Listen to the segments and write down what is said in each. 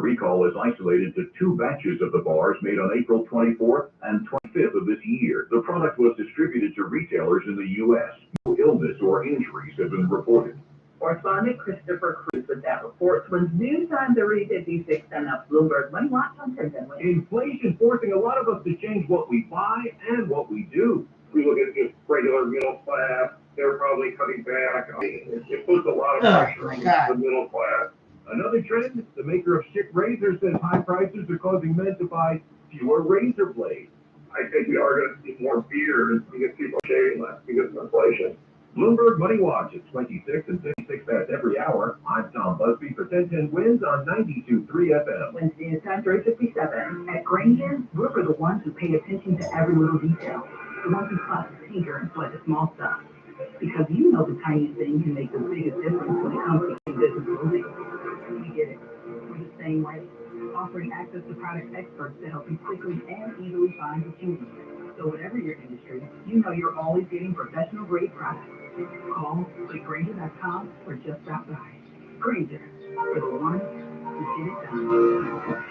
recall is isolated to 2 batches of the bars made on April 24th and 25th of this year. The product was distributed to retailers in the U.S. No illness or injuries have been reported. Correspondent Christopher Cruz with that report. When noon time, the 3:56 and up Bloomberg Money Watch on 10 Fenway. Inflation forcing a lot of us to change what we buy and what we do. We look at just regular middle class, they're probably cutting back. I mean, it puts a lot of pressure on the middle class. Another trend, the maker of Schick razors says high prices are causing men to buy fewer razor blades. I think we are going to see more beards because people are shaving less because of inflation. Bloomberg Money Watch at 26 and 56 cents every hour. I'm Tom Busby for 1010 Wins on 92.3 FM. Wednesday is time 3:57. At Granger, we're for the ones who pay attention to every little detail. The ones who trust, tinker, and sweat the small stuff. Because you know the tiniest thing can make the biggest difference when it comes to business moving. We get it. We're the same way. Offering access to product experts to help you quickly and easily find what you need. So whatever your industry, you know you're always getting professional grade products. Call Granger.com or just stop by. Granger, for the ones who get it done.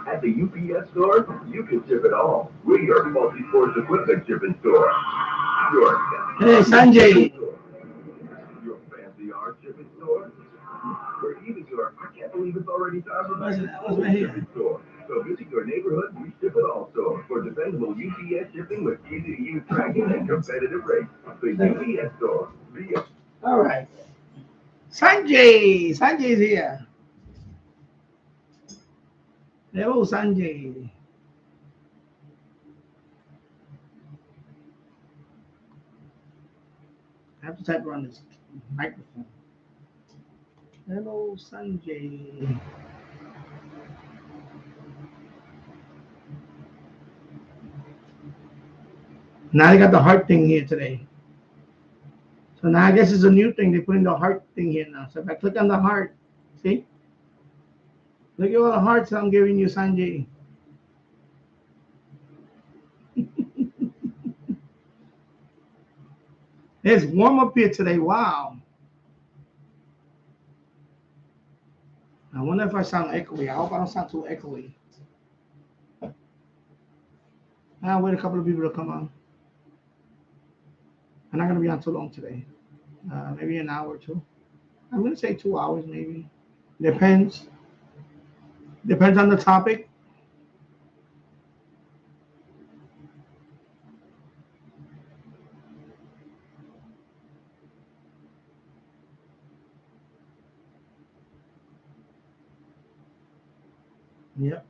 At the UPS store, you can ship it all. We're your multi-sports equipment shipping store. Hey, Sanjay. Your fancy art shipping store. Or even your, I can't believe it's already time for my shipping store. So visit your neighborhood We Ship It All store for dependable UPS shipping with easy-to-use tracking and competitive rates. The UPS store. All right. Sanjay's here. Hello, Sanjay. I have to type around this microphone. Hello, Sanjay. Now they got the heart thing here today. So now I guess it's a new thing. They put in the heart thing here now. So if I click on the heart, see? Look at all the hearts I'm giving you, Sanjay. It's warm up here today. Wow. I wonder if I sound echoey. I hope I don't sound too echoey. I'll wait a couple of people to come on. I'm not going to be on too long today. Maybe an hour or two. I'm going to say 2 hours maybe. Depends. Depends on the topic. Yep.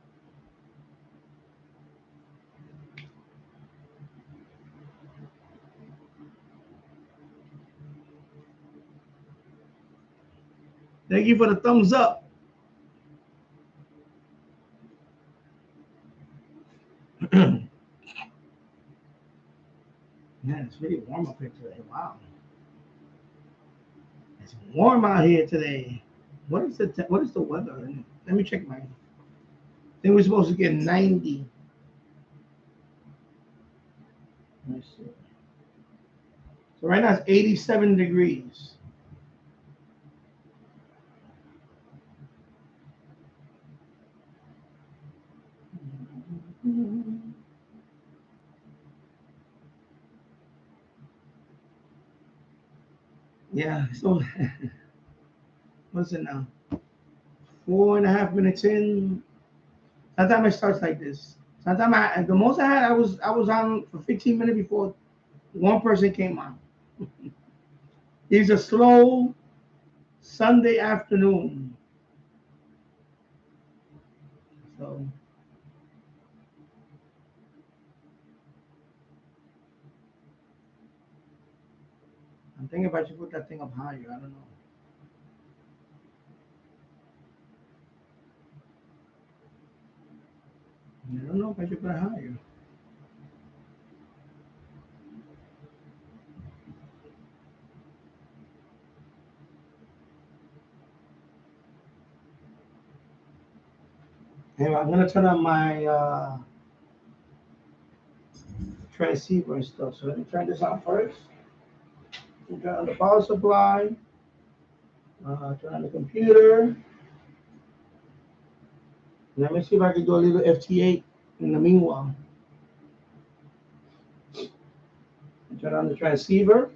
Thank you for the thumbs up. Man, it's really warm up here today. Wow. It's warm out here today. What is the weather? Let me check my. I think we're supposed to get 90. Let's see. So right now it's 87 degrees. Yeah, so what's it now? 4.5 minutes in. Sometimes it starts like this. Sometimes the most I had, I was on for 15 minutes before one person came on. It's a slow Sunday afternoon. So I'm thinking if I should put that thing up higher. I don't know. I don't know if I should put it higher. Anyway, I'm going to turn on my transceiver and stuff. So let me turn this on first. Turn on the power supply. Turn on the computer. Let me see if I can do a little FT8 in the meanwhile. Turn on the transceiver.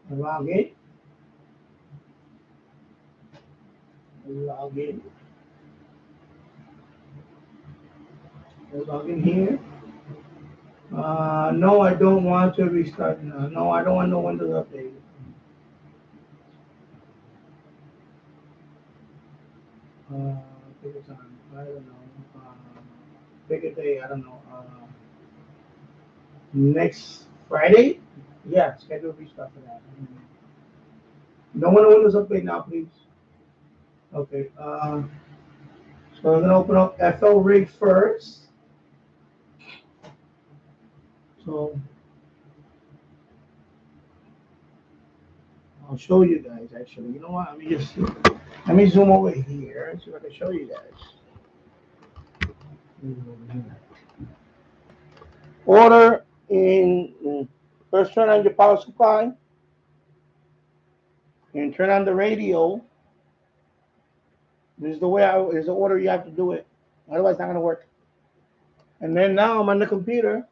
Log in. Log in. Log in here. No, I don't want to restart now. No, I don't want no Windows update. Pick a time. I don't know. Pick a day. I don't know. Next Friday? Yeah, schedule a restart for that. No one Windows update now, please. Okay. So we're gonna open up FL Rig first. So I'll show you guys actually. You know what? Let me zoom over here and see if I can show you guys. Order in first turn on your power supply and turn on the radio. This is the way this is the order you have to do it. Otherwise it's not gonna work. And then now I'm on the computer.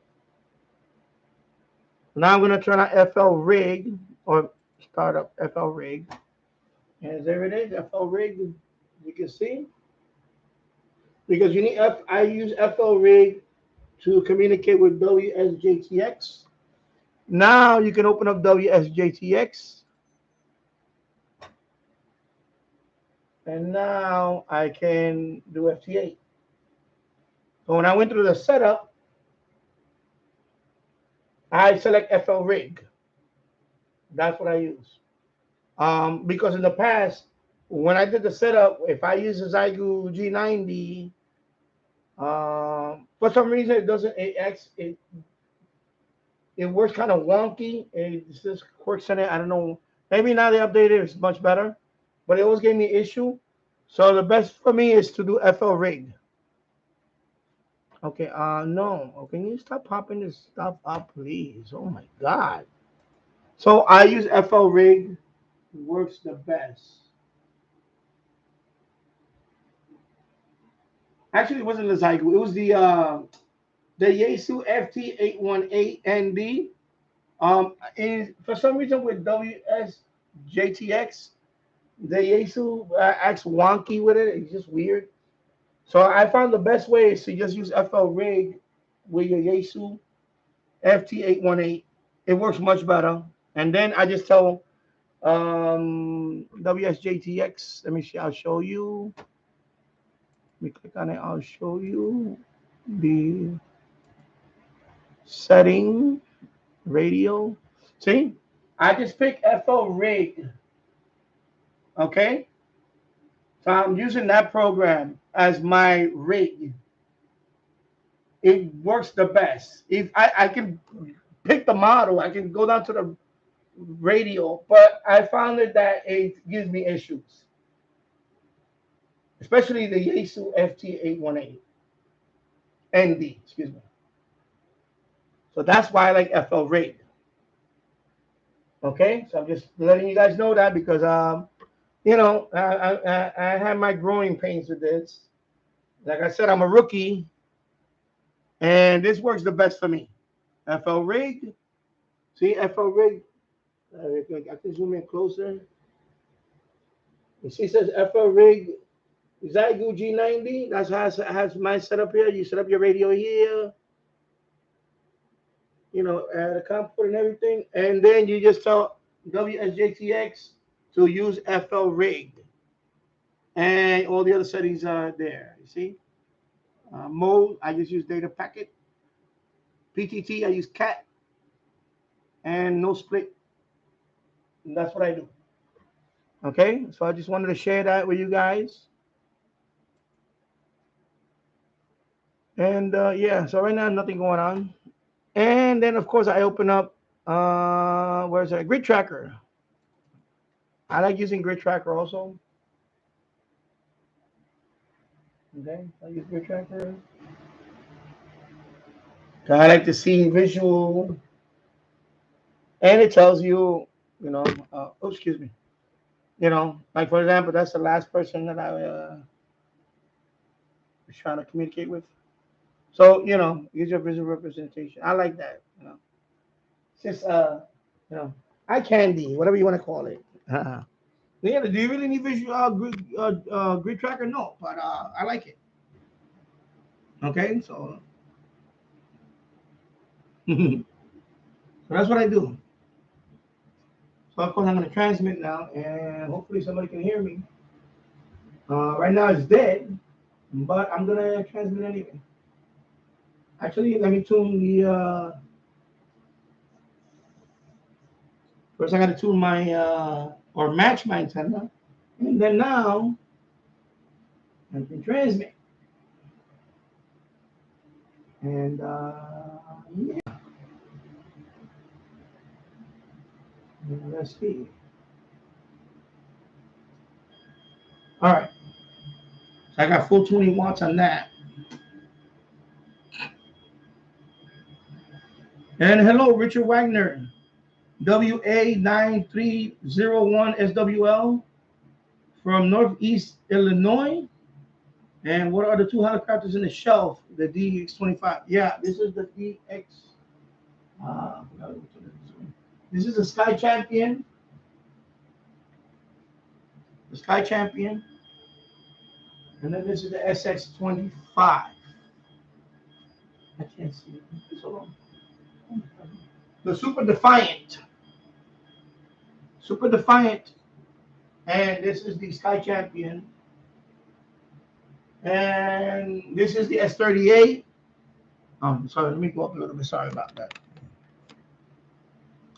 Now I'm gonna turn on FL Rig or start up FL Rig. And there it is, FL Rig. You can see. Because you need I use FL Rig to communicate with WSJTX. Now you can open up WSJTX. And now I can do FT8. So when I went through the setup, I select FL Rig. That's what I use. Because in the past, when I did the setup, if I use the Zygu G90, for some reason it doesn't. It works kind of wonky. It just quirks in it. I don't know. Maybe now they updated it's much better, but it always gave me issue. So the best for me is to do FL Rig. Okay. No. Oh, can you stop popping this stuff up, please? Oh my God. So I use FL Rig. Works the best. Actually, it wasn't the Zygu. It was the Yaesu FT818ND. And for some reason with WSJTX, the Yaesu acts wonky with it. It's just weird. So I found the best way is to just use FL Rig with your Yaesu FT818. It works much better. And then I just tell WSJTX. Let me see. I'll show you. Let me click on it. I'll show you the setting radio. See, I just pick FL Rig. Okay, so I'm using that program as my rig. It works the best. If I can pick the model, I can go down to the radio, but I found that it gives me issues, especially the Yaesu FT818 ND. Excuse me. So that's why I like FL Rig. Okay, so I'm just letting you guys know that because you know, I had my growing pains with this. Like I said, I'm a rookie, and this works the best for me. FL Rig. See, FL Rig. I can zoom in closer. You see, it says FL Rig Zygu G90. That's how it has my setup here. You set up your radio here. You know, add a comfort and everything. And then you just tell WSJTX to use FL Rig. And all the other settings are there. You see? Mode, I just use data packet. PTT, I use cat. And no split. And that's what I do. Okay, so I just wanted to share that with you guys. And yeah, so right now nothing going on. And then of course I open up where's that? Grid Tracker. I like using Grid Tracker also. Okay, I use Grid Tracker. I like to see visual, and it tells you, you know. Oh, excuse me. You know, like for example, that's the last person that I was trying to communicate with. So, you know, use your visual representation. I like that. You know, it's just you know, eye candy, whatever you want to call it. Yeah, do you really need visual grid tracker? No, but I like it. Okay, so so that's what I do. So of course I'm gonna transmit now, and hopefully somebody can hear me. Right now it's dead, but I'm gonna transmit anyway. Actually, let me tune the. First, I gotta tune my or match my antenna, and then now I can transmit. And yeah, let's see. All right, so I got full 20 watts on that. And hello, Richard Wagner, WA9301SWL from Northeast Illinois. And what are the two helicopters in the shelf? The DX25. Yeah, this is the DX. This is the Sky Champion. The Sky Champion. And then this is the SX25. I can't see it. So long. The Super Defiant. Super Defiant. And this is the Sky Champion. And this is the S38. Sorry, let me go up a little bit. Sorry about that.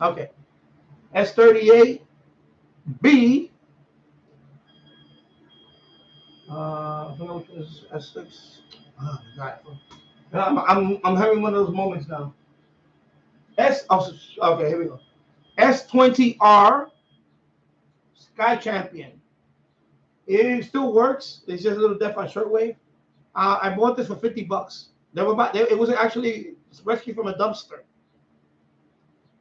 Okay. S38B. I don't know which is S6. Oh, God. I'm having one of those moments now. Okay, here we go. S20R Sky Champion. It still works. It's just a little deaf on shortwave. I bought this for $50. It was actually rescued from a dumpster.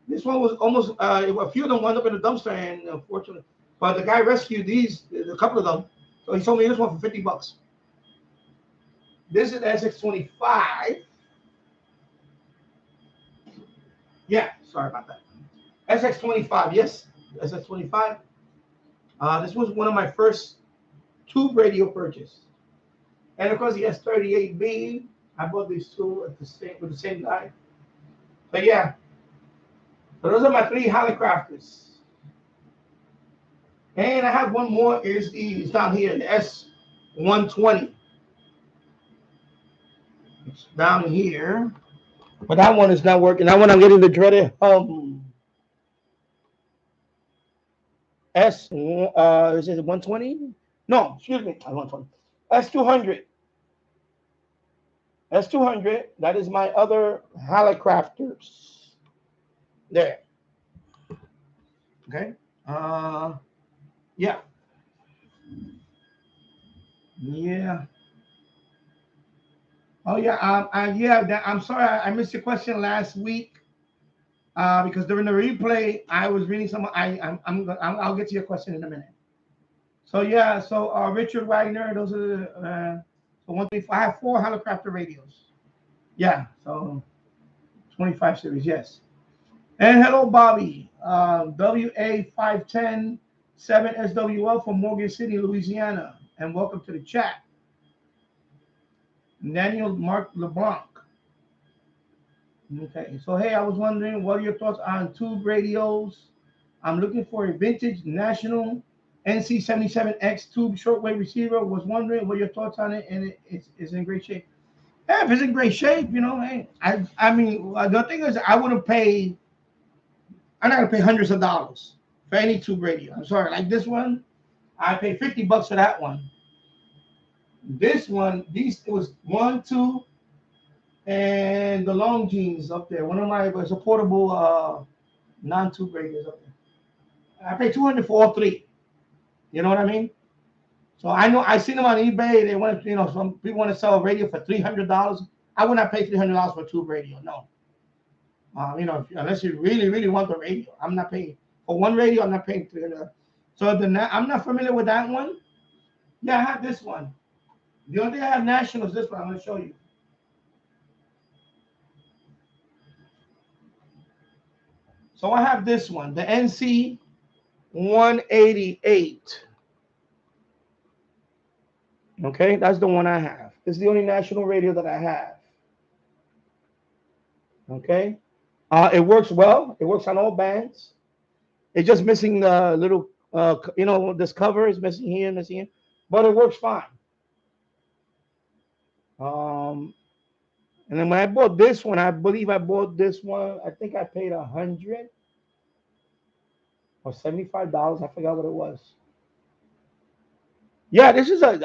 This one was almost a few of them wound up in a dumpster, and unfortunately, but the guy rescued a couple of them. So he sold me this one for $50. This is the SX25. Yeah, sorry about that. SX25, yes, SX25. This was one of my first tube radio purchases. And of course, the S38B. I bought these two with the same guy. But yeah, so those are my three Helicrafters. And I have one more. It's down here, the S120. It's down here. But that one is not working. That one I'm getting the dreaded is it 120? No, excuse me, 120. S200. S200. That is my other Helicrafters. There. Okay. Yeah. Yeah. Oh yeah. I'm sorry. I missed your question last week. Because during the replay, I was reading some. I'll get to your question in a minute. So yeah. So Richard Wagner. Those are the. So 135. I have 4 Helicrafter radios. Yeah. So 25 series. Yes. And hello, Bobby. WA510 7SWL from Morgan City, Louisiana. And welcome to the chat. Daniel Mark LeBlanc. Okay, so hey, I was wondering, what are your thoughts on tube radios? I'm looking for a vintage National NC77X tube shortwave receiver. Was wondering what your thoughts on it, and it's in great shape. Yeah, if it's in great shape, you know, hey, I mean, the thing is, I'm not gonna pay hundreds of dollars for any tube radio. I'm sorry, like this one, I paid $50 for that one. This one, it was 1, 2, and the long jeans up there. One of my was a portable non-tube radios up there. I paid $200 for all 3. You know what I mean? So I seen them on eBay. They want to, some people want to sell a radio for $300. I would not pay $300 for a tube radio. No. Unless you really, really want the radio, I'm not paying for one radio. I'm not paying $300. So I'm not familiar with that one. Yeah, I have this one. The only thing I have national is this one. I'm going to show you. So I have this one, the NC 188. Okay, that's the one I have. This is the only national radio that I have. Okay, it works well. It works on all bands. It's just missing the little, this cover is missing here, missing here, but it works fine. And then when I bought this one, I believe I bought this one. I think I paid $100 or $75. I forgot what it was. Yeah,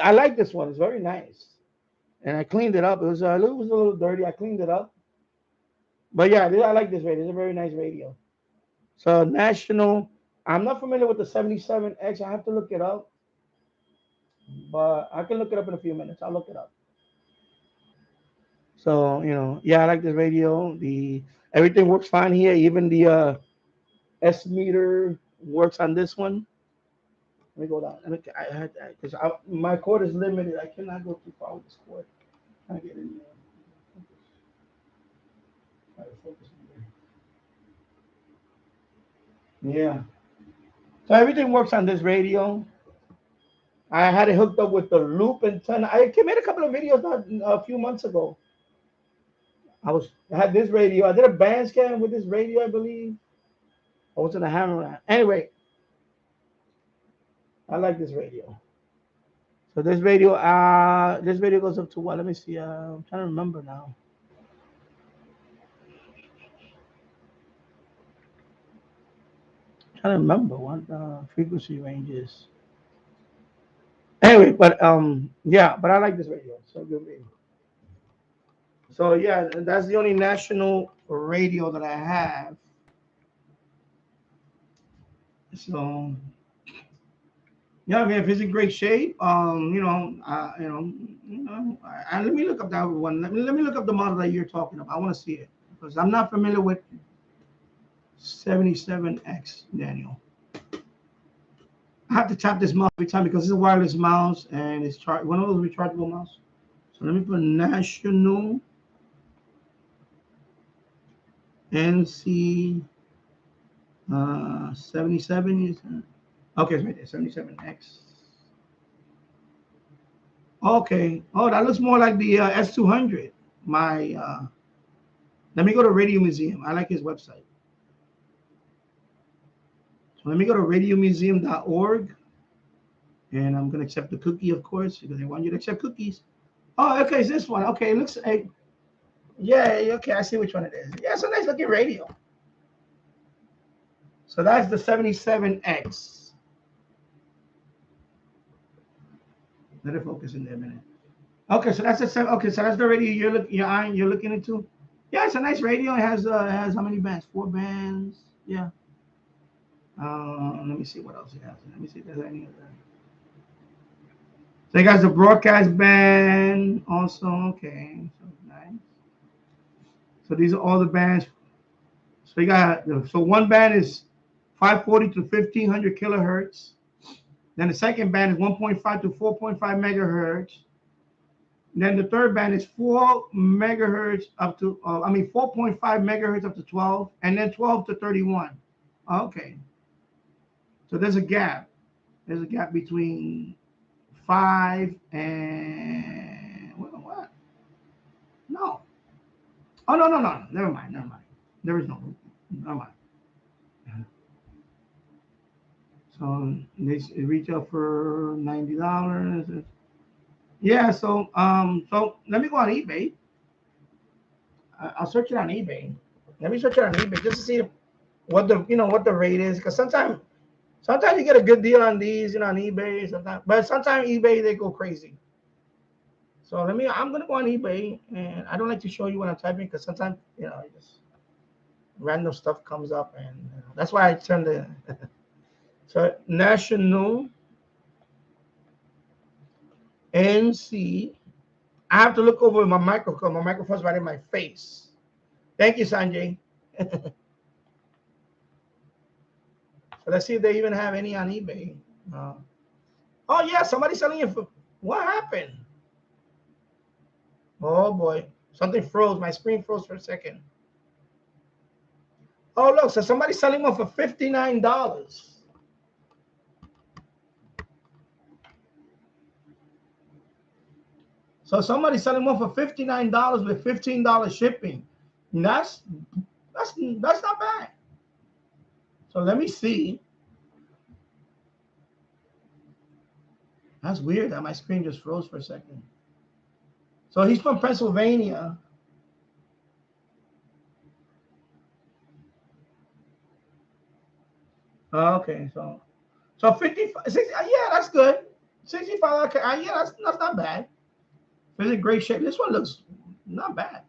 I like this one. It's very nice. And I cleaned it up. It was a little dirty. I cleaned it up. But yeah, I like this radio. It's a very nice radio. So national, I'm not familiar with the 77X. I have to look it up. But I can look it up in a few minutes. I'll look it up. So, yeah, I like this radio. Everything works fine here. Even the S meter works on this one. Let me go down. Because my cord is limited. I cannot go too far with this cord. I get in there. Try to focus in there. Yeah. So everything works on this radio. I had it hooked up with the loop antenna. I made a couple of videos a few months ago. I had this radio. I did a band scan with this radio, I believe. I was in a hammer. Anyway, I like this radio. So this radio goes up to what? Let me see. I'm trying to remember now. I'm trying to remember what the frequency range is. Anyway, but yeah, but I like this radio. So good radio. So yeah, that's the only national radio that I have. So yeah, man, if it's in great shape, let me look up that one. Let me look up the model that you're talking about. I want to see it because I'm not familiar with 77X, Daniel. I have to tap this mouse every time because it's a wireless mouse and it's one of those rechargeable mouse. So let me put national NC 77. Okay, it's right there, 77X. Okay. Oh, that looks more like the S200. Let me go to Radio Museum. I like his website. So let me go to radiomuseum.org. And I'm going to accept the cookie, of course, because they want you to accept cookies. Oh, okay, it's this one. Okay, it looks like, yeah, okay, I see which one it is. Yeah, it's a nice looking radio. So that's the 77X. Let it focus in there a minute. Okay, so that's the radio you're looking into. Yeah, it's a nice radio. It has how many bands? 4 bands. Yeah. Let me see what else it has. Let me see if there's any other. So it has the broadcast band also. Okay, so nice. So these are all the bands. So you got one band is 540 to 1500 kilohertz. Then the second band is 1.5 to 4.5 megahertz. Then the third band is 4 megahertz up to 4.5 megahertz up to 12, and then 12 to 31. Okay. So there's a gap. There's a gap between 5 and what? No. Oh no. Never mind. There is no. Never mind. So they retail for $90. Yeah. So let me go on eBay. I'll search it on eBay. Let me search it on eBay just to see what the rate is, because sometimes you get a good deal on these, on eBay. Sometimes eBay they go crazy. So I'm gonna go on eBay, and I don't like to show you when I'm typing because sometimes just random stuff comes up, and that's why I turn the so national NC. I have to look over my microphone. My microphone's right in my face. Thank you, Sanjay. So let's see if they even have any on eBay. Oh yeah, somebody's selling it for. What happened? Oh boy, something froze. My screen froze for a second. Oh look, so somebody's selling one for $59. So somebody's selling one for $59 with $15 shipping. That's not bad. So let me see. That's weird that my screen just froze for a second. So he's from Pennsylvania. Okay, so 55, 60, yeah, that's good. 65, okay, yeah, that's not bad. It's in great shape. This one looks not bad.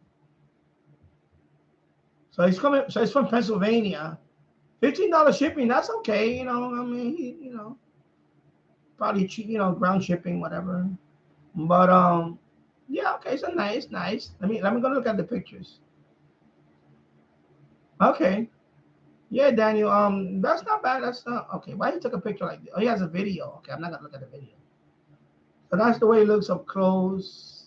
So he's coming. So he's from Pennsylvania. $15 shipping. That's okay. You know, I mean, probably cheap. Ground shipping, whatever. But yeah, okay. So nice. Let me go look at the pictures. Okay. Yeah, Daniel. That's not bad. That's not okay. Why he took a picture like this? Oh, he has a video. Okay, I'm not gonna look at the video. So that's the way it looks up close.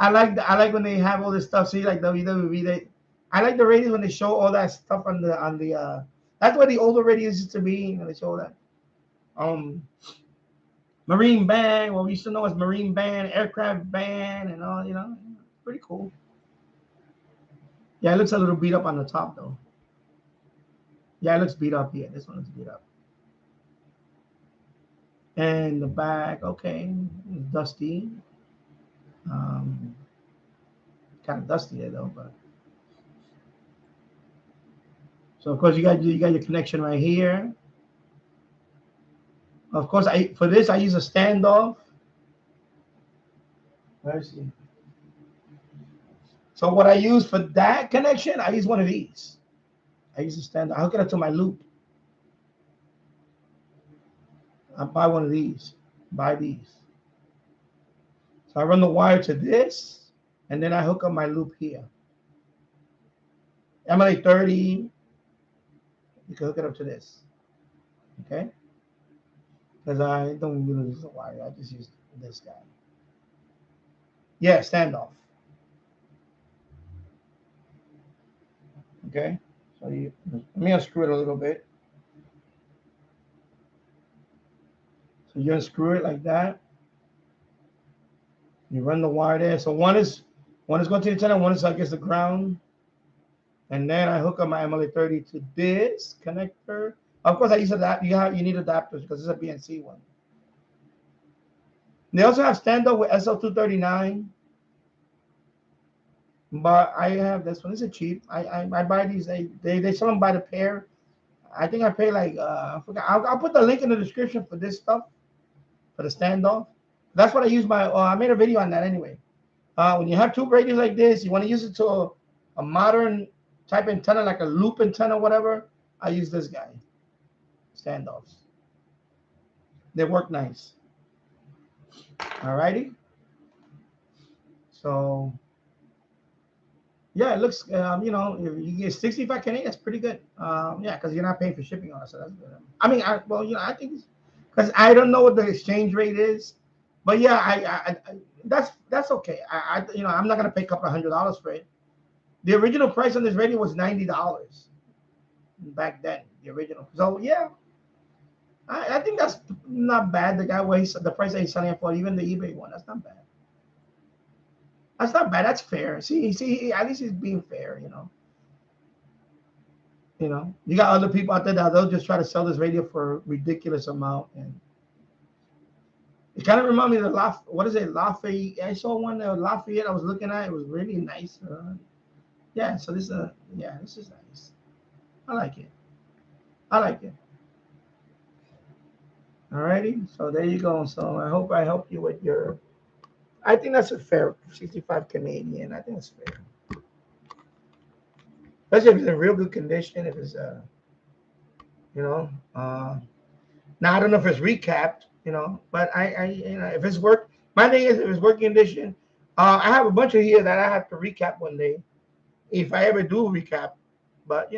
I like when they have all this stuff. See, like WWE. I like the radios when they show all that stuff on the. That's where the older radios used to be when they show that. Marine band. What we used to know as Marine band, aircraft band, and all. Pretty cool. Yeah, it looks a little beat up on the top though. Yeah, it looks beat up here. This one looks beat up. And the back, okay, dusty. Kind of dusty there though, but. So of course you got your connection right here. Of course, for this I use a standoff. Let's see. So what I use for that connection, I use one of these. I use a standoff. I hook it up to my loop. I buy one of these. Buy these. So I run the wire to this, and then I hook up my loop here. MLA 30. You can hook it up to this. Okay? Because I don't really use the wire. I just use this guy. Yeah, standoff. Okay? So let me unscrew it a little bit. So you unscrew it like that. You run the wire there. So one is going to the antenna, one is against the ground. And then I hook up my MLA 30 to this connector. Of course, I use that. You need adapters because it's a BNC one. They also have standoff with SL239. But I have this one. This is cheap. I buy these. They sell them by the pair. I think I pay like I forgot. I'll put the link in the description for this stuff, for the standoff. That's what I use I made a video on that anyway. When you have tube radios like this, you want to use it to a modern type antenna, like a loop antenna, whatever. I use this guy. Standoffs. They work nice. Alrighty. So yeah, it looks. If you get 65 Canadian, that's pretty good. Yeah, because you're not paying for shipping on it, so that's good. I mean, I think because I don't know what the exchange rate is, but yeah, that's okay. I'm not gonna pay a couple of $100 for it. The original price on this radio was $90 back then. The original. So yeah, I think that's not bad. The guy the price that he's selling it for, even the eBay one, that's not bad. That's not bad. That's fair. See, at least he's being fair. You got other people out there that they'll just try to sell this radio for a ridiculous amount, and it kind of reminds me of Lafayette. I saw one that was Lafayette. I was looking at. It was really nice. Yeah. So this is nice. I like it. Alrighty. So there you go. So I hope I helped you with your. I think that's a fair 65 Canadian. I think it's fair. Especially if it's in real good condition. If it's now I don't know if it's recapped, but if it's my thing is if it's working condition, I have a bunch of here that I have to recap one day, if I ever do recap. But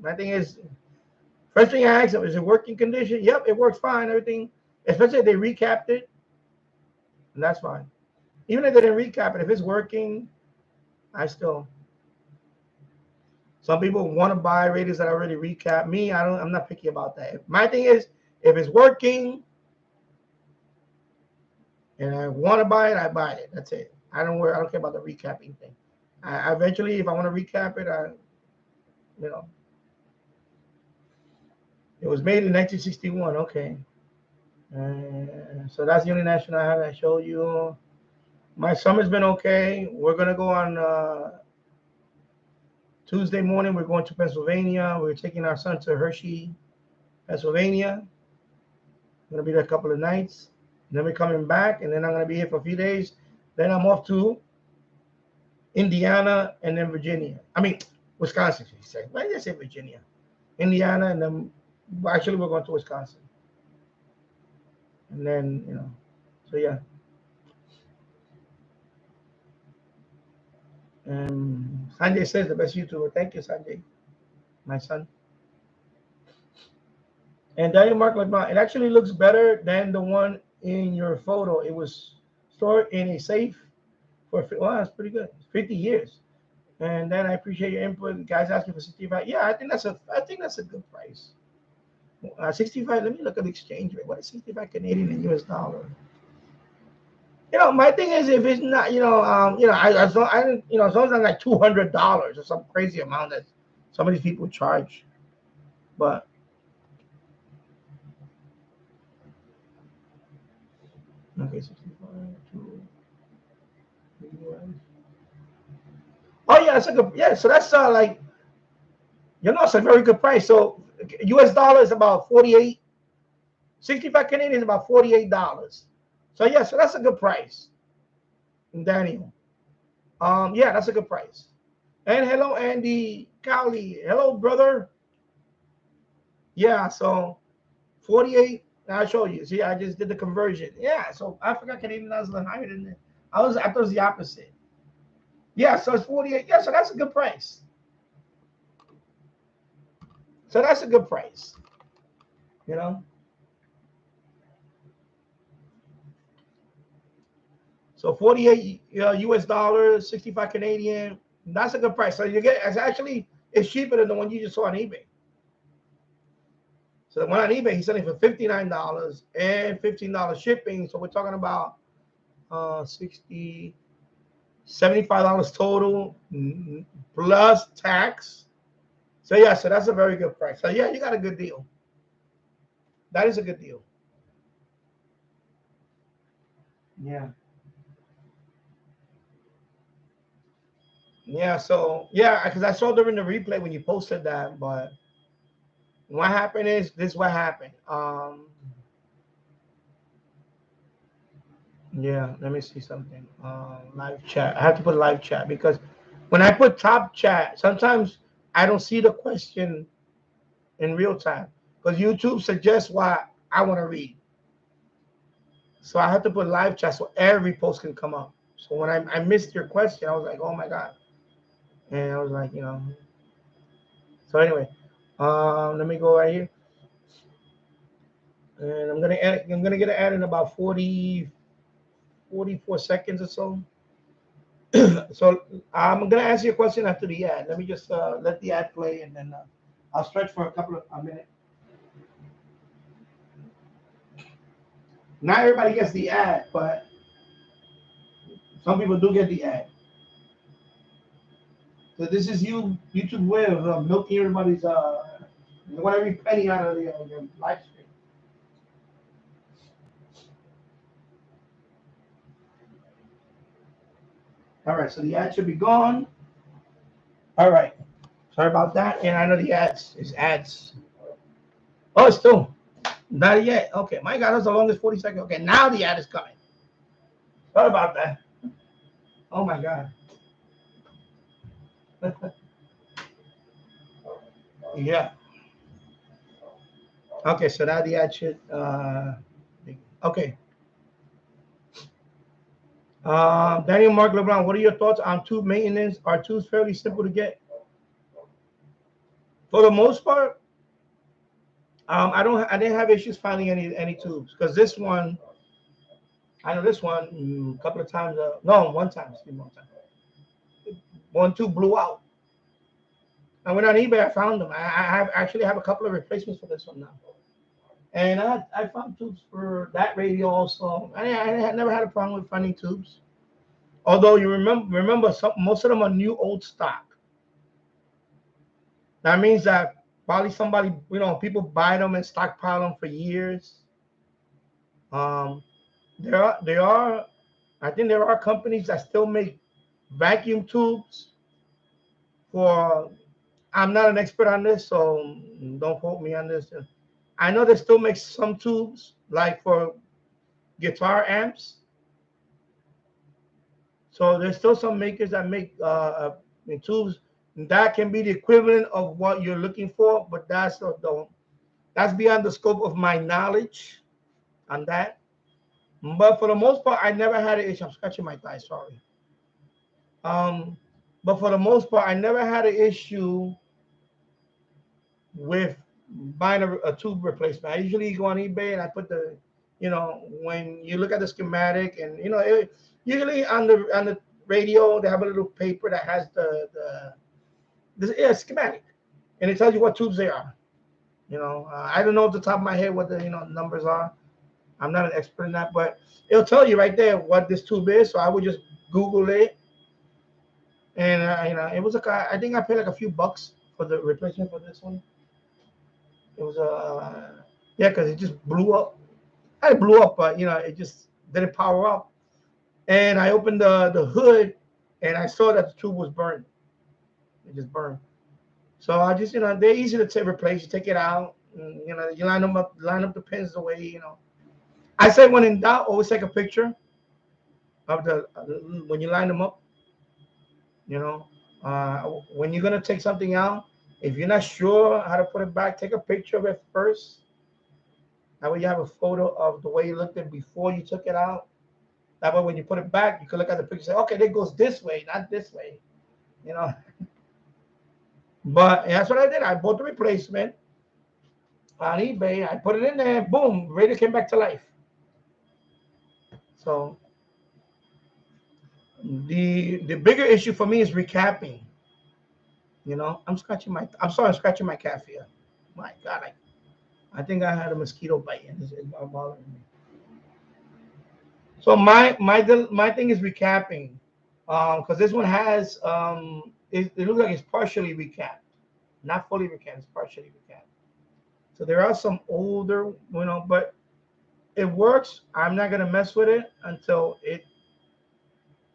my thing is, First thing I asked them, is it working condition? Yep, it works fine. Everything, especially if they recapped it, and that's fine. Even if they didn't recap it, if it's working, I still. Some people want to buy radios that already recap. Me, I'm not picky about that. My thing is, if it's working and I want to buy it, I buy it. That's it. I don't care about the recapping thing. I eventually, if I want to recap it, you know. It was made in 1961. Okay. So that's the only national I have. I showed you. My summer's been okay. We're gonna go on Tuesday morning. We're going to Pennsylvania. We're taking our son to Hershey, Pennsylvania. Gonna be there a couple of nights. And then we're coming back, and then I'm gonna be here for a few days. Then I'm off to Indiana and then Virginia. I mean, Wisconsin. She said. Why did I say Virginia? Indiana, and then actually we're going to Wisconsin. And then, you know, so yeah. Sanjay says the best YouTuber. Thank you, Sanjay, my son. And Daniel Mark LeBlanc, it actually looks better than the one in your photo. It was stored in a safe for, well, that's pretty good. 50 years. And then I appreciate your input. Guys asking for 65. Yeah, I think that's a good price. 65. Let me look at the exchange rate. What is 65 Canadian and US dollar? You know, my thing is, if it's not, as long as it's not like $200 or some crazy amount that some of these people charge, but okay, 65. Oh yeah, that's a good. Yeah, so that's like, it's a very good price. So US dollar is about 48. 65 Canadian is about $48. So yeah, so that's a good price. Daniel. Yeah, that's a good price. And hello, Andy Cowley. Hello, brother. Yeah, so 48. I'll show you. See, I just did the conversion. Yeah, so I forgot Canadian dollars was higher than that. I thought it was the opposite. Yeah, so it's 48. Yeah, so that's a good price. So that's a good price. You know? So 48 US dollars, 65 Canadian. That's a good price. So it's cheaper than the one you just saw on eBay. So the one on eBay, he's selling for $59 and $15 shipping. So we're talking about $75 total plus tax. So yeah, so that's a very good price. So yeah, you got a good deal. That is a good deal. Yeah. Yeah, so yeah, because I saw during the replay when you posted that, but what happened is this: what happened. Yeah, let me see something. Live chat. I have to put live chat because when I put top chat, sometimes I don't see the question in real time because YouTube suggests what I want to read. So I have to put live chat so every post can come up. So when I missed your question, I was like, oh my God. And I was like, So anyway, let me go right here. And I'm gonna get it added in about 44 seconds or so. So I'm gonna answer your question after the ad. Let me just let the ad play, and then I'll stretch for a minute. Not everybody gets the ad, but some people do get the ad. So this is YouTube way of milking everybody's they want every penny out of the live stream. All right, so the ad should be gone. All right, sorry about that. And I know the ads is ads. Oh, it's still not yet. Okay, my God, that's the longest 40 seconds. Okay, now the ad is coming. Sorry about that. Oh my God. Yeah. Okay, so now the ad should. Okay. Daniel Mark LeBron, what are your thoughts on tube maintenance? Are tubes fairly simple to get? For the most part, I didn't have issues finding any tubes because this one, I know this one a couple of times. No, one time, excuse me, one time. One tube blew out. I went on eBay. I found them. I have actually have a couple of replacements for this one now. And I found tubes for that radio also. I had never had a problem with finding tubes. Although you remember most of them are new old stock. That means that probably somebody, people buy them and stockpile them for years. Um, I think there are companies that still make vacuum tubes for. I'm not an expert on this, so don't quote me on this. I know they still make some tubes like for guitar amps. So there's still some makers that make tubes that can be the equivalent of what you're looking for, but that's beyond the scope of my knowledge on that. But for the most part, I never had an issue. I'm scratching my thigh, sorry. But for the most part, I never had an issue with buying a tube replacement. I usually go on eBay and I put when you look at the schematic and usually on the radio they have a little paper that has the schematic, and it tells you what tubes they are. I don't know off the top of my head what the numbers are. I'm not an expert in that, but it'll tell you right there what this tube is. So I would just Google it, and it was I think I paid like a few bucks for the replacement for this one. It was yeah, because it just blew up. It blew up, but it just didn't power up. And I opened the hood, and I saw that the tube was burned. It just burned. So I just they're easy to replace. You take it out, and, you line up the pins the way I say when in doubt, always take a picture of when you line them up. When you're gonna take something out, if you're not sure how to put it back, take a picture of it first. That way you have a photo of the way you looked at it before you took it out. That way when you put it back, you can look at the picture and say, okay, that goes this way, not this way. But that's what I did. I bought the replacement on eBay. I put it in there, boom, radio came back to life. So the bigger issue for me is recapping. I'm scratching my calf here. My God, I think I had a mosquito bite and it's bothering me. So my thing is recapping, because this one has it looks like it's partially recapped, not fully recapped. It's partially recapped. So there are some older, but it works. I'm not gonna mess with it until it,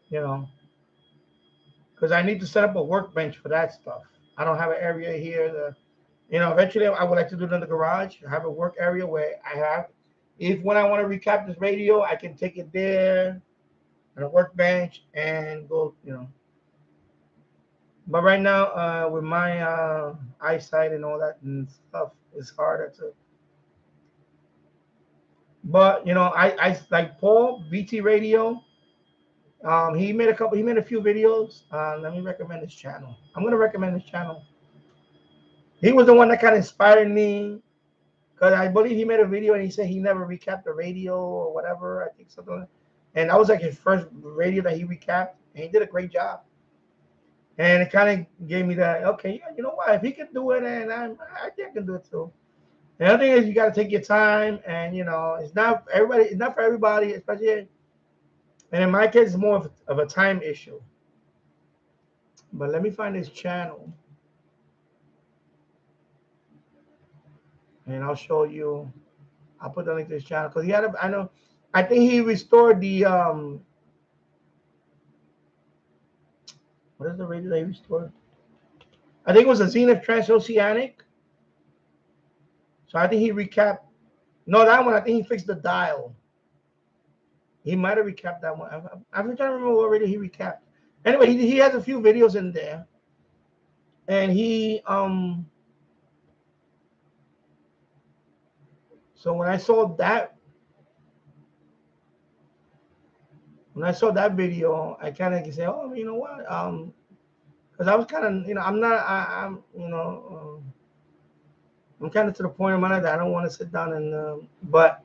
because I need to set up a workbench for that stuff. I don't have an area here. Eventually I would like to do it in the garage. I have a work area where I have, when I want to recap this radio, I can take it there on a workbench and go, But right now, with my eyesight and all that and stuff, it's harder to. But I like Paul VT Radio. He made a few videos. Let me recommend his channel. I'm gonna recommend his channel. He was the one that kind of inspired me, because I believe he made a video and he said he never recapped the radio or whatever. I think something, and that was like his first radio that he recapped, and he did a great job. And it kind of gave me that, okay, yeah, you know what? If he can do it, and I think I can do it too. The other thing is you got to take your time, and it's not for everybody, especially. And in my case, it's more of a time issue. But let me find his channel, and I'll show you. I'll put the link to his channel because I think he restored the what is the radio that he restored? I think it was a Zenith Transoceanic. So I think he recapped. No, that one I think he fixed the dial. He might have recapped that one. I'm trying to remember what radio he recapped. Anyway, he has a few videos in there, and he So when I saw that video, I kind of say, oh, you know what? Because I was kind of, I'm not, I'm, I'm kind of to the point in my life that I don't want to sit down and, but,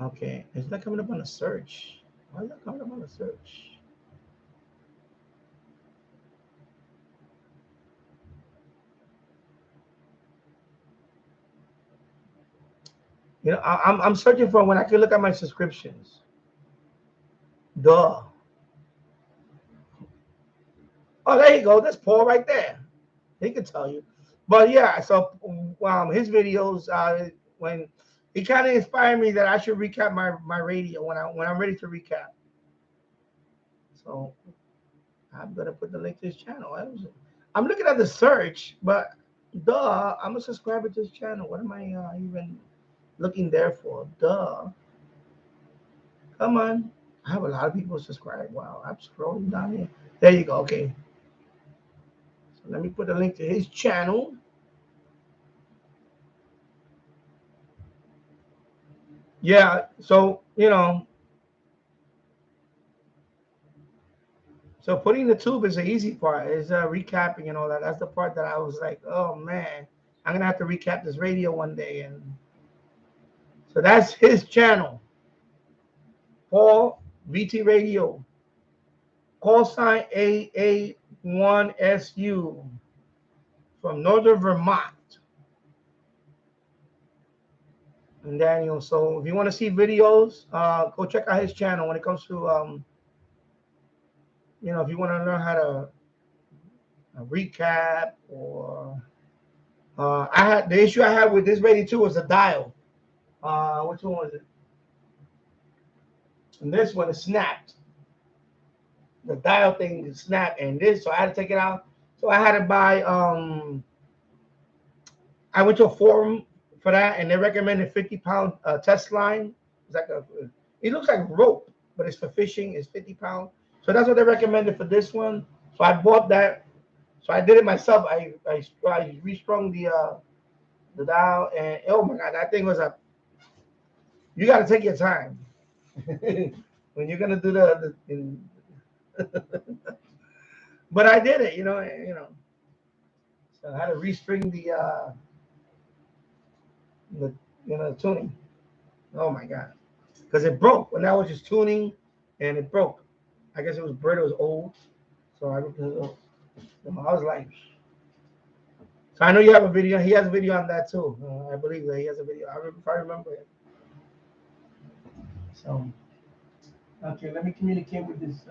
okay, it's not coming up on a search. Why is that coming up on a search? You know, I'm searching for when I can look at my subscriptions. Duh. Oh, there you go. That's Paul right there. He can tell you. But yeah, so his videos, when he kind of inspired me that I should recap my radio when I'm ready to recap. So I'm gonna put the link to his channel. I'm looking at the search, but duh, I'm a subscriber to his channel. What am I even looking there for? Duh. Come on. I have a lot of people subscribed. Wow, I'm scrolling down here. There you go. Okay. So let me put a link to his channel. Yeah. So, so putting the tube is the easy part. Is recapping and all that. That's the part that I was like, oh man, I'm gonna have to recap this radio one day. And so that's his channel. Paul VT Radio. Call sign AA1SU from Northern Vermont. And Daniel. So if you want to see videos, go check out his channel when it comes to if you want to learn how to recap or I had the issue I had with this radio too was the dial. Which one was it? And this one is snapped. The dial thing is snapped, and this, so I had to take it out. So I had to buy. I went to a forum for that, and they recommended 50-pound test line. It's like it looks like rope, but it's for fishing. It's 50 pounds. So that's what they recommended for this one. So I bought that. So I did it myself. I restrung the dial, and oh my god, that thing was a. You got to take your time when you're gonna do but I did it, So I had to restring the tuning. Oh my god, because it broke when I was just tuning, and it broke. I guess it was brittle, it was old. So I was like, so I know you have a video. He has a video on that too. I believe that he has a video. If I remember it. So, okay, let me communicate with this.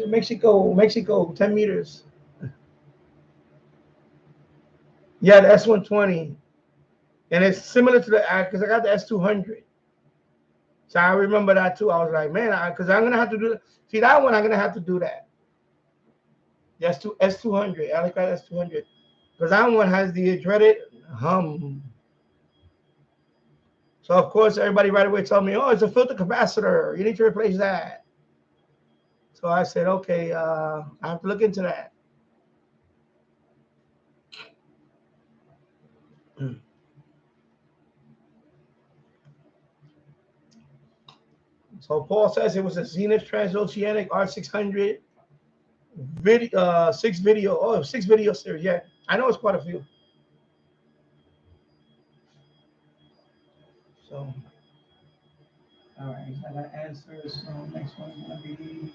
Mexico, 10 meters. Yeah, the S120. And it's similar to the, because I got the S200. So I remember that too. I was like, man, because I'm going to have to do, see that one, I'm going to have to do that. The S200. I like that S200. Because that one has the dreaded hum. So, of course, everybody right away told me, oh, it's a filter capacitor. You need to replace that. So I said, okay, I have to look into that. So Paul says it was a Zenith Transoceanic R600 video, six video series. Yeah, I know it's quite a few. So, all right, I got answers. So next one's gonna be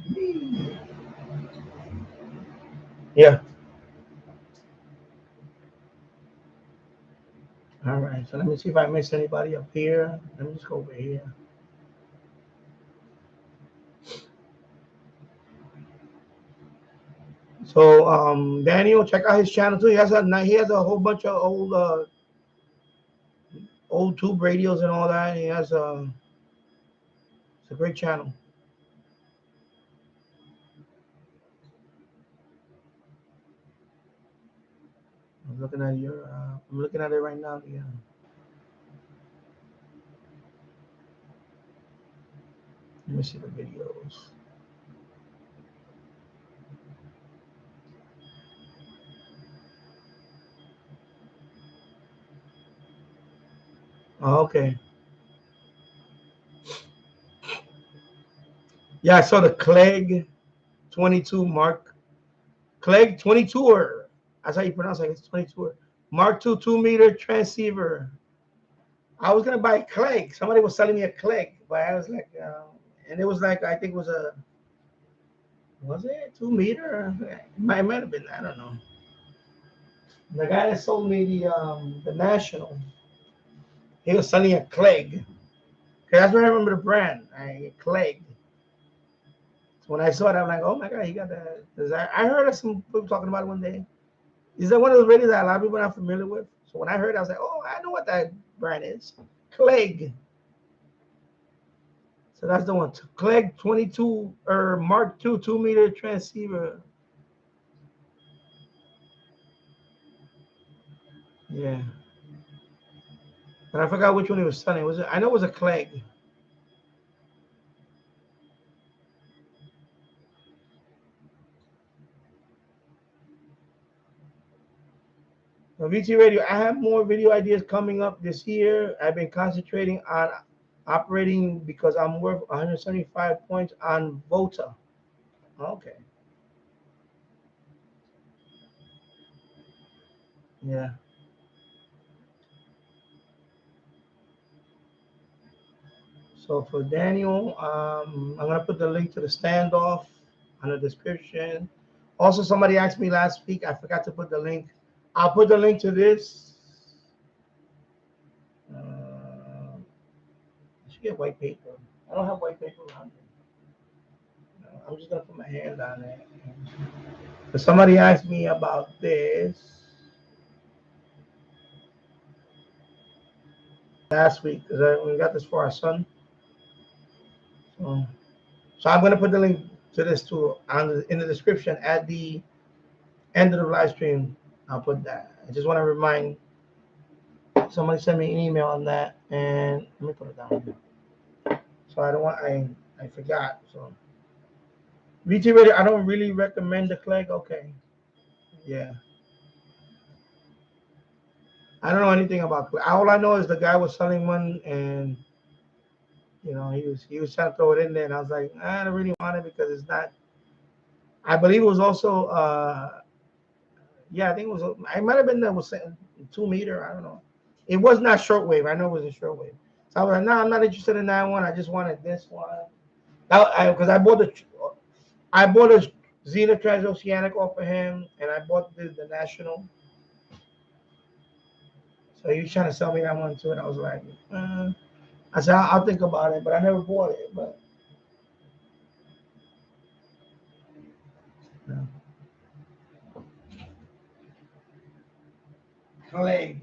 me. Yeah. All right. So let me see if I missed anybody up here. Let me just go over here. So Daniel, check out his channel too. He has a whole bunch of old tube radios and all that. He has it's a great channel. I'm looking at I'm looking at it right now. Yeah. Let me see the videos. Oh, okay. Yeah, I saw the Clegg 22 Mark. Clegg 22er. That's how you pronounce it. It's 22er. Mark 2 2-meter transceiver. I was gonna buy a Clegg. Somebody was selling me a Clegg, but I was like, and it was like I think it was it 2-meter? It might have been. I don't know. The guy that sold me the National, he was selling a Clegg. That's where I remember the brand. Clegg. So when I saw it, I'm like, oh my god, he got that. I heard of some people talking about it one day. Is that one of those radios that a lot of people are not familiar with? So when I heard it, I was like, oh, I know what that brand is. Clegg. So that's the one. Clegg 22 or Mark 2 2-meter transceiver. Yeah. But I forgot which one he was selling. I know it was a Clegg. On VT Radio, I have more video ideas coming up this year. I've been concentrating on operating because I'm worth 175 points on VOTA. Okay. Yeah. So for Daniel, I'm gonna put the link to the standoff on the description. Also, somebody asked me last week. I forgot to put the link. I'll put the link to this. I should get white paper. I don't have white paper around here. I'm just gonna put my hand on it. But somebody asked me about this last week because we got this for our son. So I'm gonna put the link to this too in the description at the end of the live stream. I'll put that. I just want to remind somebody sent me an email on that, and let me put it down. So I forgot. So VT Radio, I don't really recommend the Clegg. Okay, yeah. I don't know anything about Clegg. All I know is the guy was selling one, and he was trying to throw it in there, and I was like, I don't really want it because it's not. I believe it was also yeah, I think it was. I might have been there was 2-meter. I don't know. It was not shortwave. I know it was a shortwave. So I was like, no, I'm not interested in that one. I just wanted this one. Because I bought a Xena Transoceanic off of him, and I bought the National. So he was trying to sell me that one too, and I was like, I said I'll think about it, but I never bought it. But no. Clegg.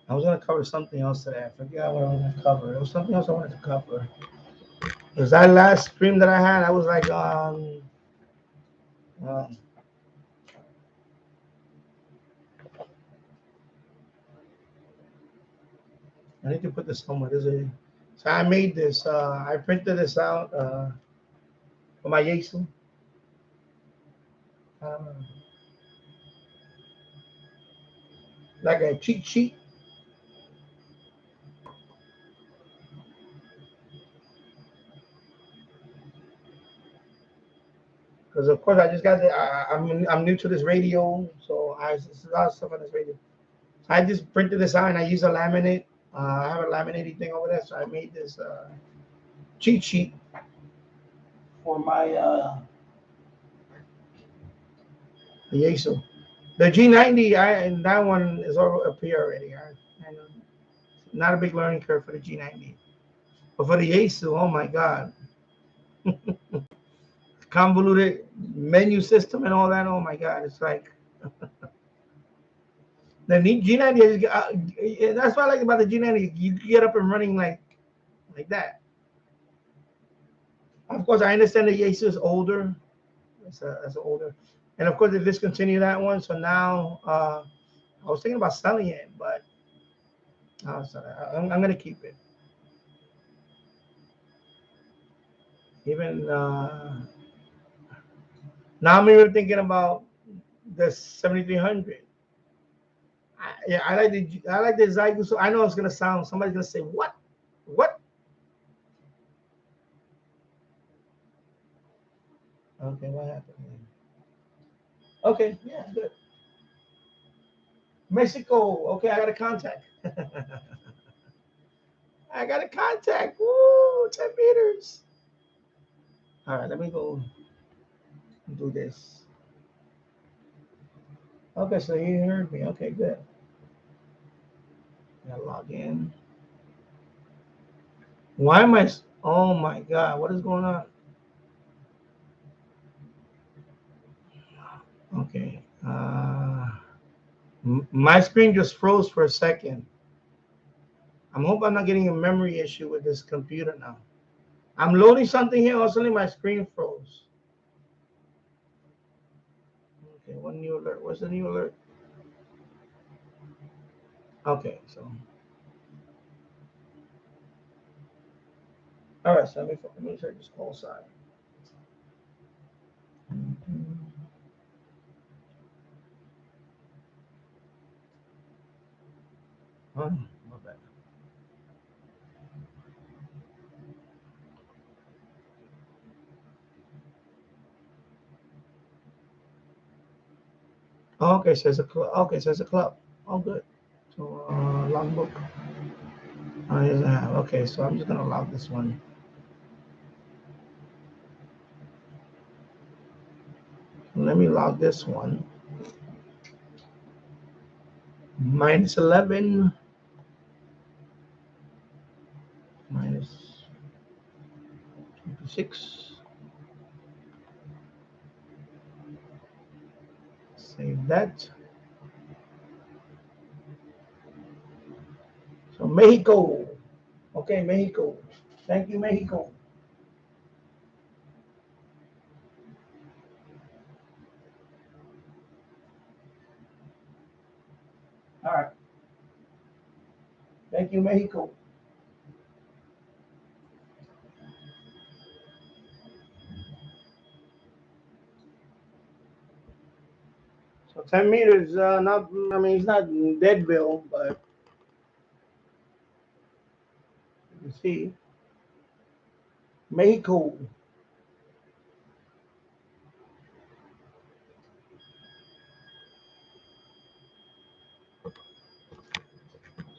I was gonna cover something else today. I forgot what I was gonna cover. There was something else I wanted to cover. Because that last stream that I had, I was like, I need to put this somewhere. So I made this. I printed this out for my Yasu. Like a cheat sheet. Because of course I just got I'm new to this radio, so there's a lot of stuff on this radio. So I just printed this out and I use a laminate. I have a laminating thing over there, so I made this cheat sheet for my Yasu. The G90, and that one is up here already. I know. Not a big learning curve for the G90, but for the Yasu, oh my God, convoluted menu system and all that. Oh my God, it's like the G90. That's what I like about the G90. You get up and running like that. Of course, I understand the Yasu is older. That's older, and of course they discontinued that one. So now I was thinking about selling it, but I'm gonna keep it. Even now I'm even thinking about the 7300. Yeah, I like the Zygo. So I know it's gonna sound. Somebody's gonna say what? What? Okay, what happened? Okay, yeah, good. Mexico. Okay, I got a contact. I got a contact. Woo, 10 meters. All right, let me go do this. Okay, so you heard me. Okay, good. Gotta log in. Why am I? Oh my God, what is going on? Okay. My screen just froze for a second. I'm hoping I'm not getting a memory issue with this computer now. I'm loading something here. All of a sudden, my screen froze. Okay, one new alert. What's the new alert? Okay, so. All right, so let me check this call side. Oh, my bad. Oh, okay, says a club. Okay, says a club. Oh, good. So logbook. Yes, I have. Okay, so I'm just gonna log this one. Let me log this one. Minus 11. Minus 26. Save that. So Mexico. Okay, Mexico. Thank you, Mexico. All right. Thank you, Mexico. So 10 meters, not, I mean, it's not Deadville, but you see, Mexico.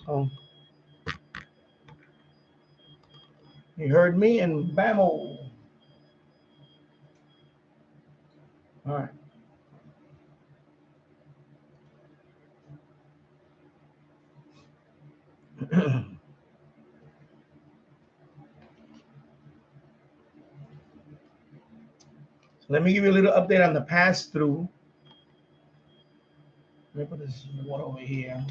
So you heard me and Bamo. All right. So let me give you a little update on the pass through. Let me put this one over here.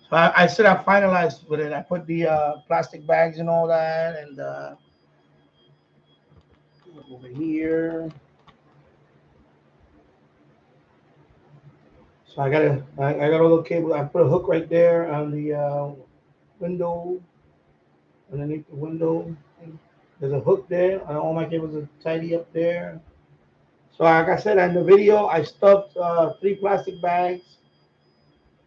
So I said I finalized with it. I put the plastic bags and all that, and over here. So I got all the cable. I put a hook right there on the window, underneath the window. There's a hook there, and all my cables are tidy up there. So like I said in the video, I stuffed 3 plastic bags.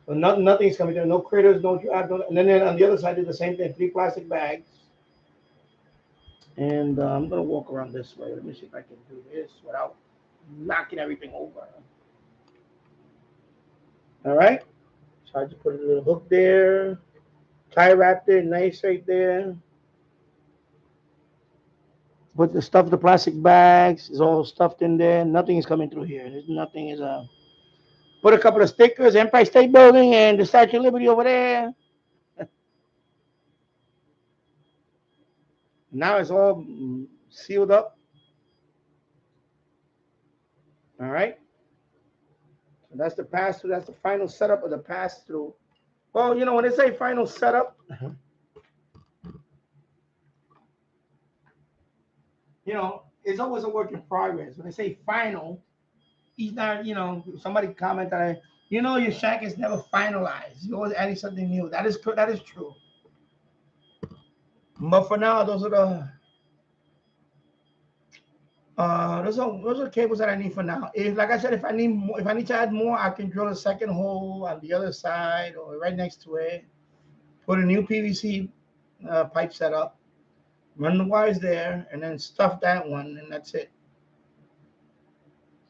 So nothing's coming there. No critters, no drag. And then on the other side, I did the same thing. 3 plastic bags. And I'm gonna walk around this way. Let me see if I can do this without knocking everything over. All right. So I just put a little hook there, tie wrapped it nice right there. Put the stuff, the plastic bags is all stuffed in there. Nothing is coming through here. There's nothing is Put a couple of stickers, Empire State Building and the Statue of Liberty over there. Now it's all sealed up. All right. So that's the pass through. That's the final setup of the pass through. Well, you know, when they say final setup, you know, it's always a work in progress. When they say final, he's not, you know, somebody commented, you know, your shack is never finalized. You're always adding something new. That is true. But for now, those are the Those are cables that I need for now. If, like I said, if I need more, if I need to add more, I can drill a second hole on the other side or right next to it. Put a new PVC pipe set up, run the wires there, and then stuff that one, and that's it.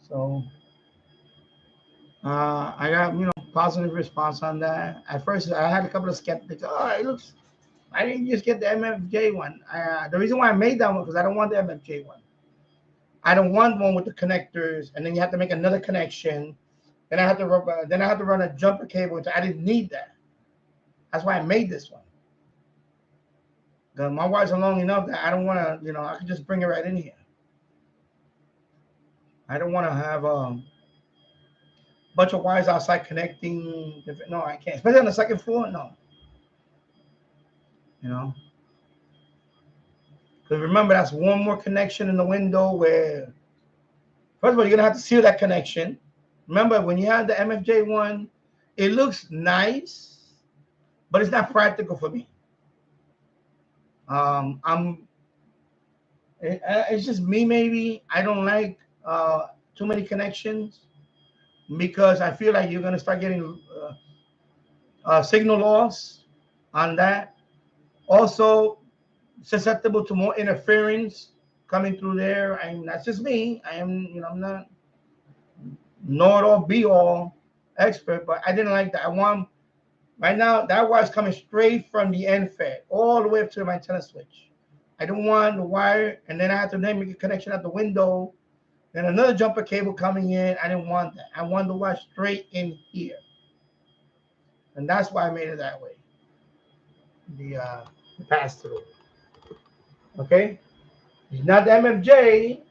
So I got positive response on that. At first, I had a couple of skeptics. Oh, it looks. I didn't just get the MFJ one. The reason why I made that one because I don't want the MFJ one. I don't want one with the connectors, and then you have to make another connection. Then I have to run a jumper cable. I didn't need that. That's why I made this one. My wires are long enough that I don't want to. I can just bring it right in here. I don't want to have a bunch of wires outside connecting. No, I can't. Especially on the second floor. No. Because remember, that's one more connection in the window where, first of all, you're going to have to seal that connection. Remember, when you have the MFJ one, it looks nice, but it's not practical for me. It's just me, maybe. I don't like too many connections because I feel like you're going to start getting signal loss on that. Also, susceptible to more interference coming through there. And that's just me. I'm not know-it-all, be-all expert, but I didn't like that. I want, right now, that wire's coming straight from the end fed all the way up to my antenna switch. I don't want the wire, and then I have to then make a connection at the window, then another jumper cable coming in. I didn't want that. I want the wire straight in here. And that's why I made it that way. The pass-through. Okay? It's not the MFJ,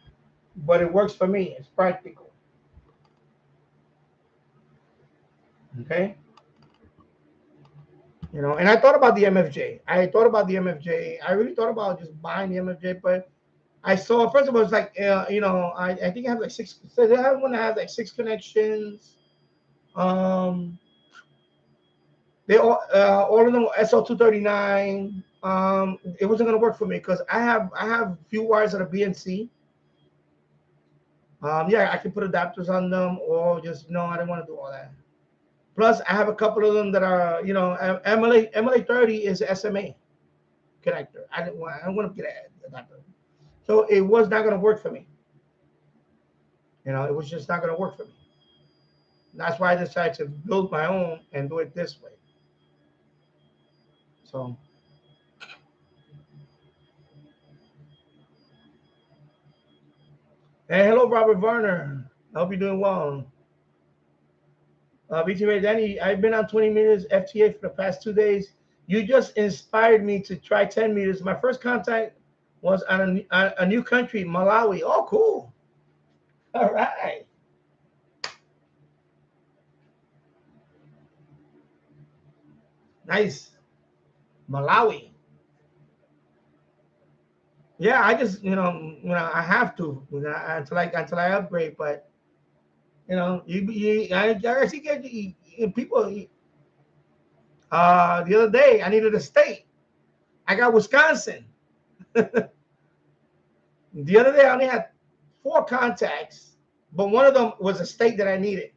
but it works for me. It's practical. Okay? And I thought about the MFJ. I really thought about just buying the MFJ, but I saw, first of all, it's like, I think I have like 6. So they have one that has like 6 connections. They all of them SL239. It wasn't gonna work for me because I have a few wires that are BNC. Yeah, I can put adapters on them, or just I don't want to do all that. Plus, I have a couple of them that are, MLA 30 is SMA connector. I don't want to get an adapter. So it was not going to work for me. It was just not going to work for me. That's why I decided to build my own and do it this way. So. Hey, hello, Robert Varner. I hope you're doing well. BT Danny, I've been on 20 meters FTA for the past 2 days. You just inspired me to try 10 meters. My first contact was on a new country, Malawi. Oh, cool. All right. Nice. Malawi. Yeah, I just, I have to until I upgrade, but I see people. The other day I needed a state. I got Wisconsin. The other day I only had 4 contacts, but one of them was a state that I needed.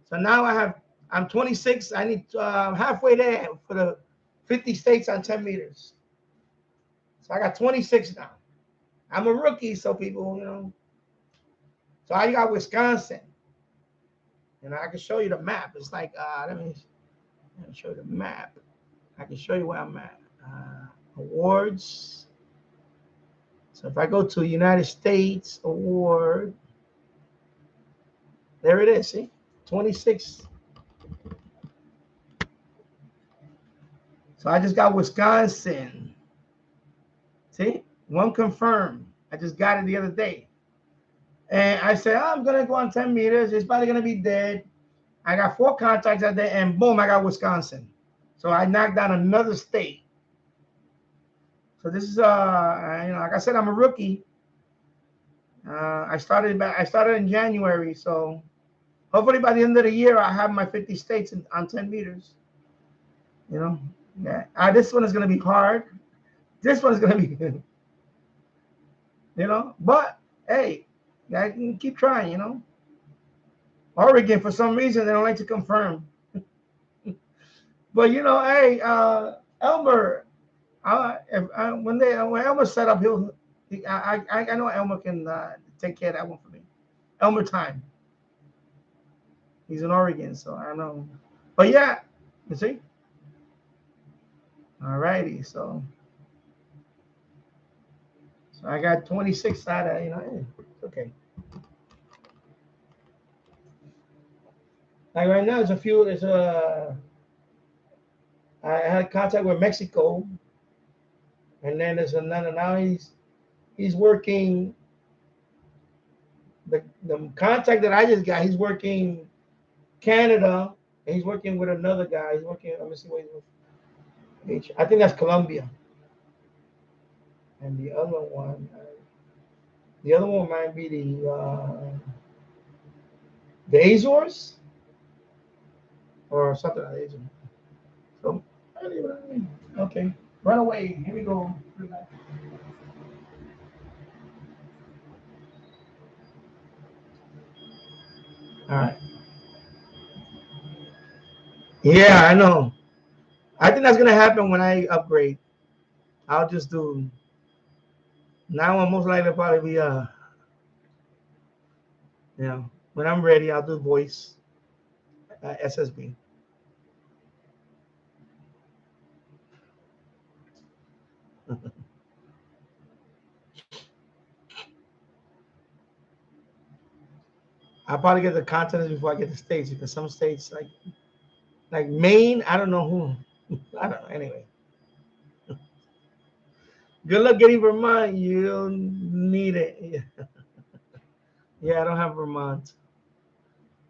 So now I'm 26. I need halfway there for the 50 states on 10 meters. So I got 26 now. I'm a rookie, so people, So I got Wisconsin. I can show you the map. It's like, let me show you the map. I can show you where I'm at. Awards. So if I go to United States award, there it is. See, 26. So I just got Wisconsin. See, 1 confirmed. I just got it the other day. And I said, I'm going to go on 10 meters. It's probably going to be dead. I got 4 contacts out there, and boom, I got Wisconsin. So I knocked down another state. So this is, like I said, I'm a rookie. I started in January. So hopefully by the end of the year, I have my 50 states on 10 meters. Yeah. This one is going to be hard. This one is going to be, but hey, I can keep trying, you know. Oregon, for some reason, they don't like to confirm. But you know, hey, Elmer, when Elmer set up, I know Elmer can take care of that one for me. Elmer time. He's in Oregon, so I know. But yeah, you see. All righty, so I got 26 out of, you know, it's okay. Like right now, I had contact with Mexico, and then there's another. Now he's working. The contact that I just got, he's working Canada, and he's working with another guy. He's working. Let me see what he's with. I think that's Colombia, and the other one might be the Azores or something like that. So, okay, run away. Here we go. All right. Yeah, I know. I think that's gonna happen when I upgrade. I'll just do now. I'm most likely probably be you know, when I'm ready, I'll do voice SSB. I'll probably get the continents before I get the states because some states like Maine, I don't know who. I don't know. Anyway, good luck getting Vermont. You'll need it. Yeah, yeah, I don't have Vermont.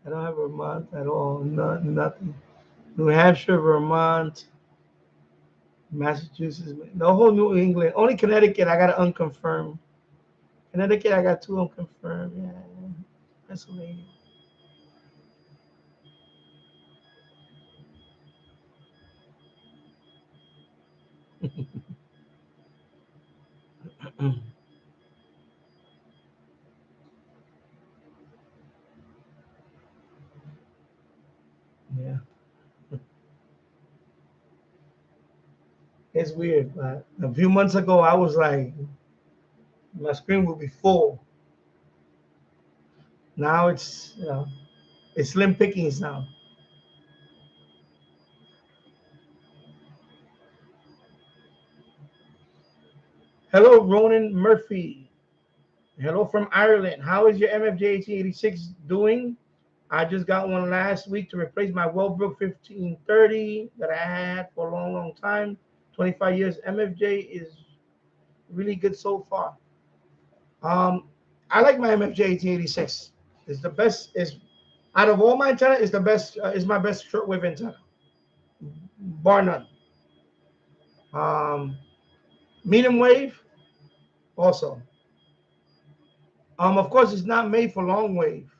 I don't have Vermont at all. Nothing. New Hampshire, Vermont, Massachusetts, the whole New England. Only Connecticut, I got to unconfirm. Connecticut, I got two unconfirmed. Yeah, Pennsylvania. Yeah, it's weird. But a few months ago, I was like, my screen will be full. Now it's it's slim pickings now. Hello, Ronan Murphy. Hello from Ireland. How is your MFJ 1886 doing? I just got one last week to replace my Wellbrook 1530 that I had for a long, long time. 25 years. MFJ is really good so far. Um, I like my MFJ 1886. It's the best. Is out of all my antenna, is the best. Is my best shortwave antenna, bar none. Um, medium wave also. Of course, it's not made for long wave.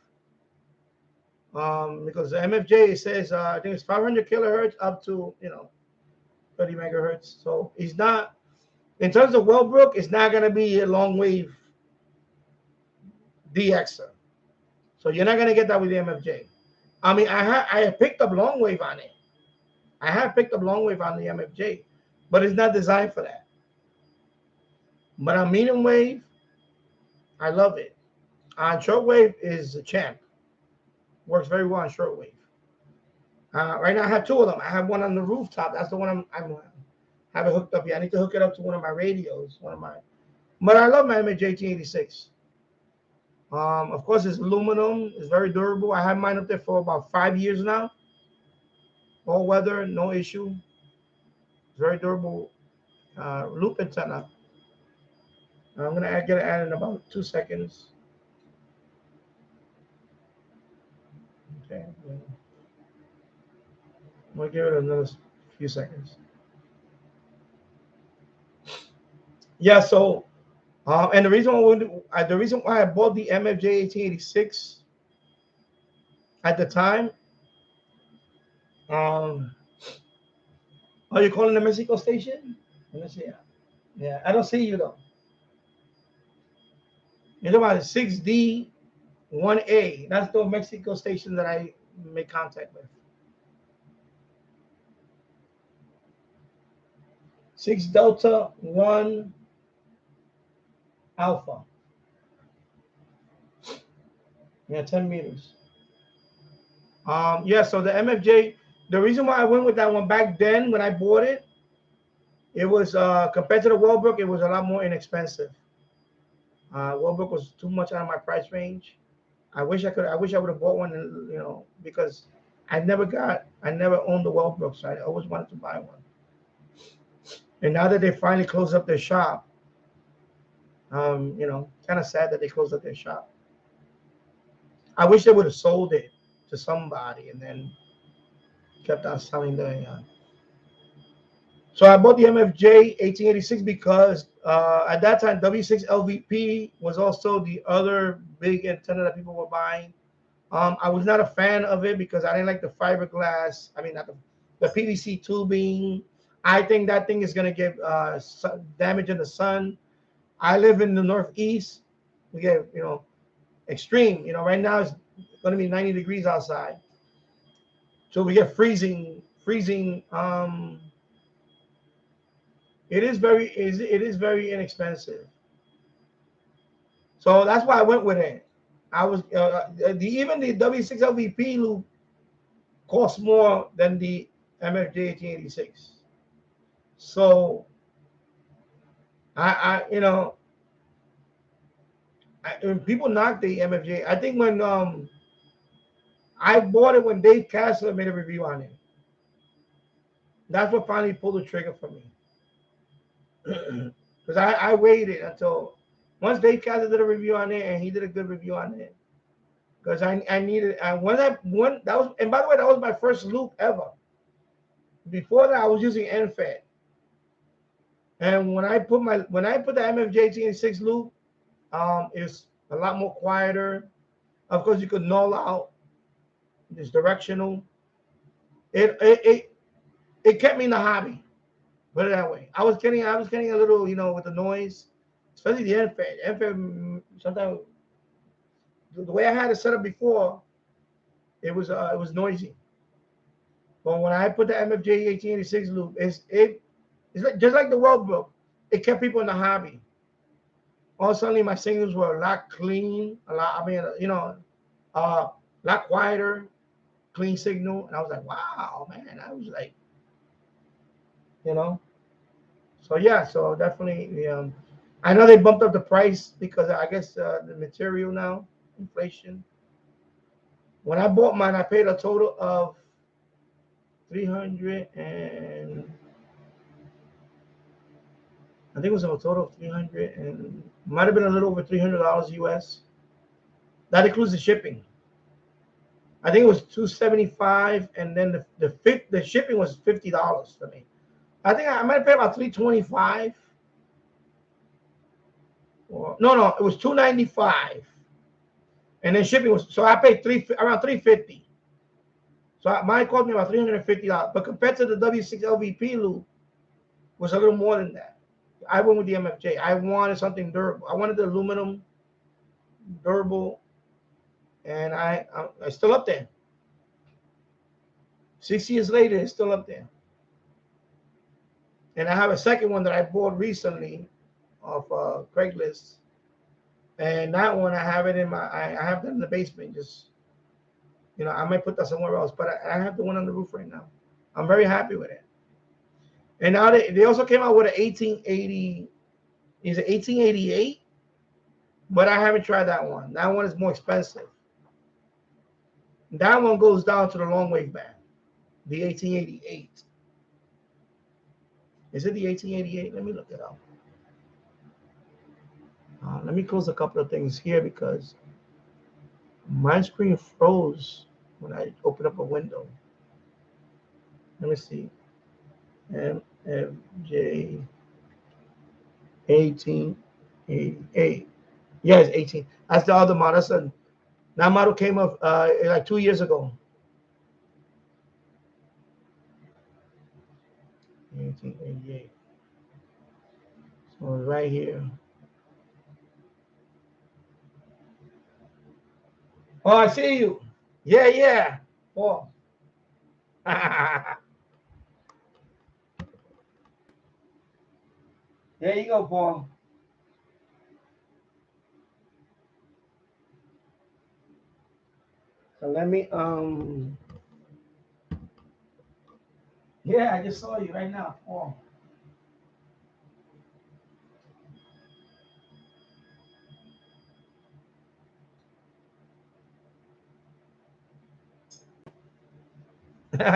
Because the MFJ says I think it's 500 kilohertz up to 30 megahertz. So it's not in terms of Wellbrook. It's not gonna be a long wave DXer. So you're not gonna get that with the MFJ. I mean, I have picked up long wave on it. I have picked up long wave on the MFJ, but it's not designed for that. But on medium wave, I love it. On shortwave is a champ. Works very well on shortwave. Right now I have two of them. I have one on the rooftop. That's the one I'm have it hooked up here. I need to hook it up to one of my radios. But I love my MJ1886. Of course, it's aluminum. It's very durable. I have mine up there for about 5 years now. All weather, no issue. It's very durable loop antenna. I'm gonna get it added in about 2 seconds. Okay, I'm gonna give it another few seconds. Yeah. So, and the reason why I bought the MFJ 1886 at the time, are you calling the Mexico station? Let me see. Yeah, I don't see you though. It's about a 6D1A. That's the Mexico station that I make contact with. 6 Delta 1 Alpha. Yeah, 10 meters. Yeah, so the MFJ, the reason why I went with that one back then when I bought it, it was compared to the Wellbrook, it was a lot more inexpensive. Wellbrook was too much out of my price range. I wish I would have bought one, you know, because I never owned the Wellbrook, so I always wanted to buy one. And now that they finally closed up their shop, you know, kind of sad that they closed up their shop. I wish they would have sold it to somebody and then kept on selling the. So I bought the MFJ 1886 because at that time W6LVP was also the other big antenna that people were buying. I was not a fan of it because I didn't like the fiberglass. I mean, not the PVC tubing. I think that thing is going to get damage in the sun. I live in the Northeast. We get, you know, extreme. You know, right now it's going to be 90 degrees outside. So we get freezing. It is very inexpensive. So that's why I went with it. I was even the W6LVP loop costs more than the MFJ 1886. So you know, when people knock the MFJ, I think when I bought it when Dave Kessler made a review on it. That's what finally pulled the trigger for me. Because I waited until once Dave Kessler did a review on it, and he did a good review on it. Because I needed that was, and by the way, that was my first loop ever. Before that, I was using NFET. And when I put the MFJ 1886 loop, it's a lot more quieter. Of course, you could null out. It's directional. It kept me in the hobby. Put it that way. I was getting a little, you know, with the noise, especially the NFET. NFET sometimes the way I had it set up before, it was noisy. But when I put the MFJ 1886 loop, it's like, just like the Wellbrook, it kept people in the hobby. All of a sudden, my signals were a lot clean, a lot quieter, clean signal, and I was like, wow, man, I was like, you know. So yeah, so definitely, I know they bumped up the price because I guess the material now, inflation. When I bought mine, I paid a total of 300 and I think it was a total of 300 and might have been a little over $300 US. That includes the shipping. I think it was $275, and then the shipping was $50 for me. I think I might have paid about $325. No, it was $295, and then shipping was, so I paid around $350. So mine cost me about $350, but compared to the W6LVP loop, was a little more than that. I went with the MFJ. I wanted something durable. I wanted the aluminum, durable, and I still up there. 6 years later, it's still up there. And I have a second one that I bought recently off Craigslist, and that one I have it I have that in the basement. Just, you know, I might put that somewhere else, but I have the one on the roof right now. I'm very happy with it. And now they also came out with an 1880. Is it 1888? But I haven't tried that one. That one is more expensive. That one goes down to the longwave band, the 1888. Is it the 1888? Let me look it up. Let me close a couple of things here because my screen froze when I opened up a window. Let me see. MFJ 1888. Yeah, it's 18. That's the other model. That model came up like 2 years ago. 1888. So right here. Oh, I see you. Yeah, yeah. Paul. There you go, Paul. So let me yeah, I just saw you right now, Paul.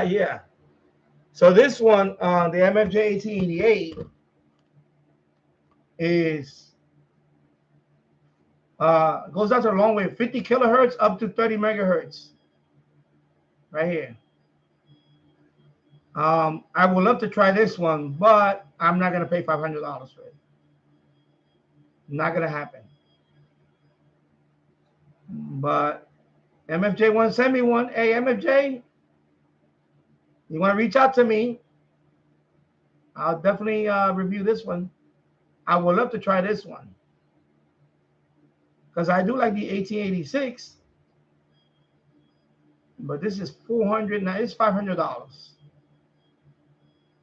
Yeah. So this one, the MFJ 1888 is goes out to a long way, 50 kilohertz up to 30 megahertz. Right here. I would love to try this one, but I'm not gonna pay $500 for it. Not gonna happen. But MFJ want to send me one. Hey, MFJ, you want to reach out to me? I'll definitely review this one. I would love to try this one because I do like the 1886, but this is 400. Now it's $500.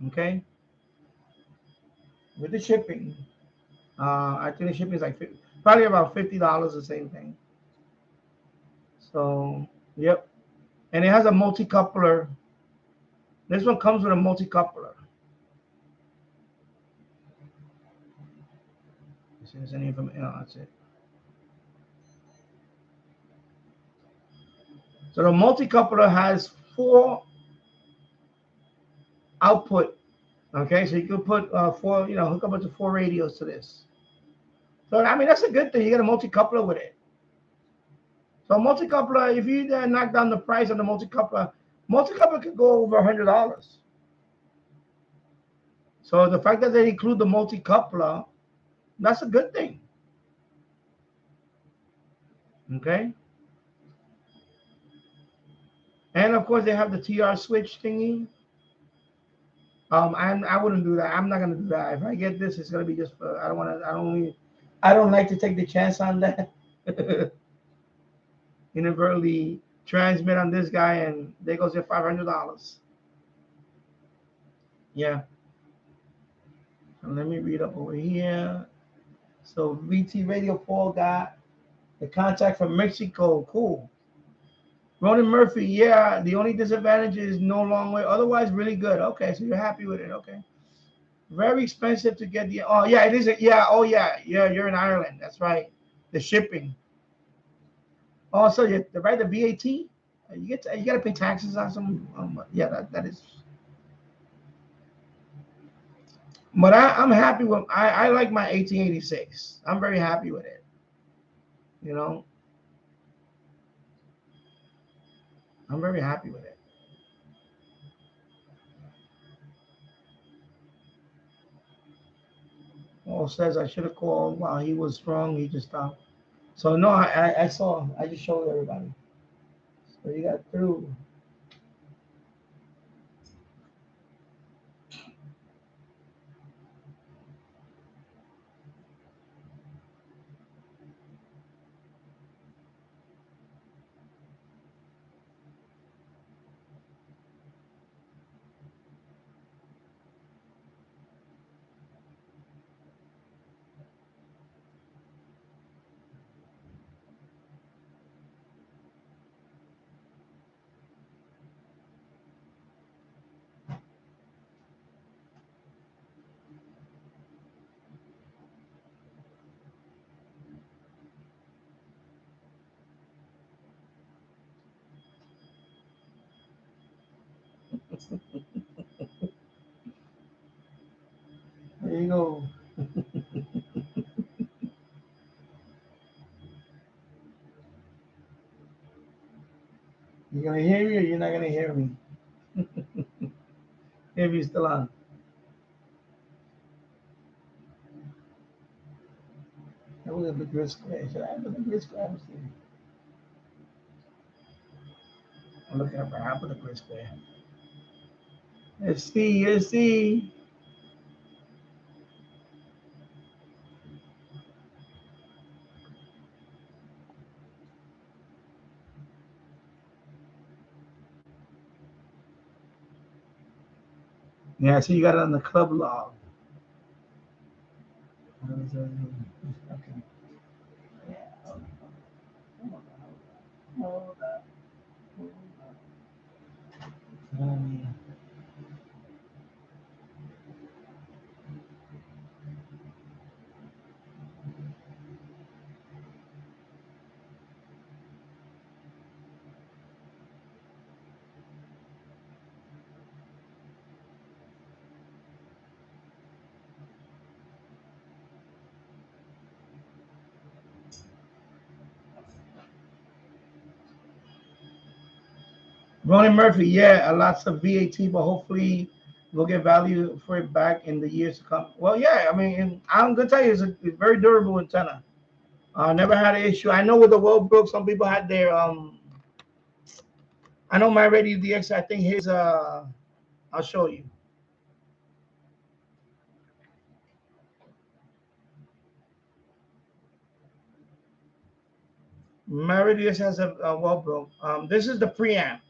Okay, with the shipping, I think the shipping is like probably about $50, the same thing. So, yep, and it has a multi-coupler. This one comes with a multi-coupler. There's any information? No, that's it. So the multi-coupler has 4 output. Okay, so you can put 4, hook up to 4 radios to this. So I mean that's a good thing. You get a multi-coupler with it. So multi-coupler, if you knock down the price on the multi-coupler could go over $100. So the fact that they include the multi-coupler, that's a good thing. Okay. And of course they have the TR switch thingy. I wouldn't do that. I'm not gonna do that. If I get this, it's gonna be just for, I don't like to take the chance on that. Inadvertently transmit on this guy and there goes your $500. Yeah. So let me read up over here. So VT Radio 4 got the contact from Mexico. Cool. Ronan Murphy, yeah, the only disadvantage is no long way. Otherwise, really good. Okay, so you're happy with it. Okay. Very expensive to get the, oh yeah, it is. Yeah, oh yeah, you're in Ireland. That's right. The shipping. Also, you have to write the VAT. You got to pay taxes on some. Yeah, that is. But I'm happy with. I like my 1886. I'm very happy with it. You know. I'm very happy with it. Paul says I should have called while he was strong. He just stopped. So no, I saw him. I just showed everybody. So you got through. There you go. You gonna hear me or you're not gonna hear me? If you're still on. That was a grid square. Should I have the grid square? I'm looking up. I have the grid square. Let's see. Let's see. Yeah, so you got it on the club log. Okay. Yeah. Hold up. Ronnie Murphy, yeah, lots of VAT, but hopefully we'll get value for it back in the years to come. Well, yeah, I mean, I'm gonna tell you, it's very durable antenna. Never had an issue. I know with the Wellbrook, some people had their I know my Radio DX. I think his I'll show you. My Radio DX has a Wellbrook. This is the preamp.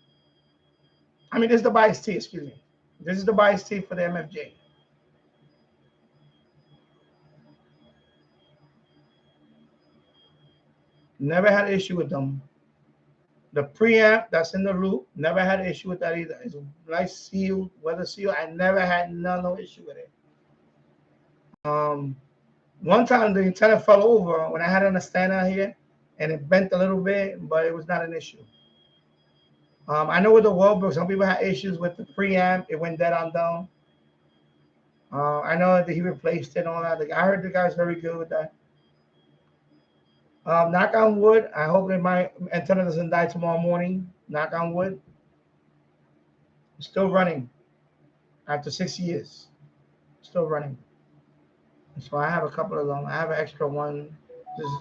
I mean, this is the bias T. Excuse me. This is the bias T for the MFJ. Never had an issue with them. The preamp that's in the loop, never had an issue with that either. It's nice sealed, weather sealed. I never had no issue with it. One time the antenna fell over when I had it on a stand out here, and it bent a little bit, but it was not an issue. I know with the Wellbrook, some people had issues with the preamp. It went dead on down. I know that he replaced it and all that. I heard the guy's very good with that. Knock on wood. I hope that my antenna doesn't die tomorrow morning. Knock on wood. Still running after 6 years. Still running. So I have a couple of them. I have an extra one.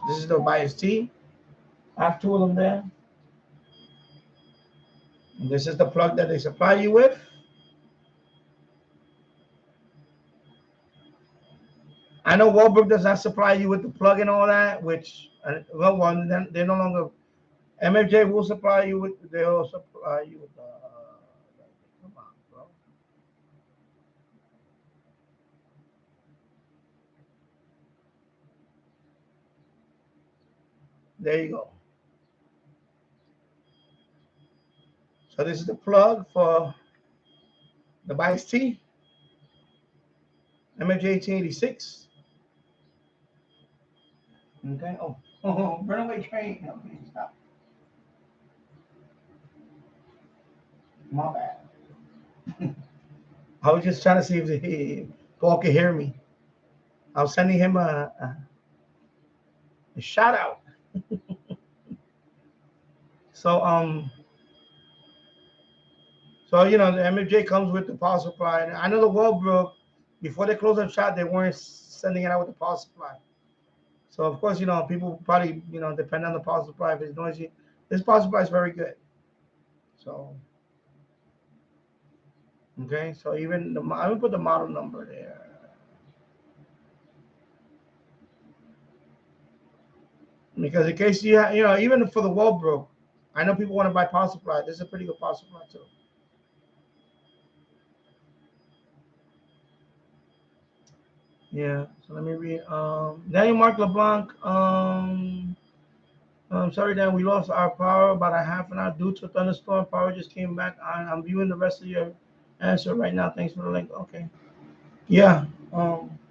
This is the bias T. I have two of them there. And this is the plug that they supply you with. I know Wellbrook does not supply you with the plug and all that, which well, one they no longer. MFJ will supply you with. They will supply you with. Come on, bro. There you go. So this is the plug for the bias T. MFJ 1886. Okay. Oh, runaway train. No, please stop. My bad. I was just trying to see if Paul could hear me. I was sending him a shout out. So you know the MFJ comes with the power supply. And I know the Wellbrook, before they closed up shop, they weren't sending it out with the power supply. So of course, you know, people probably, you know, depend on the power supply. If it's noisy, this power supply is very good. So okay, so even the I will put the model number there. Because in case you have, you know, even for the Wellbrook, I know people want to buy power supply. This is a pretty good power supply too. Yeah. So let me read. Daniel Mark LeBlanc. I'm sorry that we lost our power about a half an hour due to a thunderstorm. Power just came back on. I'm viewing the rest of your answer right now. Thanks for the link. Okay. Yeah.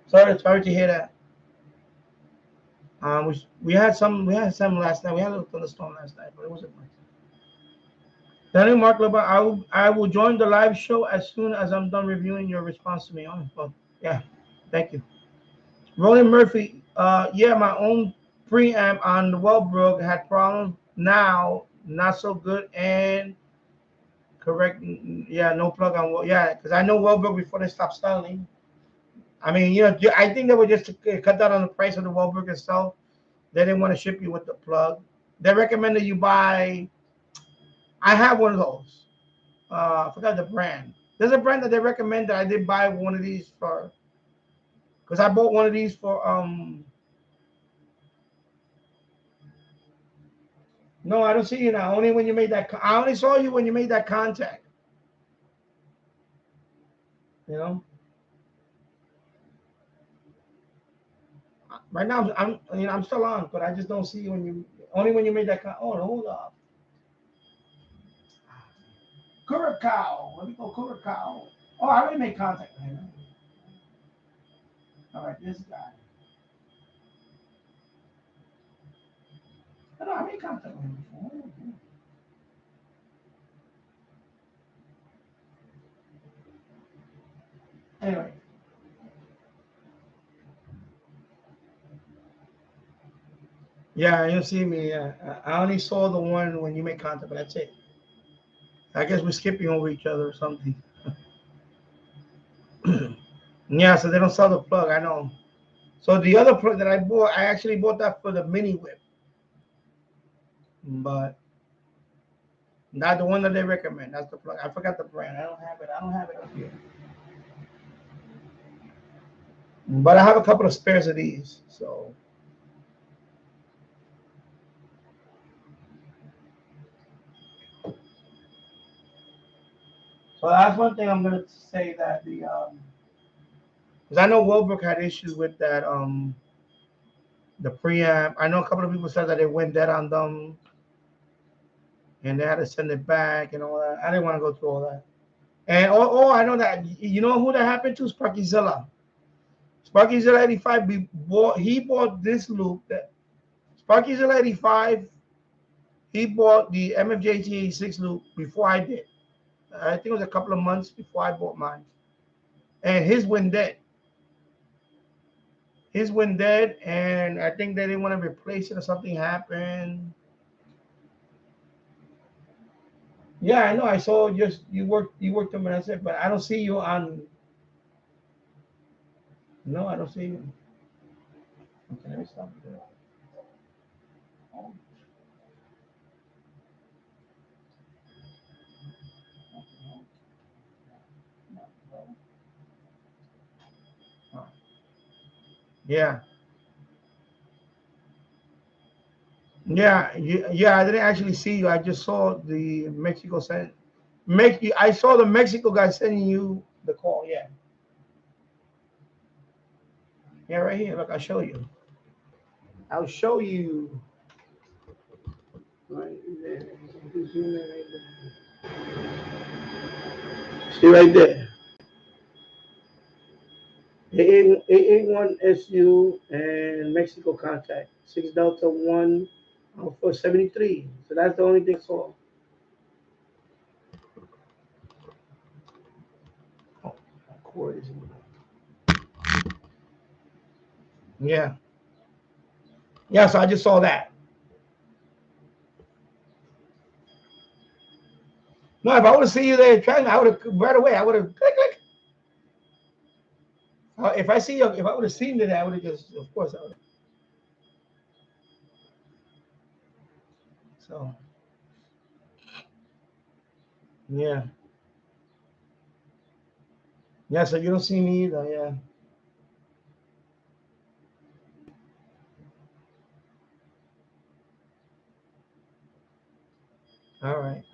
Sorry to hear that. We had some last night. We had a little thunderstorm last night, but it wasn't much. Daniel Mark LeBlanc, I will join the live show as soon as I'm done reviewing your response to me. Oh, well, yeah. Thank you. Roland Murphy, yeah, my own preamp on the Wellbrook had problems. Now, not so good and correct. Yeah, no plug on. Yeah, because I know Wellbrook before they stopped selling. I mean, you know, I think they were just to cut down on the price of the Wellbrook itself. They didn't want to ship you with the plug. They recommended you buy. I have one of those. I forgot the brand. There's a brand that they recommend that I did buy one of these for. Because I bought one of these for No, I don't see you now. Only when you made that. I only saw you when you made that contact. You know. Right now, I'm still on, but I just don't see you when you made that. Oh, hold up. Curacao. Let me go Curacao. Oh, I already made contact with him. All right, this guy. No, I made contact with him before. Anyway. Yeah, you see me. I only saw the one when you made contact, but that's it. I guess we're skipping over each other or something. Yeah, so they don't sell the plug. I know. So the other plug that I bought, I actually bought that for the mini whip, but not the one that they recommend. That's the plug. I forgot the brand. I don't have it. I don't have it up here. But I have a couple of spares of these. So that's one thing I'm gonna say that because I know Wilbrook had issues with that the preamp. I know a couple of people said that it went dead on them and they had to send it back and all that. I didn't want to go through all that. And I know that you know who that happened to? Sparkyzilla. Sparkyzilla 85 he bought this loop that Sparkyzilla 85 he bought the MFJT 86 loop before I did. I think it was a couple of months before I bought mine. And his went dead. His went dead, and I think they didn't want to replace it or something happened. Yeah, I know. I saw just you worked them, and I said, but I don't see you on. No, I don't see you. Okay, let me stop there. Yeah. Yeah. I didn't actually see you. I just saw the Mexico send. I saw the Mexico guy sending you the call. Yeah. Yeah, right here. Look, I'll show you. I'll show you. Right there. See right there. 881 SU and Mexico contact. 6 Delta 1 for 73. So that's the only thing I saw. Oh, cord is yeah. Yeah, so I just saw that. No, if I would have seen you there trying, I would have right away. I would have click. If I would have seen it, I would have just, of course, I would have. So, yeah. Yeah, so you don't see me either, yeah. All right.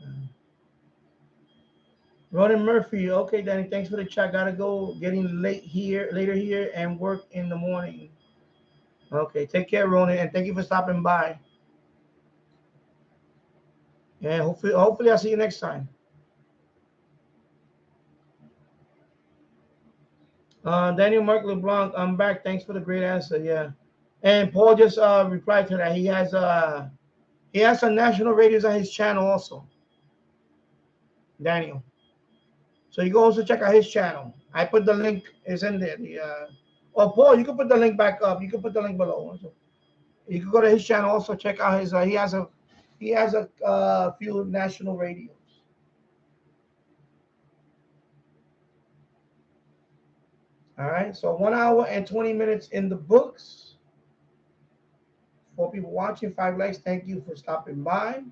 Ronan Murphy, okay, Danny, thanks for the chat. Gotta go. Getting later here, and work in the morning. Okay, take care, Ronan, and thank you for stopping by. And hopefully I'll see you next time. Daniel Mark LeBlanc, I'm back. Thanks for the great answer. Yeah, and Paul just replied to that. He has some national radios on his channel also. Daniel. So you can also check out his channel. I put the link is in there. Paul, you can put the link back up. You can put the link below. So you can go to his channel also. Check out his. He has a few national radios. All right. So 1 hour and 20 minutes in the books. 4 people watching, 5 likes. Thank you for stopping by.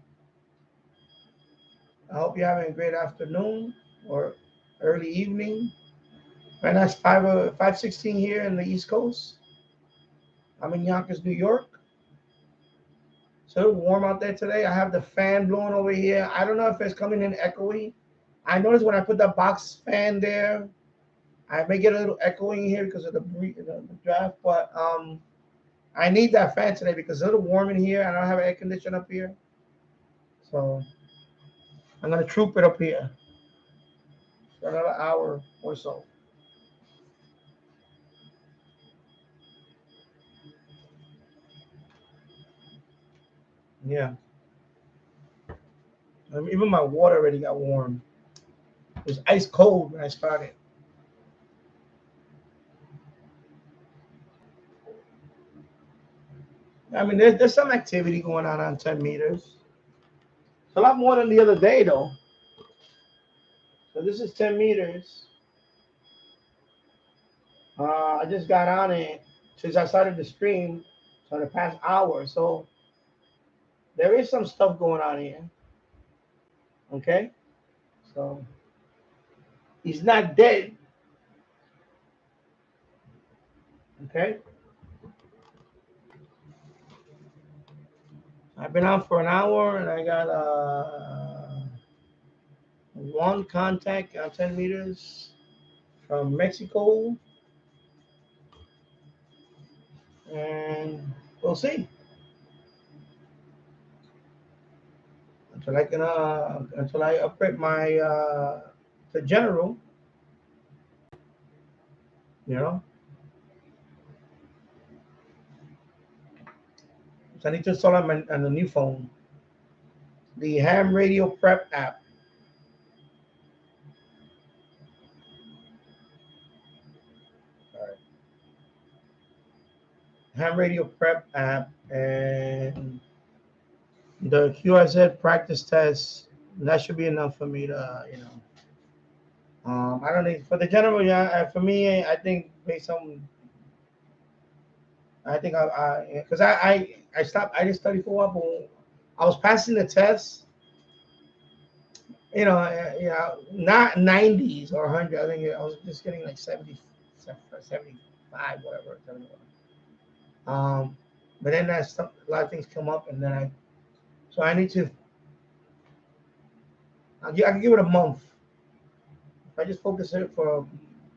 I hope you're having a great afternoon or early evening. Right now it's 5:16 here in the East Coast. I'm in Yonkers, New York. So warm out there today. I have the fan blowing over here. I don't know if it's coming in echoey. I noticed when I put the box fan there, I may get a little echoing here because of the draft, but I need that fan today because it's a little warm in here. I don't have air conditioning up here. So I'm going to troop it up here for another hour or so. Yeah. Even my water already got warm. It was ice cold when I started. I mean, there's some activity going on 10 meters. It's a lot more than the other day, though. So this is 10 meters. I just got on it since I started the stream for the past hour. So there is some stuff going on here. Okay? So he's not dead. Okay? I've been on for an hour and I got one contact on 10 meters from Mexico. And we'll see. Until I upgrade my to general, you know. So I need to install on the new phone. The Ham Radio Prep app. All right. Ham Radio Prep app and the QSZ practice test. That should be enough for me to, you know. I don't need for the general. Yeah, for me, I think based on, I think because I stopped. I didn't study for a while, but I was passing the test. You know, not 90s or 100. I think I was just getting like 70, 75, whatever. 71. But then a lot of things come up, and then so I need to. I can give it a month. If I just focus it for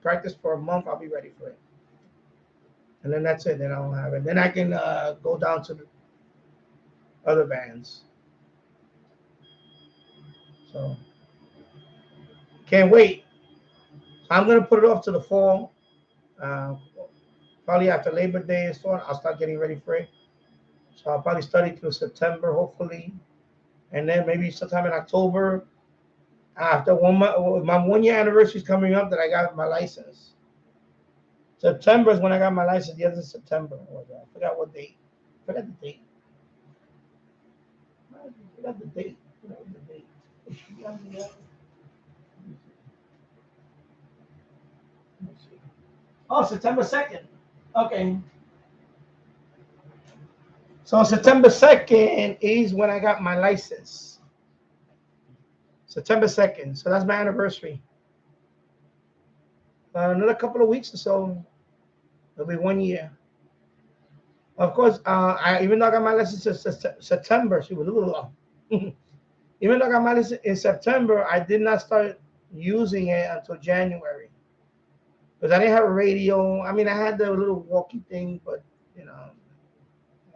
practice for a month, I'll be ready for it. And then that's it. Then I'll have it. Then I can go down to the other bands. So can't wait. So I'm gonna put it off to the fall. Probably after Labor Day and so on, I'll start getting ready for it. So I'll probably study through September, hopefully, and then maybe sometime in October. After my 1 year anniversary is coming up that I got my license. September is when I got my license. The other is September. I forgot what date. I forgot the date. I forgot the date. Oh, September 2nd. Okay. So September 2nd is when I got my license. September 2nd. So that's my anniversary. Another couple of weeks or so, it'll be 1 year. Of course, even though I got my license in September, even though I got my license in September, I did not start using it until January. Because I didn't have a radio. I mean, I had the little walkie thing, but, you know,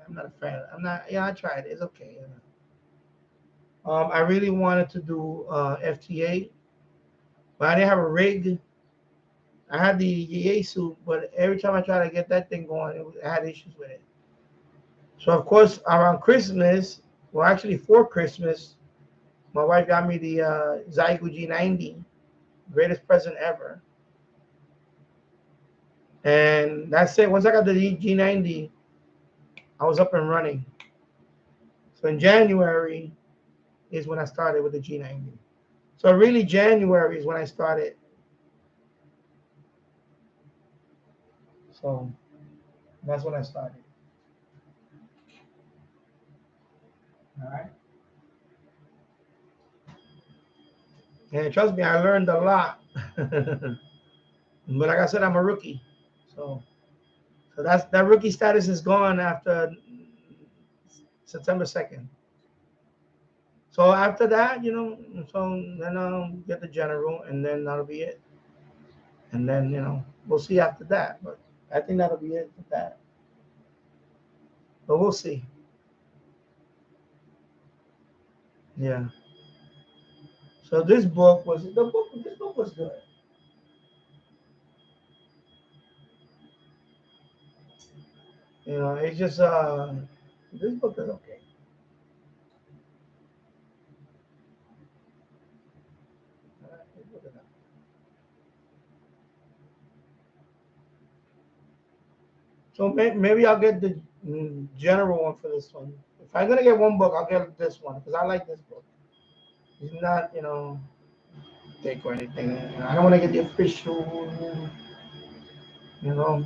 I'm not a fan. I tried it. It's okay. You know. I really wanted to do FTA, but I didn't have a rig. I had the Yaesu, but every time I tried to get that thing going, I had issues with it. So, of course, around Christmas, well, actually for Christmas, my wife got me the Zygo G90, greatest present ever. And that's it. Once I got the G90, I was up and running. So in January is when I started with the G90. So really January is when I started. So that's when I started. All right. And trust me, I learned a lot. But like I said, I'm a rookie. So that rookie status is gone after September 2nd. So after that, you know, so then I'll get the general and then that'll be it. And then, we'll see after that. But I think that'll be it with that. But we'll see. Yeah. So this book was good. It's just this book is okay. So maybe I'll get the general one for this one. If I'm gonna get one book, I'll get this one because I like this book. It's not, thick or anything. I don't want to get the official, you know.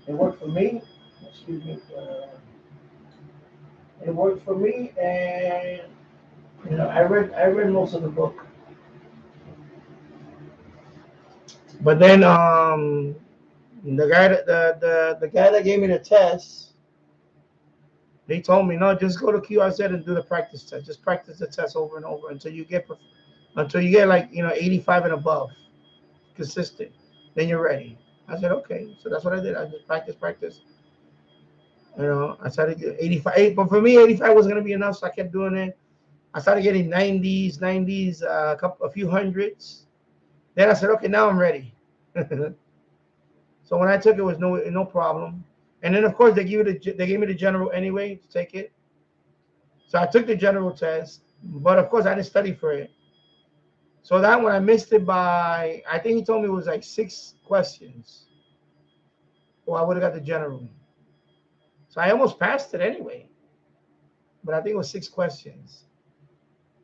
It worked for me. Excuse me. It worked for me, and I read most of the book. But then the guy that gave me the test, they told me no, just go to QRZ and do the practice test. Just practice the test over and over until you get like 85 and above, consistent. Then you're ready. I said okay, so that's what I did. I just practice. I started getting 85, but for me 85 was gonna be enough, so I kept doing it. I started getting 90s, a few hundreds. Then I said okay, now I'm ready. So when I took it, was no problem. And then of course they gave me the general anyway to take it. So I took the general test, but of course I didn't study for it. So that one I missed it by, I think he told me it was like 6 questions, or I would have got the general. So I almost passed it anyway, but I think it was 6 questions,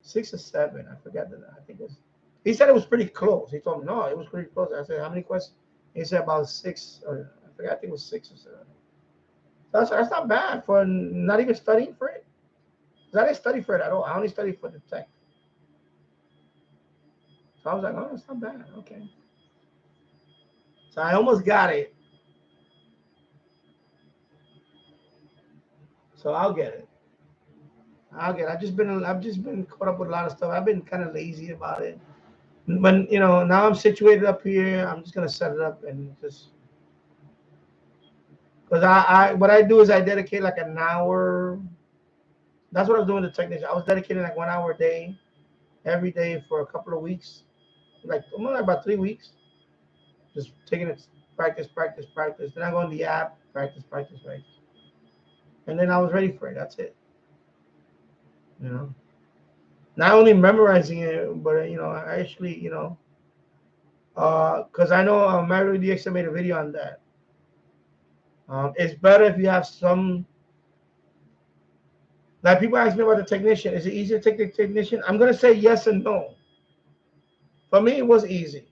6 or 7. I forgot that. I think it was. He said it was pretty close. He told me no, it was pretty close. I said how many questions? He said about 6, or I forgot. I think it was 6 or 7. That's not bad for not even studying for it. 'Cause I didn't study for it at all. I only studied for the tech. So I was like, oh, that's not bad. Okay. So I almost got it. So I'll get it. I've just been caught up with a lot of stuff. I've been kind of lazy about it. But now I'm situated up here. I'm just gonna set it up and just because I what I do is I dedicate like an hour. That's what I was doing with the technician. I was dedicating like 1 hour a day, every day for a couple of weeks, like about 3 weeks, just taking it practice. Then I go on the app, practice, and then I was ready for it. That's it. You know, not only memorizing it, but I actually because I know Mario DX made a video on that. It's better if you have some. Like people ask me about the technician. Is it easier to take the technician? I'm gonna say yes and no. For me, it was easy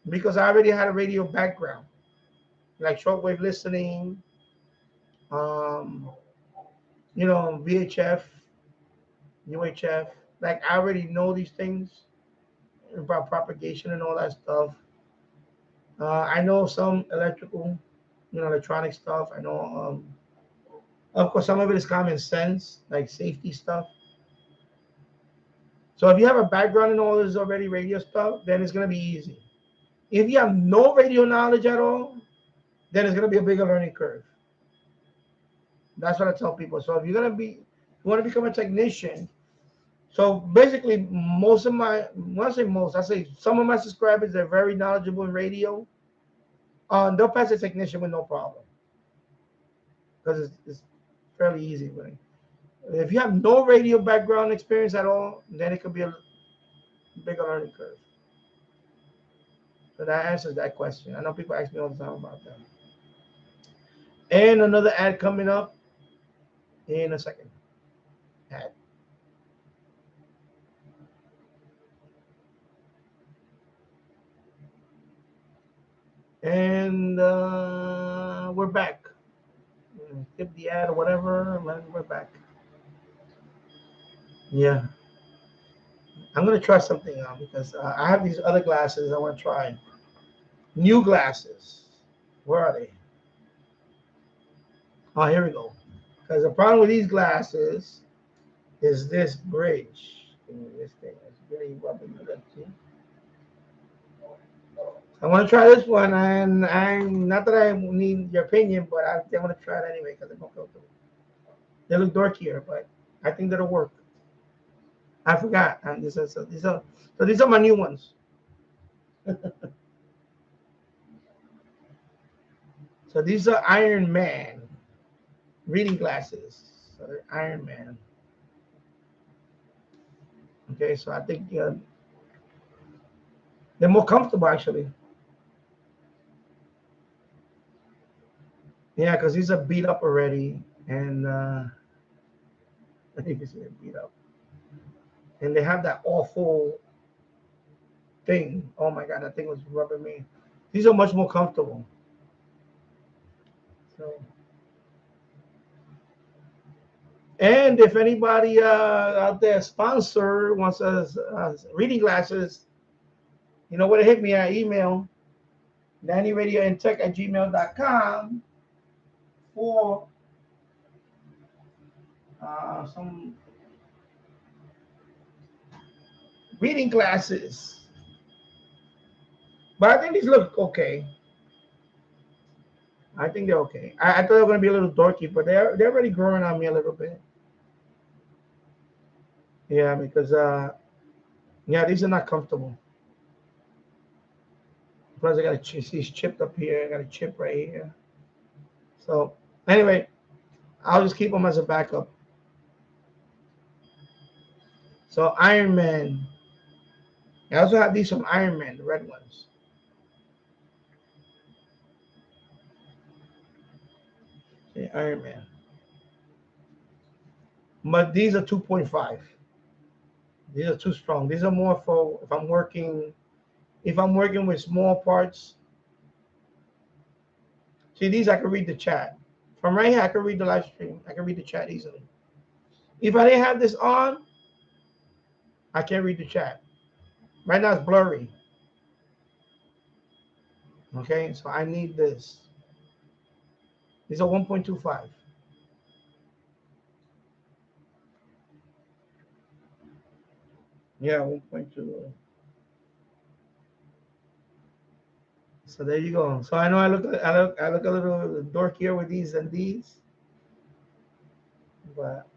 because I already had a radio background, like shortwave listening, um, VHF, UHF. Like I already know these things about propagation and all that stuff. I know some electrical, electronic stuff. I know, of course, some of it is common sense, like safety stuff. So if you have a background in all this already radio stuff, then it's gonna be easy. If you have no radio knowledge at all, then it's gonna be a bigger learning curve. That's what I tell people. So if you want to become a technician, so basically most of my, when I say most, I say some of my subscribers, they're very knowledgeable in radio. They'll pass a technician with no problem because it's fairly easy. Really. If you have no radio background experience at all, then it could be a bigger learning curve. So that answers that question. I know people ask me all the time about that. And another ad coming up in a second. Ad. And we're back. Skip the ad or whatever, and we're back. Yeah. I'm going to try something out because I have these other glasses I want to try. New glasses. Where are they? Oh, here we go. Because the problem with these glasses is this bridge. This thing is very rubbery. I want to try this one, and I'm not that I need your opinion, but I think I'm going to try it anyway because they're more comfortable. They look dorkier, but I think that'll work. I forgot. These are my new ones. So these are Iron Man reading glasses. So they're Iron Man. Okay, so I think they're more comfortable actually. Yeah, because these are beat up already, and I think it's beat up, and they have that awful thing. Oh my God, that thing was rubbing me. These are much more comfortable. So, and if anybody out there sponsor wants us reading glasses, you know where to hit me at email DannyRadioandTech@gmail.com for some reading glasses. But I think these look okay. I think they're okay. I thought they were going to be a little dorky, but they're already growing on me a little bit. Yeah, because yeah, these are not comfortable. Plus, I got a he's chipped up here. I got a chip right here. So anyway, I'll just keep them as a backup. So Iron Man. I also have these from Iron Man, the red ones. See, Iron Man. But these are 2.5. These are too strong. These are more for if I'm working with small parts. See, these I can read the chat. From right here, I can read the live stream. I can read the chat easily. If I didn't have this on, I can't read the chat. Right now it's blurry. Okay, so I need this. These are 1.25. Yeah, 1.2. So there you go. So I know I look a little dorkier with these than these, but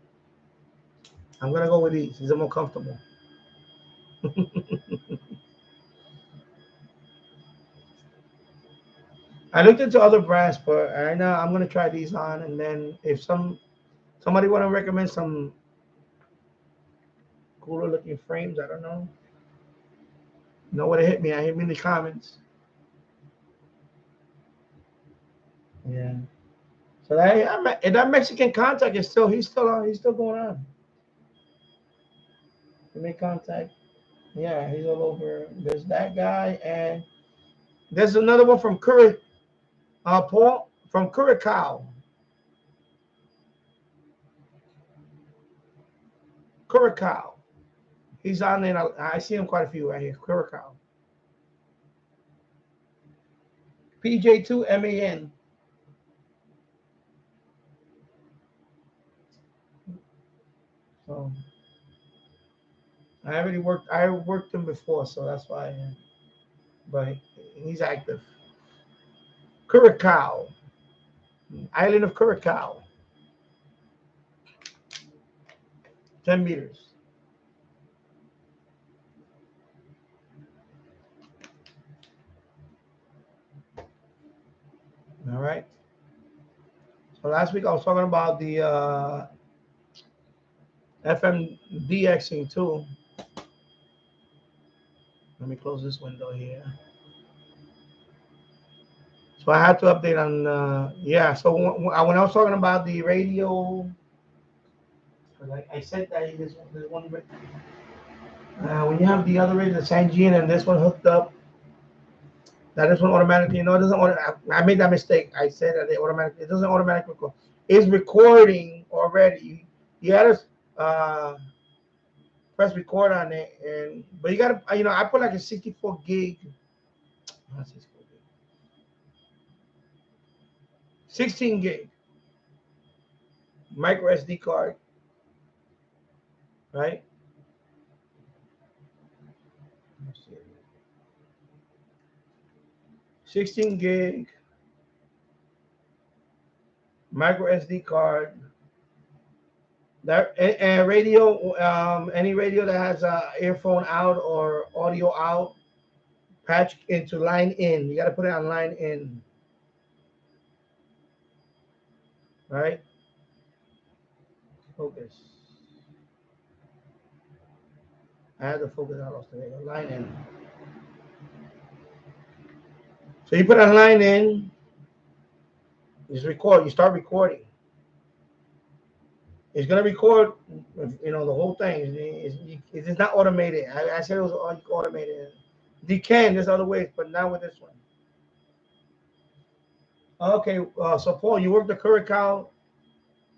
I'm gonna go with these. These are more comfortable. I looked into other brands, but I know I'm gonna try these on, and then if somebody want to recommend some cooler looking frames, I don't know. You know what to hit me? Hit me in the comments. Yeah. So that Mexican contact is still he's still on. He's still going on. You make contact. Yeah, he's all over. There's that guy, and there's another one from Paul from Curacao. Curacao. He's on there. I see him quite a few right here. Curacao. PJ2MAN. So I worked him before, so that's why. But he's active. Curacao. Island of Curacao. 10 meters. All right. So last week I was talking about the FMDXing too. Let me close this window here. So I had to update on, yeah. So when I was talking about the radio, like I said that there's one, when you have the other radio, the Sangene, and this one hooked up, that this one automatically, it doesn't. I made that mistake. I said that it doesn't automatically record. It's recording already. You had to press record on it, but you gotta, I put like a 64 gig. Not 64 gig. 16 gig micro SD card, right? Let's see. 16 gig, micro SD card. That and radio, any radio that has a earphone out or audio out, patch into line in. You got to put it on line in, right? Focus. I had to focus on today. Line in. So you put a line in. Just record. You start recording. It's gonna record, the whole thing. It's not automated. I said it was automated. You can. There's other ways, but not with this one. Okay. So Paul, you worked the Curacao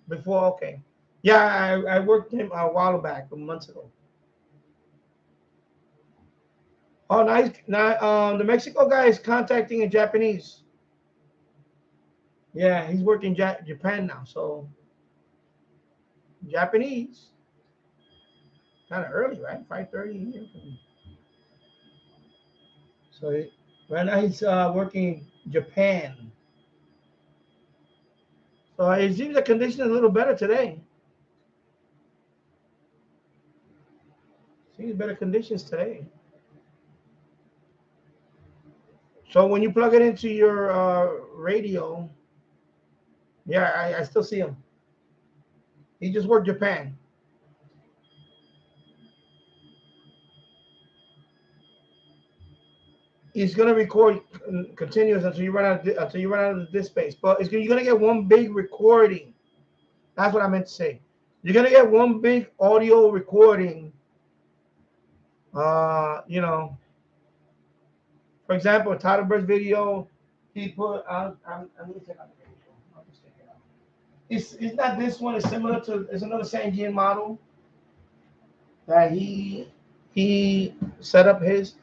before. Okay. Yeah, I worked him a while back, months ago. Oh, nice. Now, the Mexico guy is contacting in Japanese. Yeah, he's working Japan now. So Japanese. Kind of early, right? 5:30 here. So right now he's working Japan. So it seems the condition is a little better today. Seems better conditions today. So when you plug it into your radio, yeah, I still see him. He just worked Japan. He's gonna record continuous until you run out of the disk space. But you're gonna get one big recording. That's what I meant to say. You're gonna get one big audio recording. For example, Tyler Bird's video, he put out. I'm gonna check out the video. I'll just check it out. It's not this one. It's similar to. It's another Sangean model that he set up his.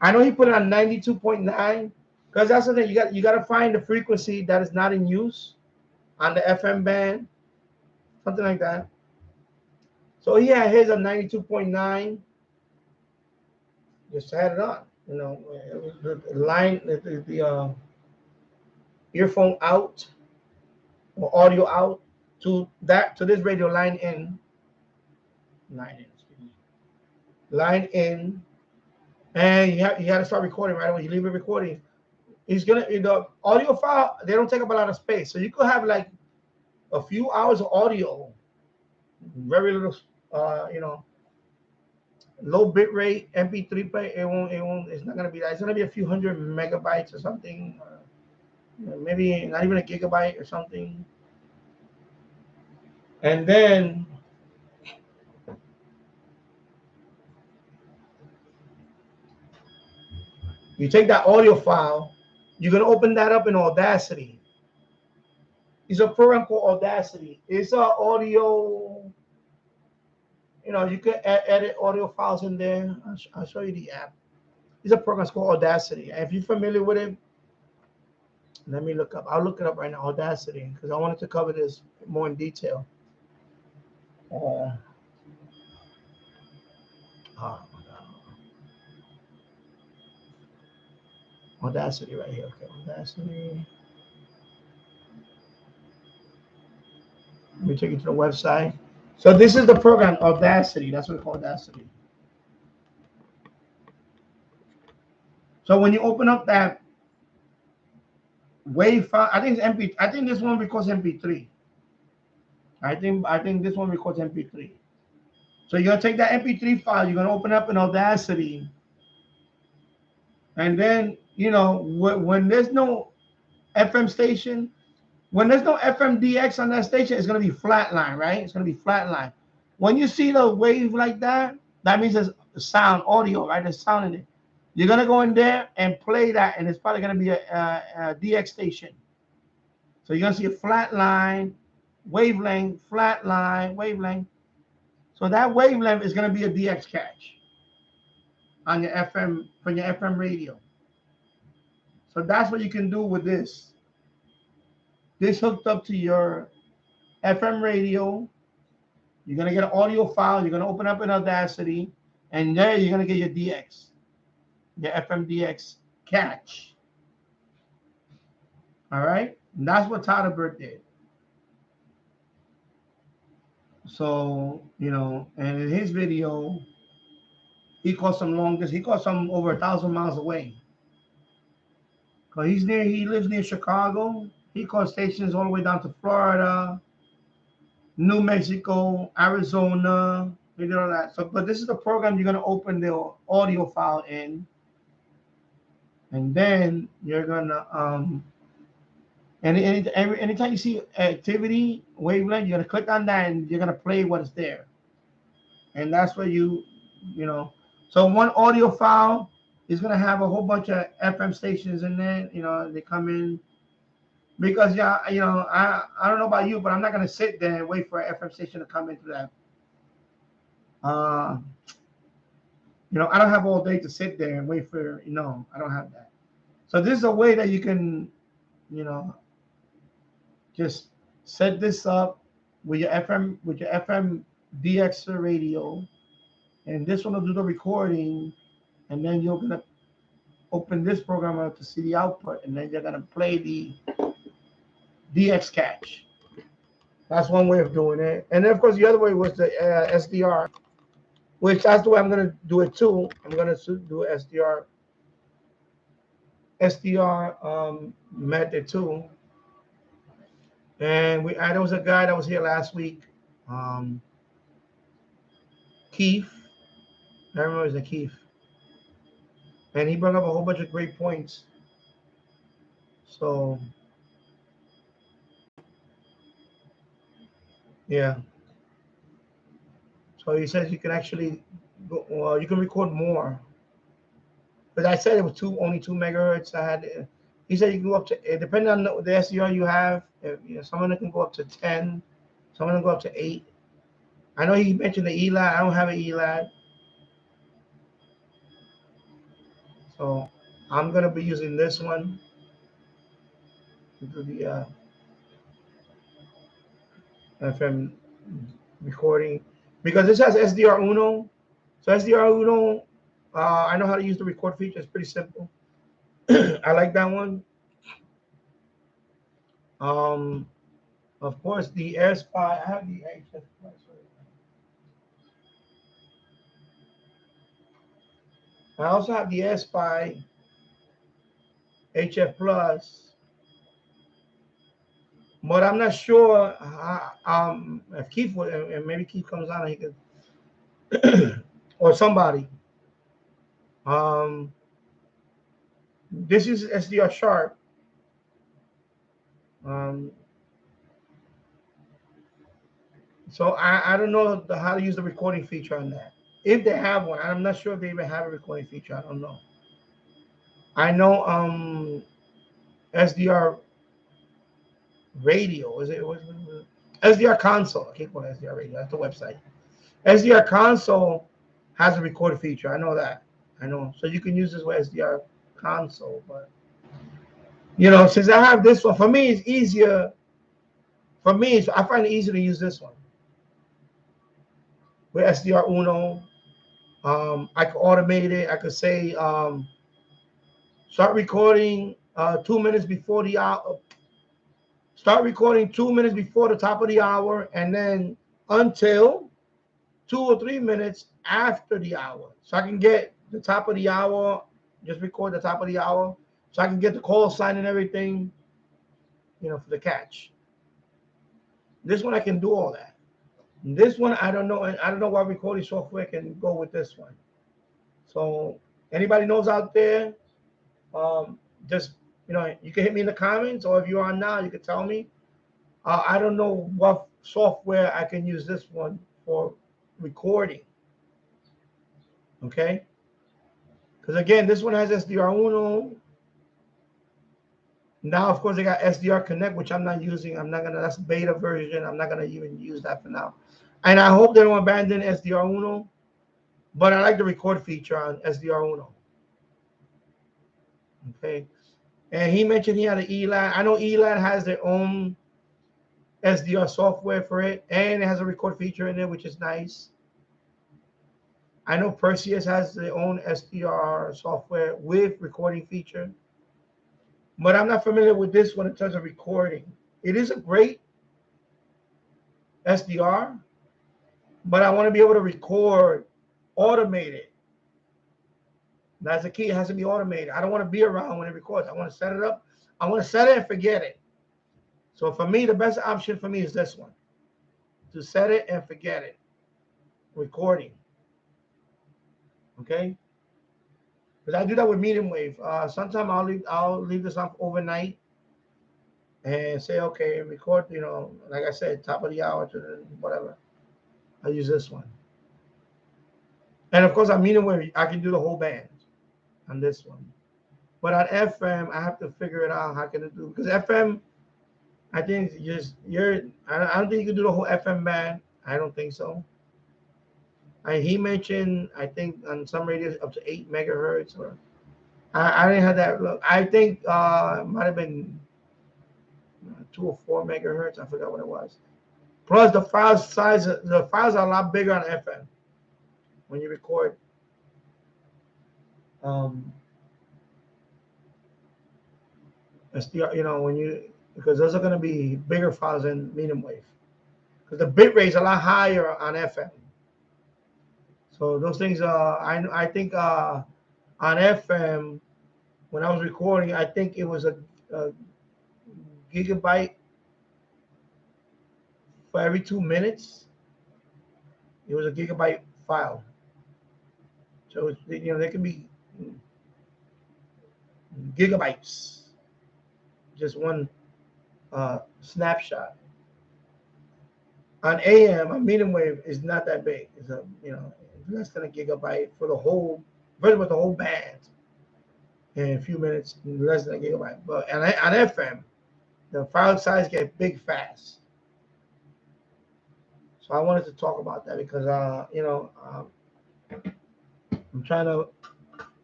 I know he put it on 92.9 because that's the thing. You got to find the frequency that is not in use on the FM band, something like that. So he had his on 92.9. Just had it on, the line, the earphone out or audio out to this radio line in, line in. And you got to start recording right away. You leave it recording. He's gonna the audio file. They don't take up a lot of space, so you could have like a few hours of audio, very little, low bit rate MP3 play. It won't. It's not gonna be that. It's gonna be a few hundred megabytes or something, maybe not even a gigabyte or something. And then you take that audio file, you're going to open that up in Audacity. It's a program called Audacity. It's an audio, you can edit audio files in there. I'll show you the app. It's a program called Audacity. And if you're familiar with it, let me look up. I'll look it up right now, Audacity, because I wanted to cover this more in detail. Audacity right here. Okay, Audacity. Let me take you to the website. So this is the program, Audacity. That's what it's called, Audacity. So when you open up that wave file, I think it's MP. I think this one records MP3. I think this one records MP3. So you're gonna take that MP3 file. You're gonna open up an Audacity, and then when there's no FM station, when there's no FMDX on that station, it's going to be flatline, right? It's going to be flatline. When you see the wave like that, that means there's sound, audio, right? There's sound in it. You're going to go in there and play that, and it's probably going to be a DX station. So you're going to see a flatline, wavelength, flatline, wavelength. So that wavelength is going to be a DX catch on your FM, from your FM radio. So that's what you can do with this. This hooked up to your FM radio. You're going to get an audio file. You're going to open up an Audacity. And there you're going to get your DX, your FMDX catch. All right, and that's what Todderbert did. So, you know, and in his video, he caught some long distance. He caught some over 1,000 miles away. Cause he lives near Chicago. He caught stations all the way down to Florida, New Mexico, Arizona. He did all that. So, but this is the program you're gonna open the audio file in, and then you're gonna anytime you see activity wavelength, you're gonna click on that and you're gonna play what is there, and that's where you know. So one audio file is gonna have a whole bunch of FM stations in there. You know, they come in because yeah, you know, I don't know about you, but I'm not gonna sit there and wait for an FM station to come into that. You know, I don't have all day to sit there and wait for, you know, I don't have that. So this is a way that you can, you know, just set this up with your FM DX radio, and this one will do the recording, and then you're gonna open this program up to see the output, and then you're gonna play the DX catch. That's one way of doing it. And then of course the other way was the SDR, which that's the way I'm gonna do it too. I'm gonna do SDR method too. And there was a guy that was here last week, Keith. I remember it was a Keith, and he brought up a whole bunch of great points. So yeah. So he says you can actually go, well, you can record more. But I said it was only 2 megahertz. He said you can go up to, depending on the SDR you have. You know, some of them can go up to 10, some of them go up to 8. I know he mentioned the ELAD. I don't have an ELAD, so I'm gonna be using this one to do the FM recording because this has SDR Uno. So SDR Uno, I know how to use the record feature. It's pretty simple. I like that one. Of course, the AirSpy. I have the HF Plus. I also have the AirSpy HF Plus, but I'm not sure if Keith would, and maybe Keith comes on and he could, or somebody. This is SDR Sharp. So I don't know how to use the recording feature on that. If they have one, I'm not sure if they even have a recording feature. I don't know. I know SDR radio. Is it SDR console? I can't call it SDR radio. That's the website. SDR console has a recording feature. I know that. I know. So you can use this with SDR console, but you know, since I have this one, for me it's easier. For me, I find it easier to use this one with SDR Uno. I could automate it. I could say start recording 2 minutes before the hour. Start recording 2 minutes before the top of the hour, and then until 2 or 3 minutes after the hour. So I can get the top of the hour, just record the top of the hour, so I can get the call sign and everything, you know, for the catch. This one I can do all that. This one I don't know. I don't know what recording software can go with this one. So anybody knows out there, just, you know, you can hit me in the comments, or if you're on now, you can tell me. I don't know what software I can use this one for recording. Okay, because again, this one has SDR Uno. Now, of course, they got SDR Connect, which I'm not using. I'm not gonna. That's beta version. I'm not gonna even use that for now. And I hope they don't abandon SDR Uno. But I like the record feature on SDR Uno. Okay, and he mentioned he had an ELAD. I know ELAD has their own SDR software for it, and it has a record feature in there, which is nice. I know Perseus has their own SDR software with recording feature. but I'm not familiar with this one in terms of recording. It is a great SDR, but I want to be able to record automated. That's the key. It has to be automated. I don't want to be around when it records. I want to set it up. I want to set it and forget it. So for me, the best option for me is this one. To set it and forget it. Recording. Okay? Because I do that with medium wave. Sometimes I'll leave this up overnight and say, okay, record, like I said, top of the hour to whatever. I use this one. And of course, on medium wave, I can do the whole band on this one. But on FM, I have to figure it out how can I do, because FM, I think I don't think you can do the whole FM band. I don't think so. He mentioned, I think on some radios up to 8 megahertz, or I didn't have that look. I think it might have been 2 or 4 megahertz. I forgot what it was. Plus the file size, the files are a lot bigger on FM when you record. SDR, because those are going to be bigger files than medium wave, because the bit rate is a lot higher on FM. So those things, I think on FM, when I was recording, I think it was a gigabyte for every 2 minutes. It was a gigabyte file. So they can be gigabytes, just one snapshot. On AM, a medium wave is not that big. It's less than a gigabyte for the whole, pretty much the whole band. In a few minutes, less than a gigabyte. But on FM, the file size gets big fast. So I wanted to talk about that because I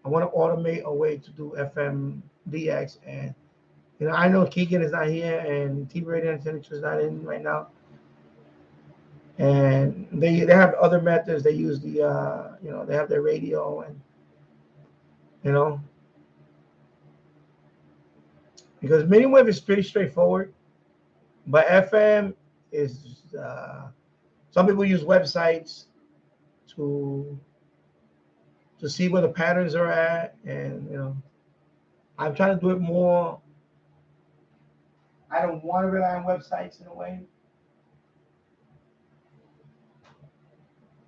want to automate a way to do FMDX, and I know Keegan is not here and TV Radio Intelligence is not in right now. And they have other methods. They use the they have their radio, and because medium wave is pretty straightforward, but FM is some people use websites to see where the patterns are at, and I'm trying to do it more. I don't want to rely on websites in a way.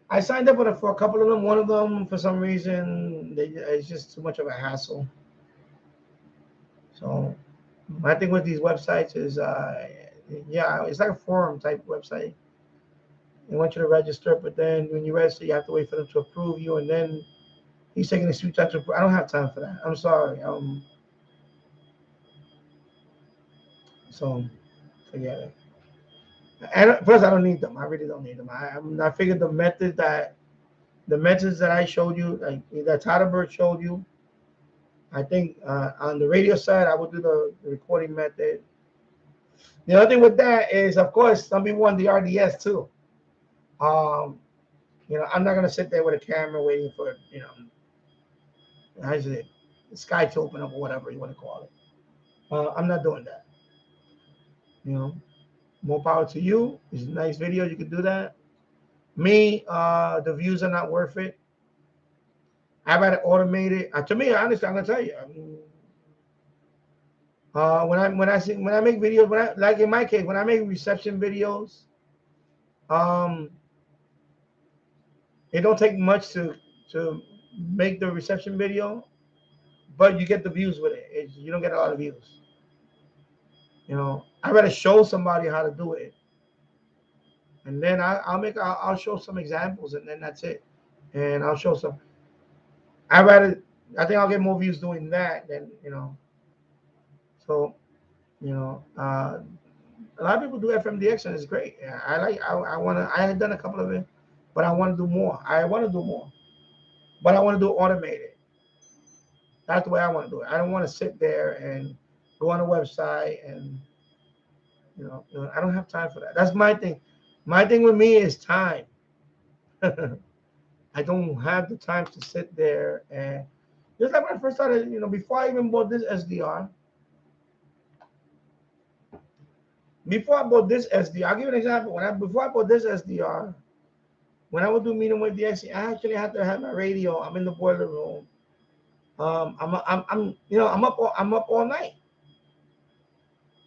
I signed up for a couple of them. One of them, for some reason, it's just too much of a hassle. So my thing with these websites is, it's like a forum type website. They want you to register, but then when you register, you have to wait for them to approve you, and then he's taking a few times to approve. I don't have time for that. I'm sorry. So forget it. And plus, I don't need them. I really don't need them. I figured the methods that I showed you, like that Tadabert showed you, I think on the radio side, I would do the recording method. The other thing with that is, of course, some people want the RDS too. I'm not gonna sit there with a camera waiting for the sky to open up or whatever you want to call it. I'm not doing that. More power to you. It's a nice video. You can do that. Me, the views are not worth it. I'd rather automate it. To me, honestly, I'm gonna tell you. When I make videos, like in my case, when I make reception videos, it don't take much to make the reception video, but you get the views with it. You don't get a lot of views. I'd rather show somebody how to do it, and then I'll show some examples, and then that's it. And I'll show some. I think I'll get more views doing that than So, a lot of people do FMDX, and it's great. Yeah, I had done a couple of it, but I want to do more. But I want to do automated. That's the way I want to do it. I don't want to sit there and go on a website and I don't have time for that. That's my thing. My thing with me is time. I don't have the time to sit there, and just like when I first started, before I even bought this SDR, Before I bought this SDR, I'll give you an example. Before I bought this SDR, when I would do medium wave DX, I actually had to have my radio. I'm in the boiler room. I'm up all night.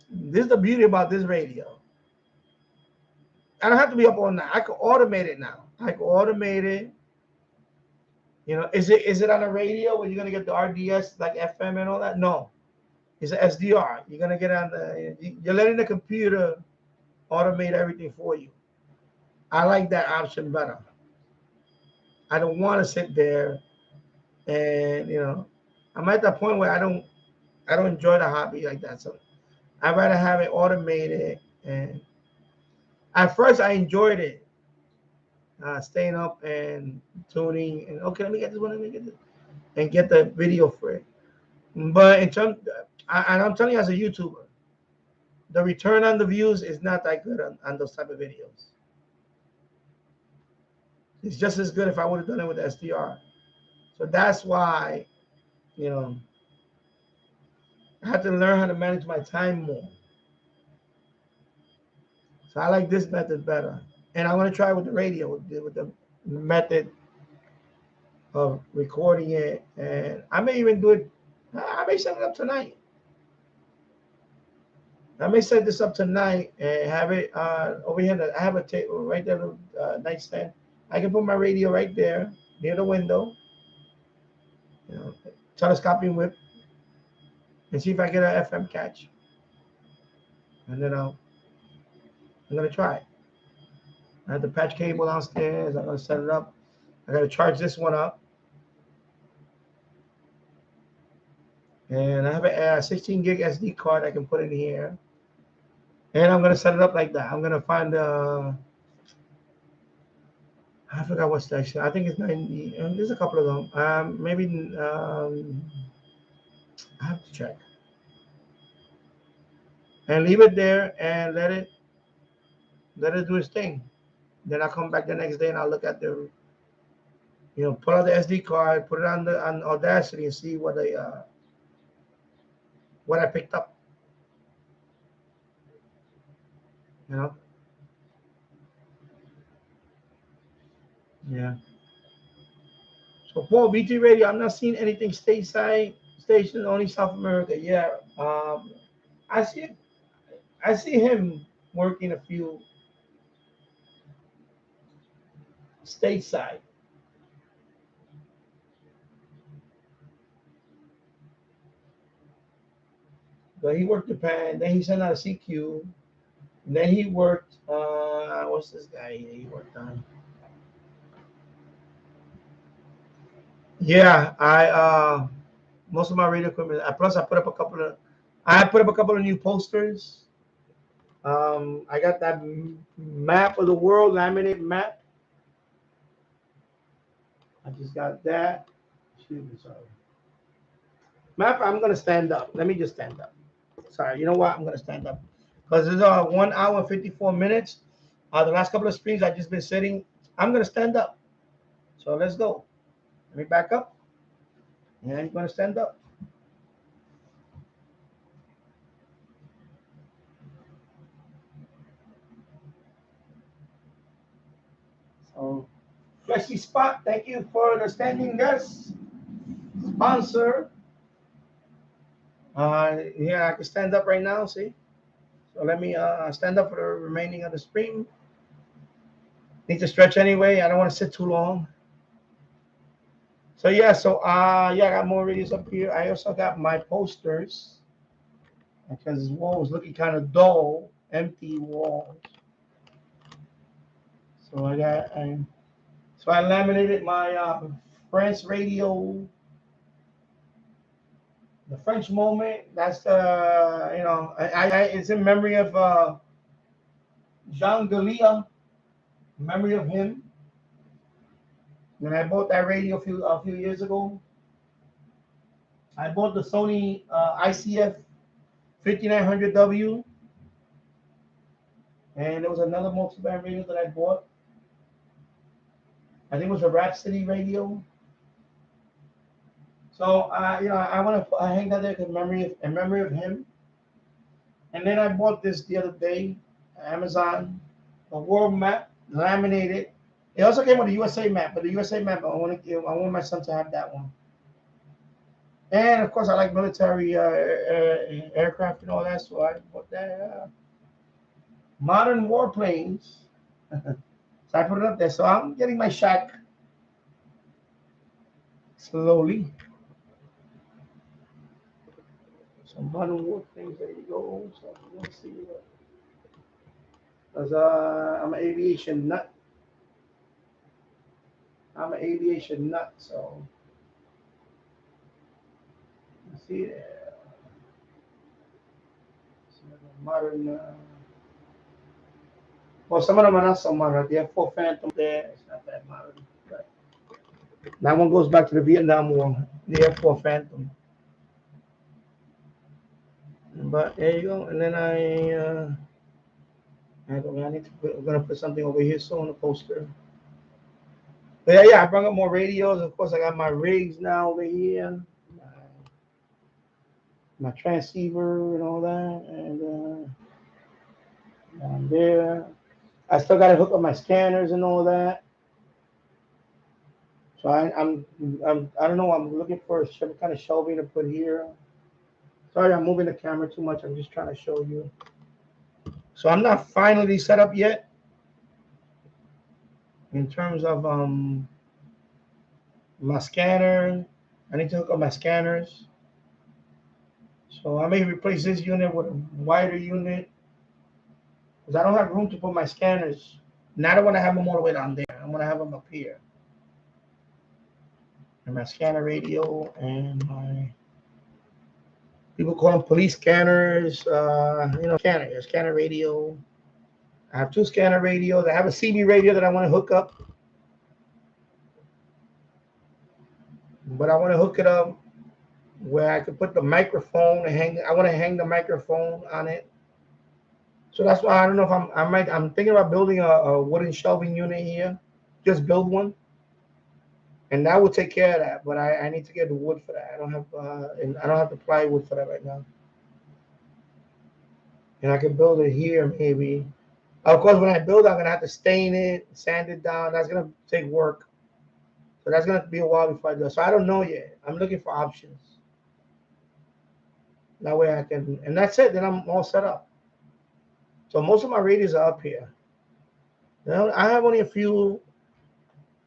This is the beauty about this radio. I don't have to be up all night. I can automate it now. I can automate it. You know, is it on a radio where you're gonna get the RDS like FM and all that? No, it's an SDR. You're gonna get on you're letting the computer automate everything for you. I like that option better. I don't want to sit there and I'm at that point where I don't enjoy the hobby like that. So I'd rather have it automated. And at first I enjoyed it, staying up and tuning and okay, let me get this one, let me get this, and get the video for it. But in terms, and I'm telling you as a YouTuber, the return on the views is not that good on those type of videos. It's just as good if I would have done it with SDR. So that's why, I have to learn how to manage my time more. So I like this method better. And I'm going to try with the radio, with the method of recording it. And I may even do it, I may set it up tonight. I may set this up tonight and have it over here. I have a table right there, nightstand. I can put my radio right there near the window. Telescoping whip, and see if I get an FM catch. And then I'm gonna try it. I have the patch cable downstairs. I'm gonna set it up. I gotta charge this one up. And I have a 16 gig SD card I can put in here. And I'm gonna set it up like that. I'm gonna find I forgot what station. I think it's 90. There's a couple of them. Maybe I have to check. And leave it there and let it do its thing. Then I'll come back the next day and I'll look at the, pull out the SD card, put it on Audacity and see what I picked up. Yeah. So Paul, BT Radio, I'm not seeing anything stateside station, only South America. Yeah. I see him working a few stateside. But he worked Japan, then he sent out a CQ, and then he worked what's this guy he worked on? Yeah, I most of my radio equipment. Plus, I put up a couple of new posters. I got that map of the world, laminated map. I just got that. Excuse me, sorry. Map. I'm gonna stand up. Let me just stand up. Sorry, you know what? I'm gonna stand up because it's 1 hour and 54 minutes. The last couple of streams I've just been sitting. I'm gonna stand up. So let's go. Let me back up. And I'm going to stand up. So, Fleshy Spot, thank you for the standing guest sponsor. Yeah, I can stand up right now, see? So let me stand up for the remaining of the stream. Need to stretch anyway. I don't want to sit too long. So yeah, I got more videos up here. I also got my posters because this wall was looking kind of dull, empty walls. So I laminated my French radio, the French moment. That's it's in memory of Jean Gallia, memory of him. When I bought that radio a few years ago, I bought the Sony ICF 5900W, and there was another multi-band radio that I bought. I think it was a Rhapsody radio. So I want to hang that there in memory of him. And then I bought this the other day, Amazon, a world map, laminated. It also came with a USA map, but the USA map, I want my son to have that one. And of course, I like military aircraft and all that, so I bought that. Modern warplanes. So I put it up there. So I'm getting my shack slowly. So modern warplanes, there you go. So let's see. Because I'm an aviation nut. So you see there. Some of the modern. Well, some of them are not so modern. The F4 Phantom there. It's not that modern. But that one goes back to the Vietnam War. The F4 Phantom. But there you go. And then I'm gonna put something over here soon, a poster. But yeah, I brought up more radios. Of course, I got my rigs now over here, my transceiver and all that, and down there. I still got to hook up my scanners and all that. So I don't know. I'm looking for some kind of shelving to put here. Sorry, I'm moving the camera too much. I'm just trying to show you. So I'm not finally set up yet in terms of my scanner. I need to hook up my scanners. So I may replace this unit with a wider unit because I don't have room to put my scanners. And I don't want to have them all the way down there. I want to have them up here. And my scanner radio and my, people call them police scanners, scanner radio. I have 2 scanner radios. I have a CB radio that I want to hook up. But I want to hook it up where I could put the microphone and I want to hang the microphone on it. So that's why I don't know if I'm thinking about building a wooden shelving unit here. Just build one. And that will take care of that. But I need to get the wood for that. I don't have the plywood for that right now. And I can build it here maybe. Of course, when I build, I'm gonna have to stain it, sand it down. That's gonna take work. So that's gonna be a while before I do it. So I don't know yet. I'm looking for options. That way I can, and that's it. Then I'm all set up. So most of my radios are up here. Now, I have only a few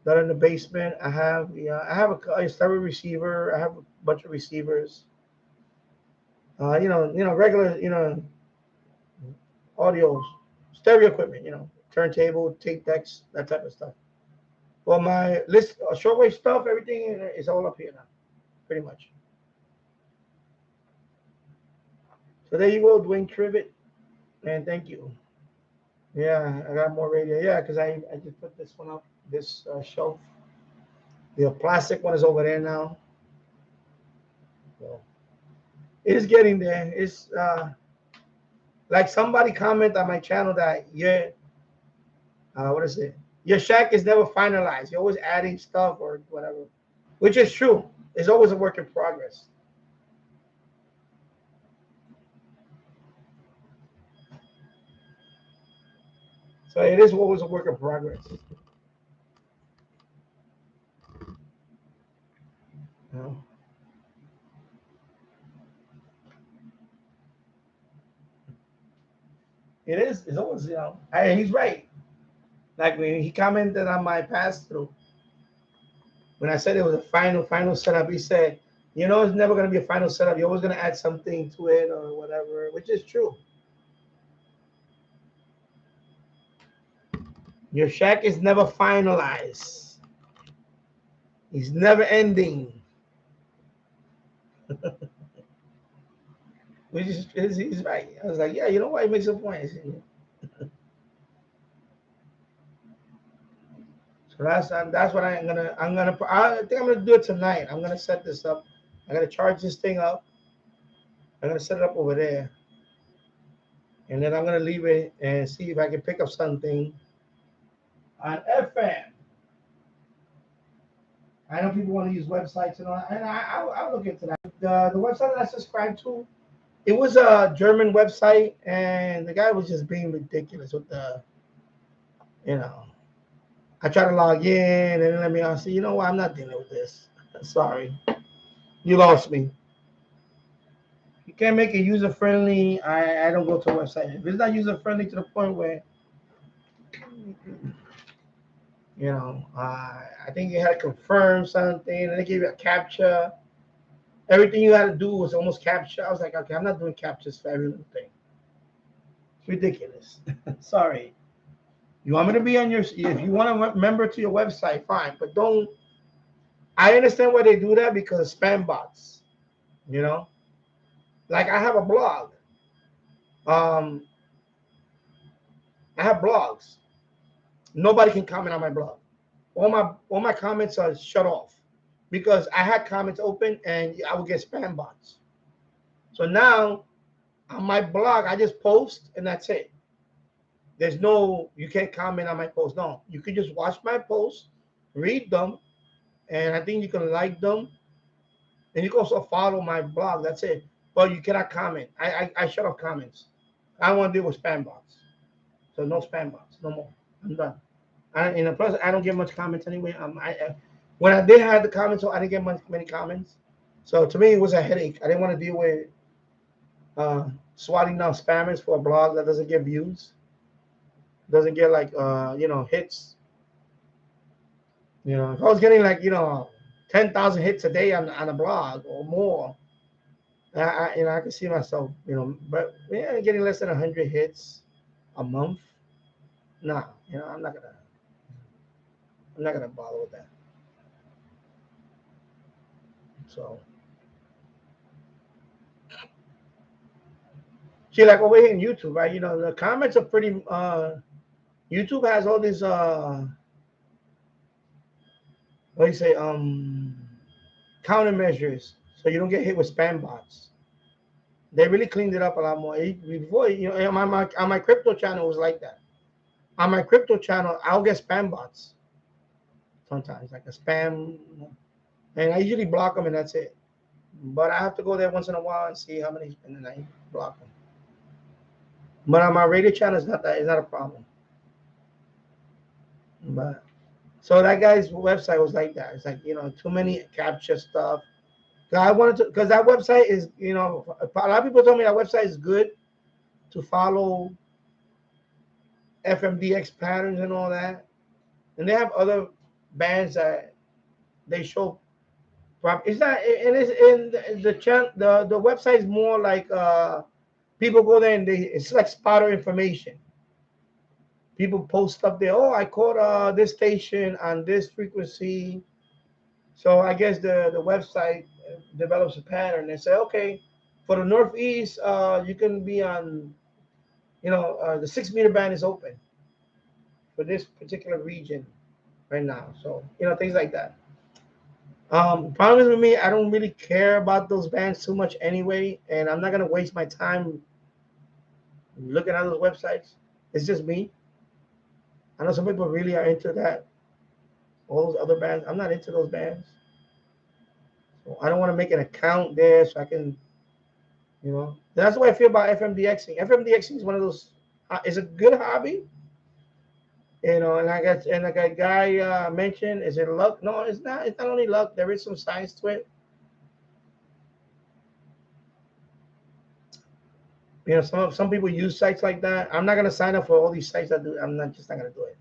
that are in the basement. I have a stereo receiver. I have a bunch of receivers. Regular, audio, stereo equipment. Turntable, tape decks, that type of stuff. Well, my list, shortwave stuff, everything is all up here now, pretty much. So there you go, Dwayne Trivet, and thank you. Yeah, I got more radio. Yeah, because I just put this one up, this shelf. The plastic one is over there now. So it's getting there. It's like somebody comment on my channel that what is it? Your shack is never finalized. You're always adding stuff or whatever, which is true. It's always a work in progress. So it is always a work in progress. It is. It's always, he's right. Like when he commented on my pass through, when I said it was a final setup, he said, it's never going to be a final setup. You're always going to add something to it or whatever, which is true. Your shack is never finalized. It's never ending. Which is he's right. I was like, yeah, you know what? He makes a point. So that's what I think I'm gonna do it tonight. I'm gonna set this up. I'm gonna charge this thing up. I'm gonna set it up over there. And then I'm gonna leave it and see if I can pick up something on FM. I know people want to use websites and all that, and I'll look into that. The website that I subscribe to It was a German website, and the guy was just being ridiculous with the, you know. I tried to log in, and then let me. I said, you know what? I'm not dealing with this. Sorry, you lost me. You can't make it user friendly. I don't go to a website if it's not user friendly to the point where, you know, I think you had to confirm something, and they gave you a captcha. Everything you had to do was almost captcha. I was like, okay, I'm not doing captchas for every little thing. It's ridiculous. Sorry. You want me to be on your, if you want to member to your website, fine, but don't. I understand why they do that because of spam bots. You know, like I have a blog. Um, I have blogs. Nobody can comment on my blog. All my comments are shut off because I had comments open and I would get spam bots. So now on my blog, I just post and that's it. There's no, you can't comment on my post. No, you can just watch my posts, read them, and I think you can like them. And you can also follow my blog. That's it. But you cannot comment. I shut off comments. I don't want to deal with spam bots. So no spam bots. No more. I'm done. Plus, I don't get much comments anyway. When I did have the comments, so I didn't get many comments. So to me, it was a headache. I didn't want to deal with swatting down spammers for a blog that doesn't get views, doesn't get like hits. If I was getting like 10,000 hits a day on a blog or more, I can see myself but getting less than 100 hits a month. Nah, I'm not gonna bother with that. So, see, like over here in YouTube, right? The comments are pretty. YouTube has all these what do you say? Countermeasures, so you don't get hit with spam bots. They really cleaned it up a lot more. Before, on my crypto channel, it was like that. On my crypto channel, I'll get spam bots sometimes, like a spam, and I usually block them, and that's it. But I have to go there once in a while and see how many, and then I block them. But on my radio channel, it's not a problem. But so that guy's website was like that. It's like too many captcha stuff. I wanted to, because that website is a lot of people told me that website is good to follow FMDX patterns and all that, and they have other bands that they show. It's not, and it's in the channel. The website is more like people go there and it's like spotter information. People post stuff there. Oh, I caught this station on this frequency. So I guess the website develops a pattern and say, okay, for the Northeast, you can be on, the 6 meter band is open for this particular region right now. So, things like that. Problem is with me, I don't really care about those bands too much anyway, and I'm not going to waste my time looking at those websites. It's just me. I know some people really are into that. All those other bands, I'm not into those bands. So I don't want to make an account there so I can, That's the way I feel about FMDXing. FMDXing is one of those, it's a good hobby. And like a guy mentioned, is it luck? No, it's not. It's not only luck. There is some science to it. Some people use sites like that. I'm not gonna sign up for all these sites that do. I'm not gonna do it.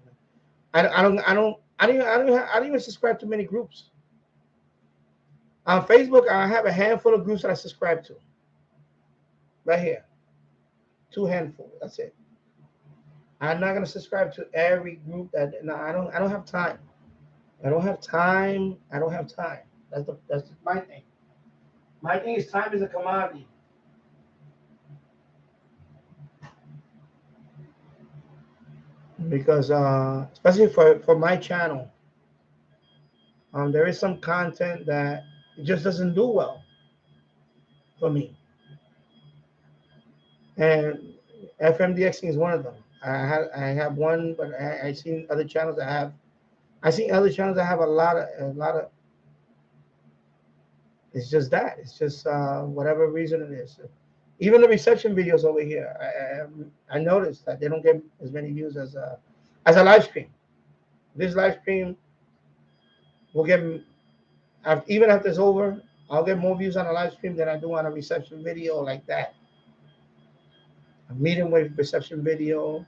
I don't even subscribe to many groups. On Facebook, I have a handful of groups that I subscribe to. Right here, 2 handfuls. That's it. I'm not gonna subscribe to every group that. No, I don't have time. I don't have time. That's my thing. My thing is time is a commodity. Because especially for my channel, there is some content that it just doesn't do well for me. And FMDXing is one of them. I have one, but I seen other channels that have. I seen other channels that have a lot of. It's just that. It's just whatever reason it is. Even the reception videos over here, I noticed that they don't get as many views as a live stream. This live stream will get, even after it's over, I'll get more views on a live stream than I do on a reception video like that. A medium wave reception video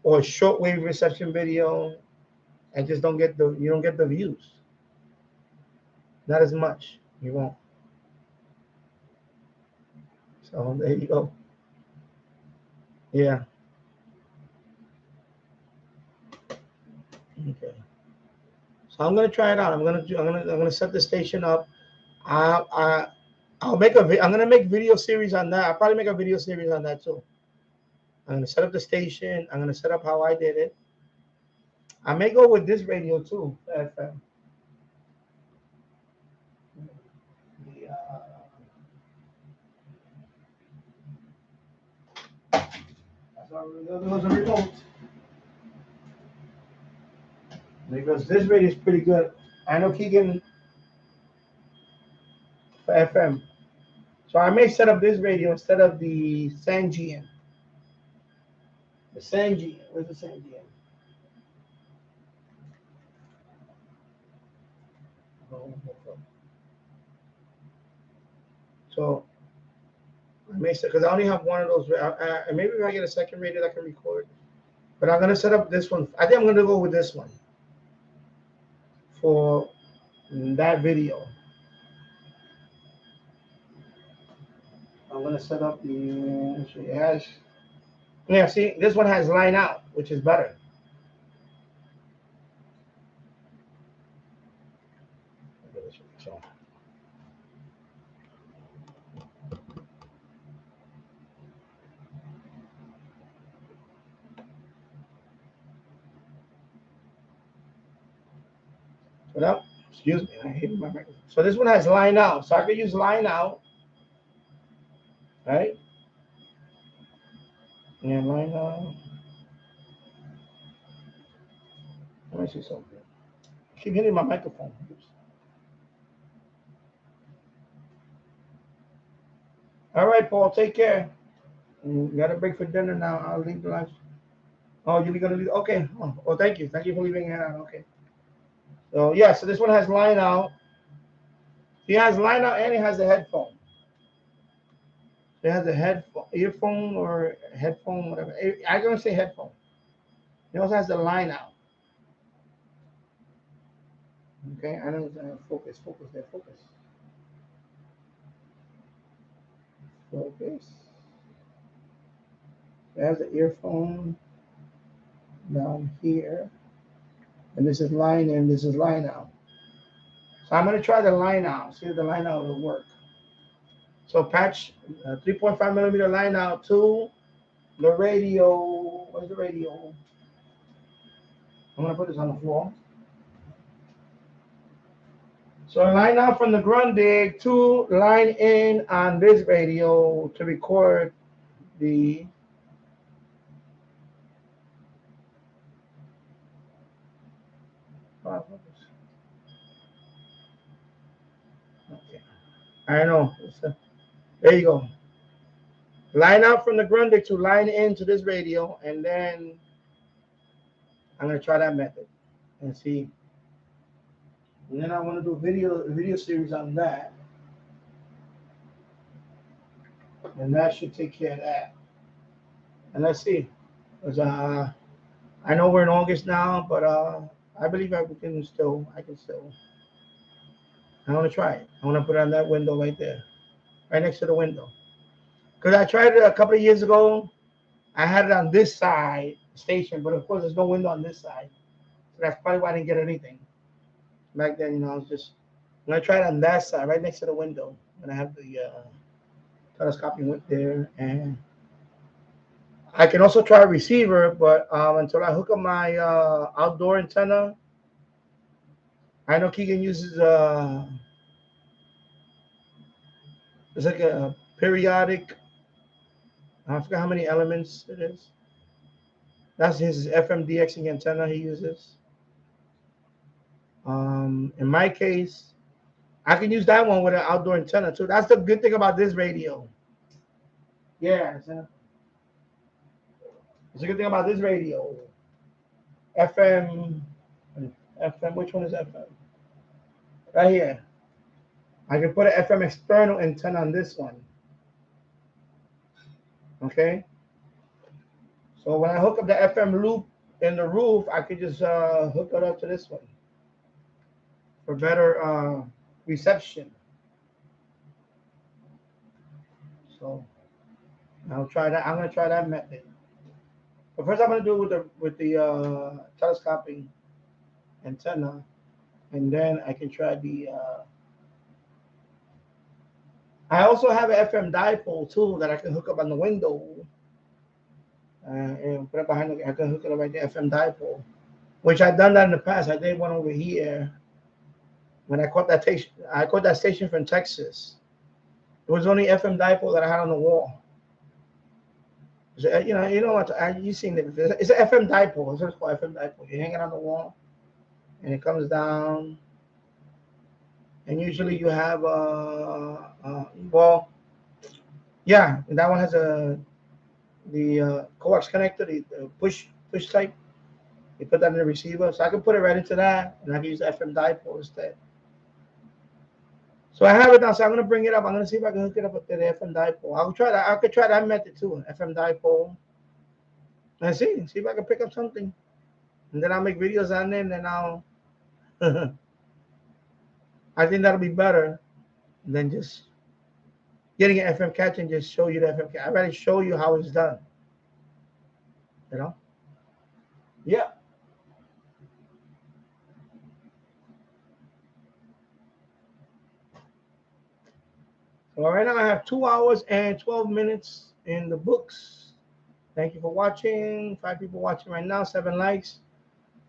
or a shortwave reception video, I just don't get you don't get the views. Not as much. You won't. So there you go. Yeah. Okay. So I'm gonna try it out. I'm gonna set the station up. I'm gonna make video series on that. I'll probably make a video series on that too. I'm gonna set up the station. I'm gonna set up how I did it. I may go with this radio too, FM. Those are remote. Because this radio is pretty good. I know Keegan for FM. So I may set up this radio instead of the Sangian. The Sangian. Where's the Sangian? So I may set, because I only have one of those. Maybe if I get a second radio that can record. But I'm gonna set up this one. I think I'm gonna go with this one for that video. I'm gonna set up the. Yeah, see, this one has line out, which is better. So. Well, excuse me, I hit my microphone. So this one has line out, so I could use line out, right? And line out. Let me see something. I keep hitting my microphone. Oops. All right, Paul, take care. You got a break for dinner now. I'll leave the lunch. Oh, you're gonna leave? Okay. Oh, thank you. Thank you for leaving it out. Okay. So yeah, so this one has line out. He has line out and he has a headphone. It has a headphone, earphone or headphone, whatever. I'm gonna say headphone. It also has the line out. Okay, I don't focus there, focus. Focus. It has the earphone down here. And this is line in, this is line out. So I'm gonna try the line out, see if the line out will work. So patch 3.5 millimeter line out to the radio. Where's the radio? I'm gonna put this on the floor. So line out from the Grundig to line in on this radio to record the okay. I know. There you go. Line out from the Grundig to line into this radio, and then I'm gonna try that method and see. And then I want to do video series on that, and that should take care of that. And let's see, because I know we're in August now, but I believe I can still. I want to try it. I want to put it on that window right there, right next to the window. Because I tried it a couple of years ago. I had it on this side station, but of course there's no window on this side. So that's probably why I didn't get anything. Back then, I was just, when I tried it on that side, right next to the window, and I have the telescoping went there, and I can also try a receiver, but until I hook up my outdoor antenna, I know Keegan uses it's like a periodic. I forgot how many elements it is. That's his FMDX antenna he uses. In my case, I can use that one with an outdoor antenna too. That's the good thing about this radio. Yeah, it's a good thing about this radio. FM, FM. Which one is FM? Right here. I can put an FM external antenna on this one. Okay. So when I hook up the FM loop in the roof, I could just hook it up to this one for better reception. So I'll try that. I'm gonna try that method. But first, I'm gonna do it with the telescoping antenna, and then I can try the. I also have an FM dipole too that I can hook up on the window, and put it behind. I can hook it up right there, FM dipole, which I've done that in the past. I did one over here when I caught that station. I caught that station from Texas. It was only FM dipole that I had on the wall. So, you know what? You've seen it. It's an FM dipole. It's what it's called, FM dipole. You hang it on the wall, and it comes down. And usually you have well, yeah, that one has the coax connector, the push type. You put that in the receiver, so I can put it right into that, and I can use the FM dipole instead. So I have it now. So I'm gonna bring it up. I'm gonna see if I can hook it up with the FM dipole. I'll try that. I could try that method too, FM dipole. And see if I can pick up something, and then I'll make videos on it, and then I'll. I think that'll be better than just getting an FM catch and just show you the FM catch. I'd rather show you how it's done. You know? Yeah. So right now I have 2 hours and 12 minutes in the books. Thank you for watching. 5 people watching right now, 7 likes.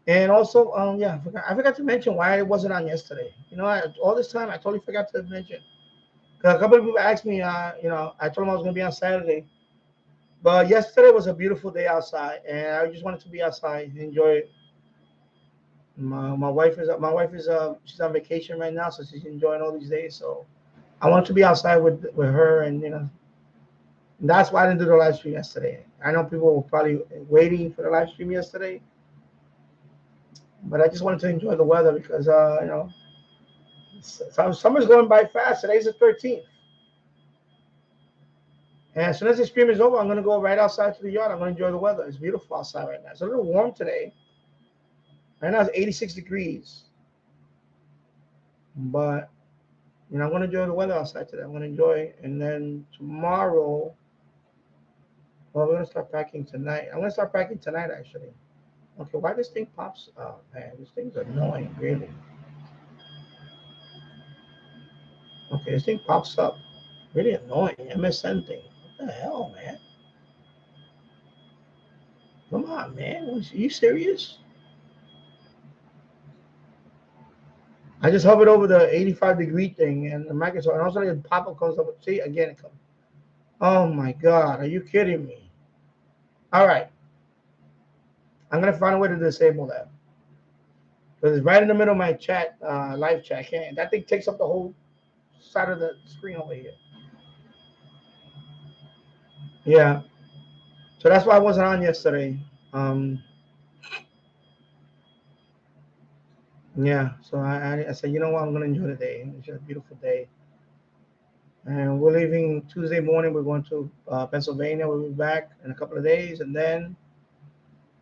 And also, yeah, I forgot to mention why it wasn't on yesterday. You know, all this time I totally forgot to mention. Because a couple of people asked me, you know, I told them I was going to be on Saturday. But yesterday was a beautiful day outside, and I just wanted to be outside and enjoy it. My wife is she's on vacation right now, so she's enjoying all these days. So I wanted to be outside with her, and you know, that's why I didn't do the live stream yesterday. I know people were probably waiting for the live stream yesterday, but I just wanted to enjoy the weather because you know, summer's going by fast. Today's the 13th. And as soon as the stream is over, I'm going to go right outside to the yard. I'm going to enjoy the weather. It's beautiful outside right now. It's a little warm today. Right now it's 86 degrees. But, you know, I'm going to enjoy the weather outside today. I'm going to enjoy it. And then tomorrow, well, we're going to start packing tonight. I'm going to start packing tonight, actually. Okay, why this thing pops up, man? This thing's annoying, really. Okay, this thing pops up. Really annoying. MSN thing. What the hell, man? Come on, man. Are you serious? I just hovered over the 85-degree thing and the Microsoft, and also the pop-up comes up. See, again, it comes. Oh my God, are you kidding me? All right. I'm going to find a way to disable that. Because it's right in the middle of my chat, live chat. That thing takes up the whole side of the screen over here. Yeah. So that's why I wasn't on yesterday. Yeah. So I said, you know what? I'm going to enjoy the day. It's just a beautiful day. And we're leaving Tuesday morning. We're going to Pennsylvania. We'll be back in a couple of days. And then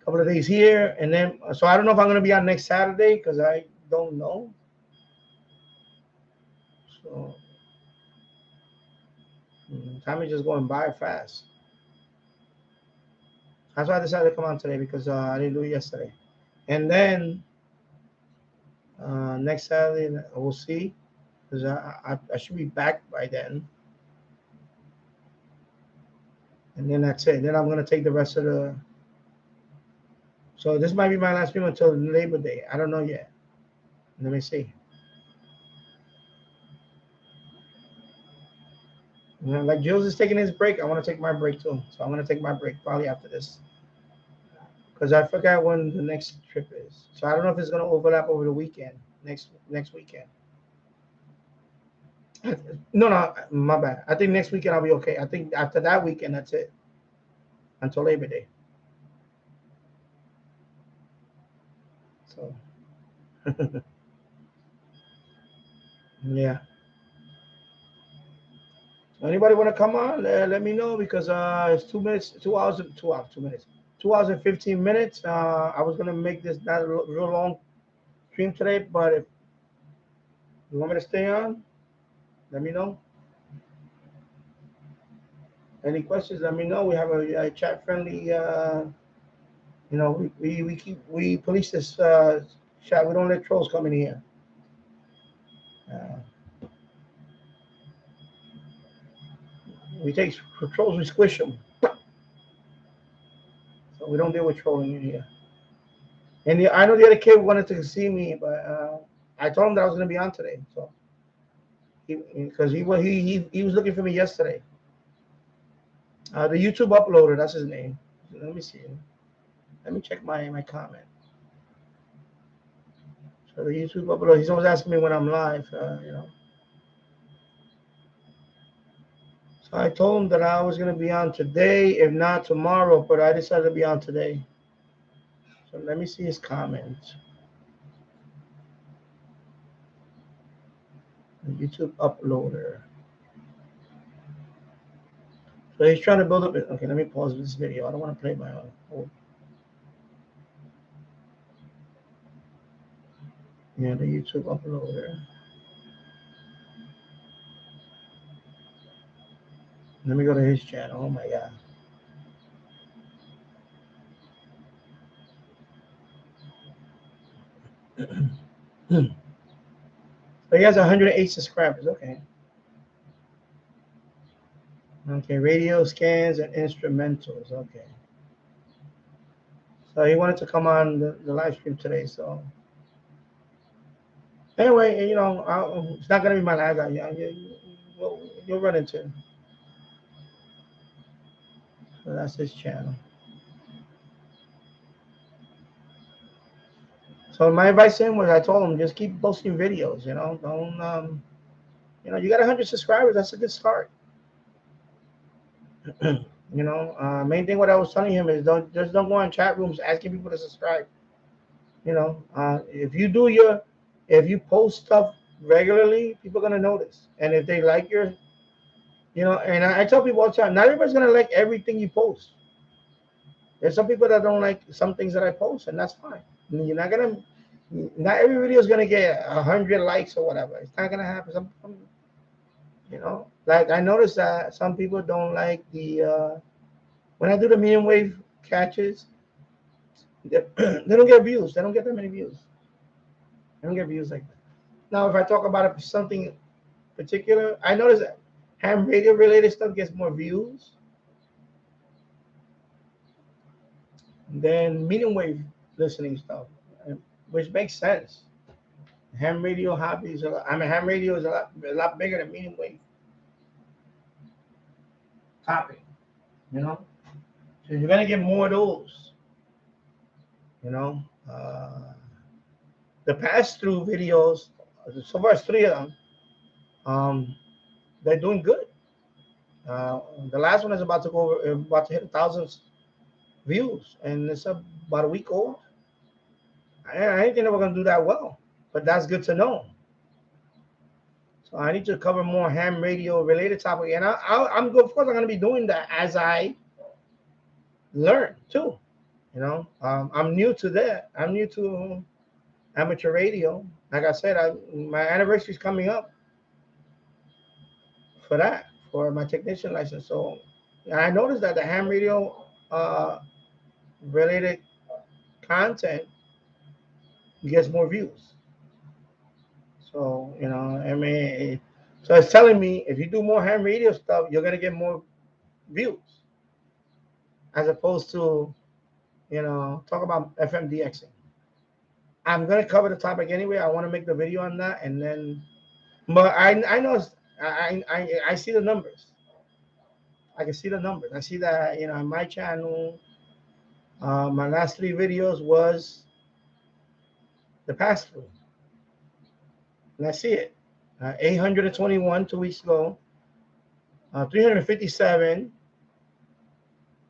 a couple of days here. And then, so I don't know if I'm going to be on next Saturday because I don't know. So time is just going by fast. That's why I decided to come on today because I didn't do it yesterday. And then next Saturday, we'll see because I should be back by then. And then that's it. Then I'm going to take the rest of the. So this might be my last stream until Labor Day. I don't know yet. Let me see. You know, like Jules is taking his break. I want to take my break too. So I'm going to take my break probably after this. Because I forgot when the next trip is. So I don't know if it's going to overlap over the weekend, next weekend. No, my bad. I think next weekend I'll be okay. I think after that weekend, that's it until Labor Day. So, yeah. So anybody want to come on? Let me know because it's 2 minutes, 2 hours, 2 hours, 2 minutes, 2 hours and 15 minutes. I was gonna make this not a real long stream today, but if you want me to stay on, let me know. Any questions? Let me know. We have a chat friendly. We police this chat. We don't let trolls come in here. Uh, we take trolls, we squish them. So we don't deal with trolling in here. And I know the other kid wanted to see me, but I told him that I was going to be on today. So because he was looking for me yesterday. The YouTube uploader, that's his name. Let me see. Let me check my comment. So the YouTube uploader, he's always asking me when I'm live. So I told him that I was going to be on today, if not tomorrow, but I decided to be on today. So let me see his comments. The YouTube uploader. So he's trying to build up. Okay, let me pause this video. I don't want to play my own. Yeah, the YouTube uploader. Let me go to his channel. Oh my God. So he has 108 subscribers. Okay. Okay, radio scans and instrumentals. Okay. So he wanted to come on the live stream today. So anyway, it's not gonna be my last. You'll run into him. So that's his channel. So my advice to him was, I told him, just keep posting videos. Don't you got 100 subscribers. That's a good start. Main thing what I was telling him is don't go on chat rooms asking people to subscribe. If you post stuff regularly, people are gonna notice, and if they like and I tell people all the time, not everybody's gonna like everything you post. There's some people that don't like some things that I post, and that's fine. Not every video is gonna get 100 likes or whatever. It's not gonna happen. Like I noticed that some people don't like the when I do the medium wave catches, they don't get views. They don't get that many views. They don't get views like that. Now, if I talk about something particular, I notice that ham radio related stuff gets more views than medium wave listening stuff, which makes sense. Ham radio hobbies. Ham radio is a lot bigger than medium wave topic. So you're gonna get more of those. The pass-through videos, so far as 3 of them, they're doing good. The last one is about to hit 1,000 views, and it's about a week old. I didn't think they were gonna do that well, but that's good to know. So I need to cover more ham radio related topic, and I'm good. Of course, I'm gonna be doing that as I learn too. I'm new to that. I'm new to amateur radio. Like I said, my anniversary is coming up for my technician license. So I noticed that the ham radio related content gets more views. So so it's telling me if you do more ham radio stuff, you're gonna get more views, as opposed to talk about FMDXing. I'm gonna cover the topic anyway. I want to make the video on that, and then, but I know I see the numbers. I can see the numbers. I see that on my channel, my last 3 videos was the pass through, and I see it. 821 2 weeks ago, 357,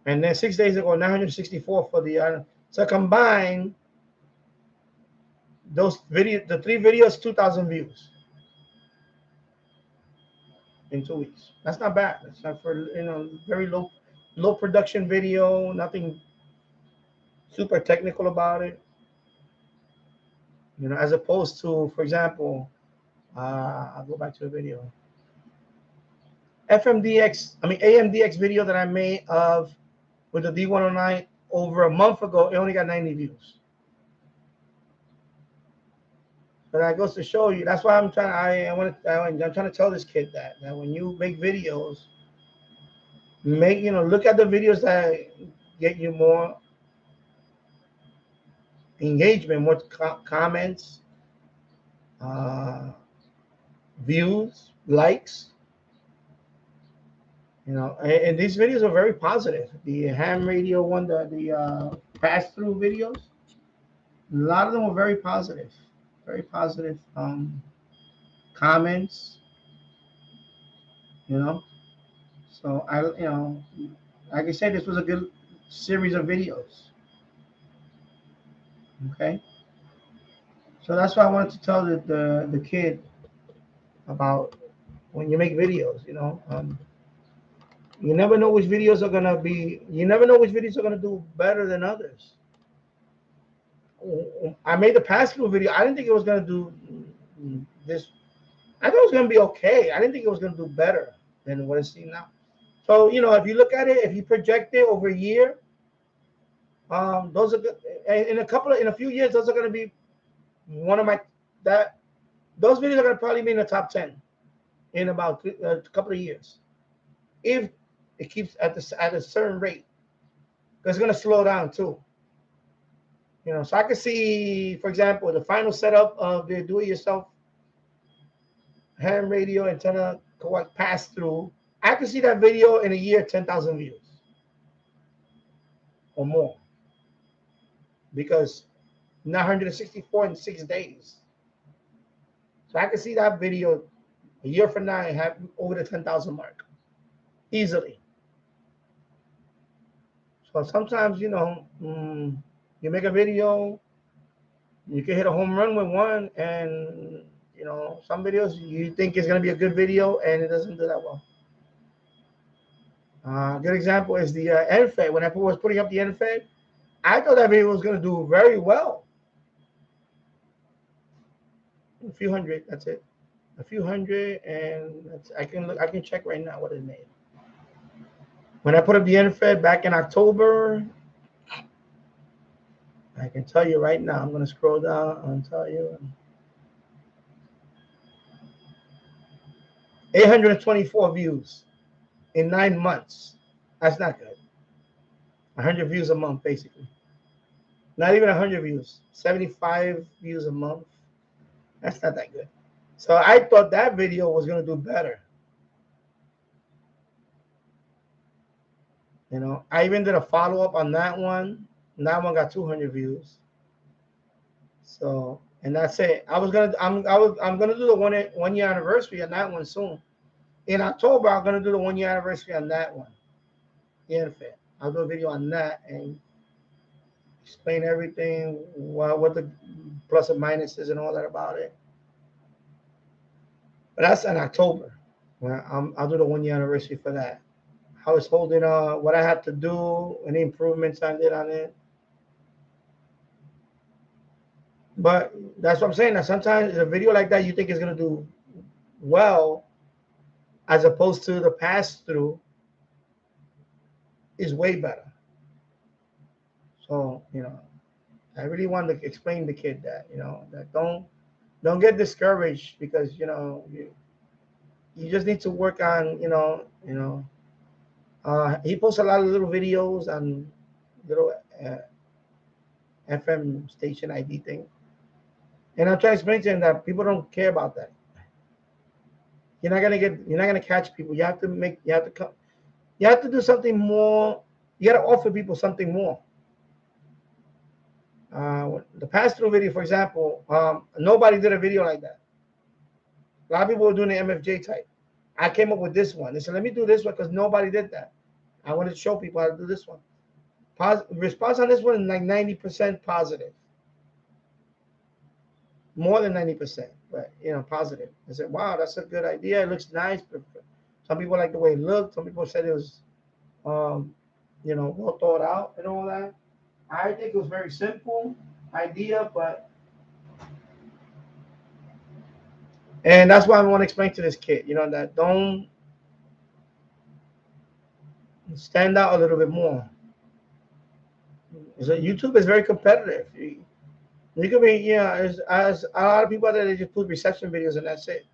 and then 6 days ago 964 for the. So combined, those videos, the 3 videos, 2,000 views in 2 weeks. That's not bad. That's not for very low production video, nothing super technical about it. As opposed to, for example, I'll go back to the video. AMDX video that I made of with the D109 over a month ago, it only got 90 views. But that goes to show you. That's why I'm trying to tell this kid that when you make videos, look at the videos that get you more engagement, more comments, views, likes. And these videos are very positive. The ham radio one, the pass-through videos, a lot of them are very positive. Very positive comments. So like I said, this was a good series of videos. Okay. So that's why I wanted to tell the kid about when you make videos. You never know which videos are gonna be. You never know which videos are gonna do better than others. I made the pass-through video. I didn't think it was gonna do this. I thought it was gonna be okay. I didn't think it was gonna do better than what it's seen now. So if you look at it, if you project it over a year, those are good. In a few years, those are gonna be one of those videos are gonna probably be in the top 10 in about a couple of years, if it keeps at a certain rate. Because it's gonna slow down too. So I could see, for example, the final setup of the do-it-yourself ham radio antenna pass through. I could see that video in a year, 10,000 views or more, because 964 in 6 days. So I could see that video a year from now and have over the 10,000 mark easily. So sometimes, you make a video, you can hit a home run with one, and some videos you think is going to be a good video and it doesn't do that well. A good example is the NFED. When I was putting up the NFED, I thought that video was going to do very well. A few hundred, that's it. A few hundred, and I can check right now what it made. When I put up the NFED back in October, I can tell you right now. I'm going to scroll down and tell you. 824 views in 9 months. That's not good. 100 views a month, basically. Not even 100 views. 75 views a month. That's not that good. So I thought that video was going to do better. I even did a follow-up on that one. That one got 200 views. So, and that's it. I'm gonna do the 1 year anniversary on that one soon. In October, I'm gonna do the 1 year anniversary on that one. NFED. I'll do a video on that and explain everything, what the plus and minuses and all that about it. But that's in October. I'll do the 1 year anniversary for that. How it's holding up, what I had to do, any improvements I did on it. But that's what I'm saying. That sometimes a video like that you think is going to do well, as opposed to the pass-through, is way better. So, I really want to explain to the kid that, that don't get discouraged, because, you just need to work on, he posts a lot of little videos on little FM station ID thing. And I'm trying to explain to him that people don't care about that. You're not gonna catch people. You have to do something more. You got to offer people something more. The pass-through video, for example, nobody did a video like that. A lot of people were doing the MFJ type. I came up with this one. They said, let me do this one because nobody did that. I wanted to show people how to do this one. Response on this one is like 90% positive. More than 90%, but positive. I said, wow, that's a good idea. It looks nice. Some people like the way it looked. Some people said it was, well thought out and all that. I think it was very simple idea, and that's why I want to explain to this kid, that don't stand out a little bit more. So YouTube is very competitive. You could be, as a lot of people out there, they just put reception videos and that's it.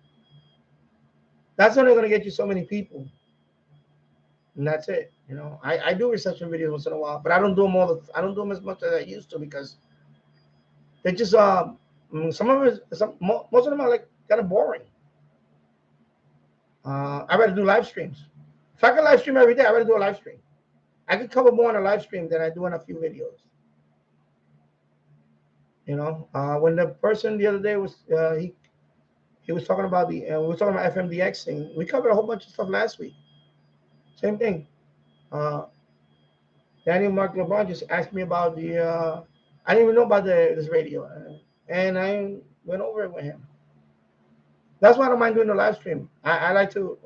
That's only going to get you so many people. And that's it. I do reception videos once in a while, but I don't do them I don't do them as much as I used to because they just most of them are like kind of boring. I rather do live streams. If I could live stream every day, I rather do a live stream. I could cover more on a live stream than I do in a few videos. When the person the other day was he was talking about we were talking about FMDX thing. We covered a whole bunch of stuff last week. Same thing. Daniel Mark LeBron just asked me about I didn't even know about this radio, and I went over it with him. That's why I don't mind doing the live stream. I like to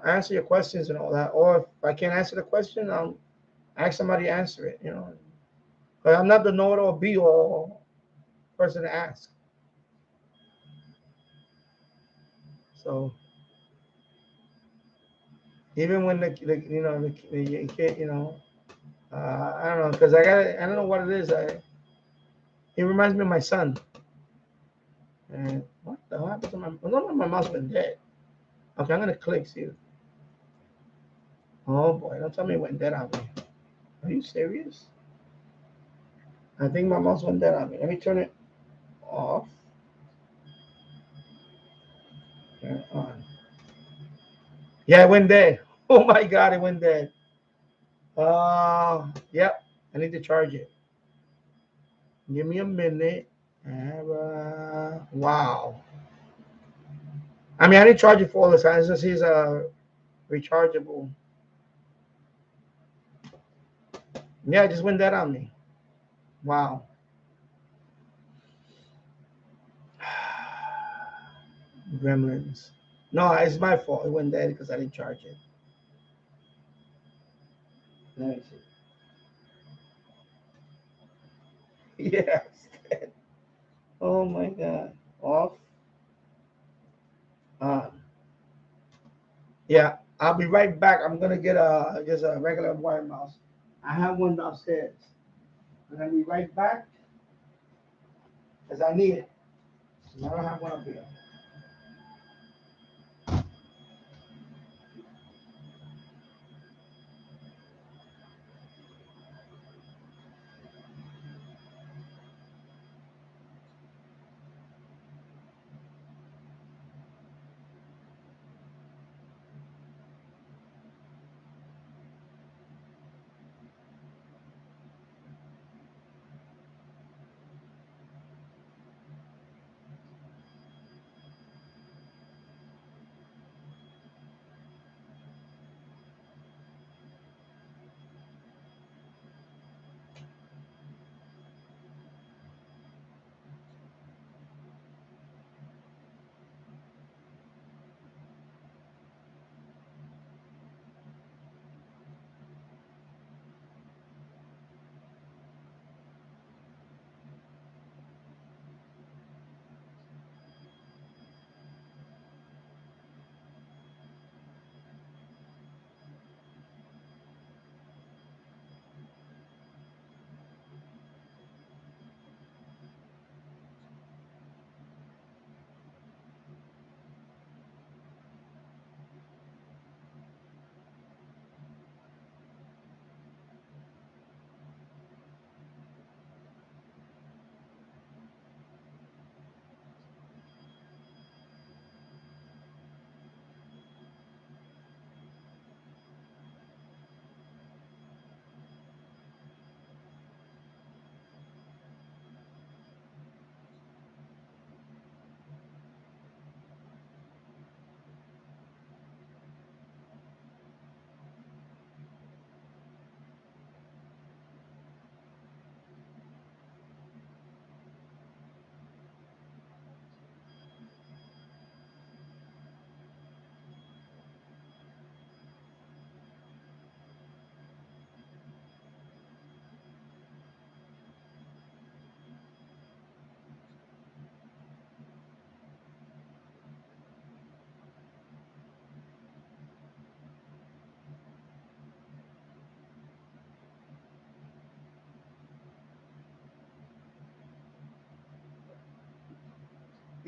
answer your questions and all that. Or if I can't answer the question, I'll ask somebody to answer it. But I'm not the know-it-all, be-all person to ask. So even when the kid, I don't know, because I don't know what it is. It reminds me of my son. And what the hell happened to my mouse been dead. Okay, I'm gonna click, see. Oh boy, don't tell me it went dead on me. Are you serious? I think my mouse went dead on me. Let me turn it off. Turn it on. Yeah, it went dead. Oh my god, it went dead. Yep. I need to charge it. Give me a minute. Wow. I mean, I didn't charge it for all the time. It's just he's rechargeable. Yeah, it just went dead on me. Wow. Gremlins. No, it's my fault. It went dead because I didn't charge it. Let me see. Yes. Oh my god. Off. Yeah, I'll be right back. I'm gonna get just a regular wire mouse. I have one downstairs. I'm gonna be right back because I need it. I don't have one up here.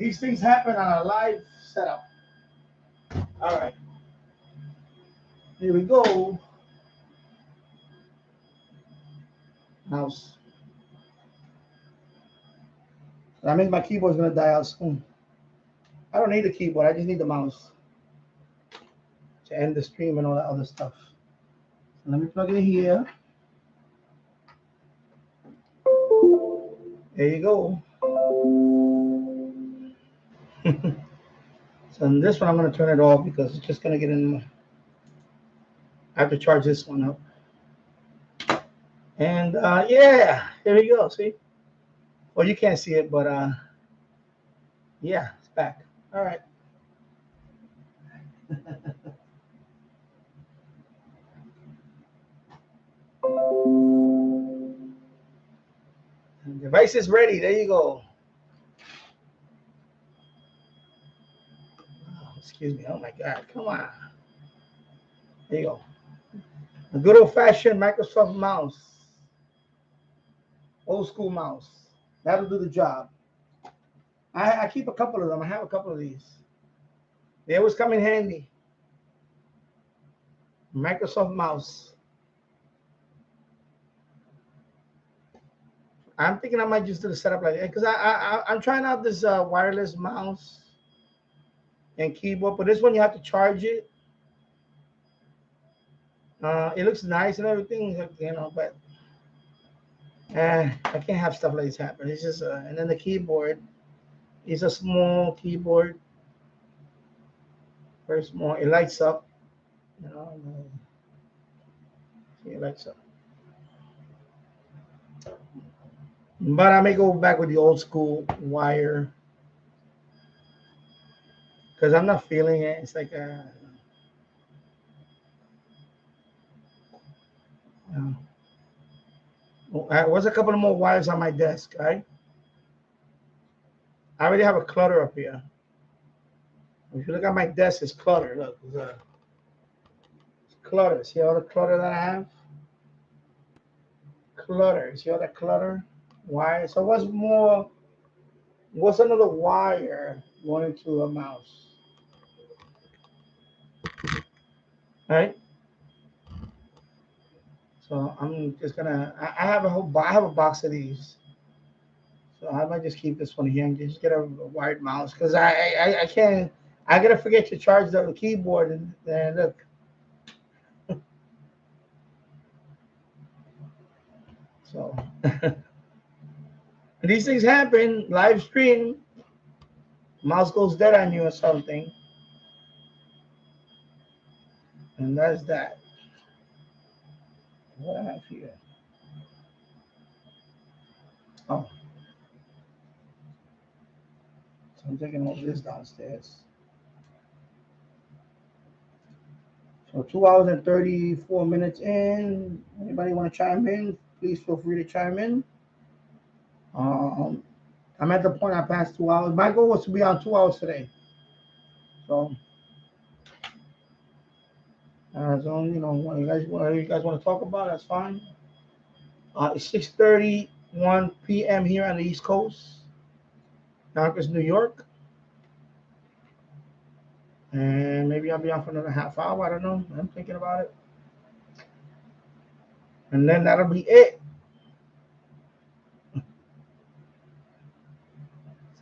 These things happen on a live setup. All right. Here we go. Mouse. That means my keyboard's gonna die out soon. I don't need a keyboard. I just need the mouse to end the stream and all that other stuff. So let me plug it in here. There you go. So in this one, I'm going to turn it off because it's just going to get in. I have to charge this one up. And yeah, here we go. See? Well, you can't see it, but yeah, it's back. All right. Device is ready. There you go. Oh, excuse me. Oh my God. Come on. There you go. A good old-fashioned Microsoft mouse. Old school mouse. That'll do the job. I keep a couple of them. I have a couple of these. They always come in handy. Microsoft mouse. I'm thinking I might just do the setup like that because I'm trying out this wireless mouse and keyboard, but this one you have to charge it. It looks nice and everything, you know, but I can't have stuff like this happen. It's just and then the keyboard is a small keyboard, very small. It lights up, you know. See, it lights up. But I may go back with the old school wire because I'm not feeling it. It's like what's a couple of more wires on my desk, right? I already have a clutter up here. If you look at my desk, it's clutter. Look, it's clutter. See all the clutter that I have? Clutter. See all that clutter? Wire. So what's more? What's another wire going into a mouse? Right? So I'm just gonna. I have a box of these. So I might just keep this one here and just get a wired mouse because I can't. I gotta forget to charge the keyboard and look. So these things happen. Live stream. Mouse goes dead on you or something, and that's that. What I have here? Oh, so I'm taking all this downstairs. So 2 hours and 34 minutes in. Anybody want to chime in? Please feel free to chime in. I'm at the point I passed 2 hours. My goal was to be on 2 hours today. So, you know, what you guys want to talk about, that's fine. It's 6:31 p.m. here on the East Coast, Yonkers, New York. And maybe I'll be on for another half hour. I don't know. I'm thinking about it. And then that'll be it.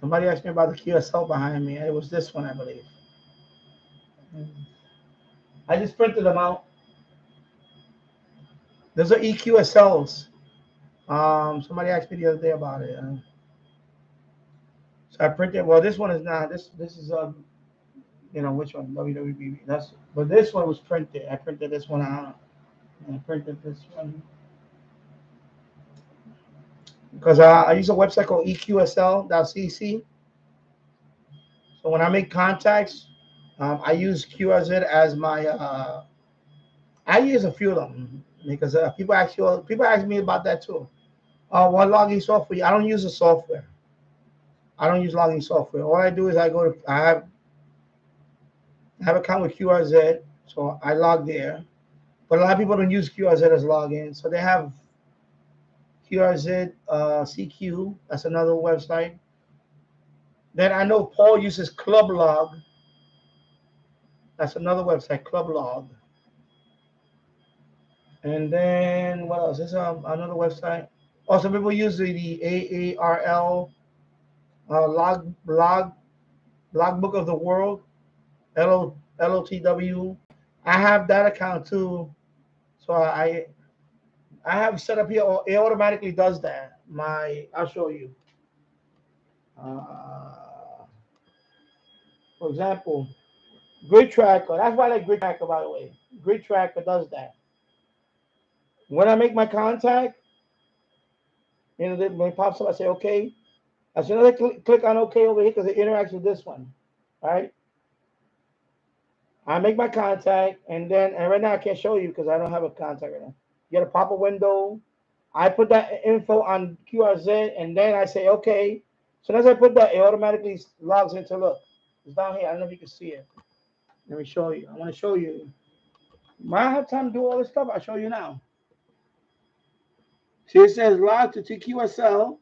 Somebody asked me about the QSL behind me. It was this one, I believe. I just printed them out. Those are EQSLs. Somebody asked me the other day about it. So I printed. Well, this one is not. This is you know which one? WWB. But this one was printed. I printed this one out. And I printed this one because I use a website called EQSL.cc. So when I make contacts, I use QRZ as my. I use a few of them because people ask me about that too. What logging software? I don't use the software. I don't use logging software. All I do is I have an account with QRZ, so I log there. But a lot of people don't use QRZ as login, so they have QRZ CQ. That's another website. Then I know Paul uses Club Log. That's another website, Club Log. And then what else? There's another website. Also, people use the AARL logbook of the world, LOTW. I have that account too. So I have set up here. It automatically does that. I'll show you. For example, Grid Tracker. That's why I like Grid Tracker, by the way. Grid Tracker does that. When I make my contact, when it pops up, I say okay. As soon as I click on OK over here, because it interacts with this one, right? I make my contact, and right now I can't show you because I don't have a contact right now. You get a pop-up window. I put that info on QRZ, and then I say okay. So as I put that, it automatically logs into, look. It's down here. I don't know if you can see it. Let me show you. I want to show you. Might have time to do all this stuff. I'll show you now. See, it says log to TQSL.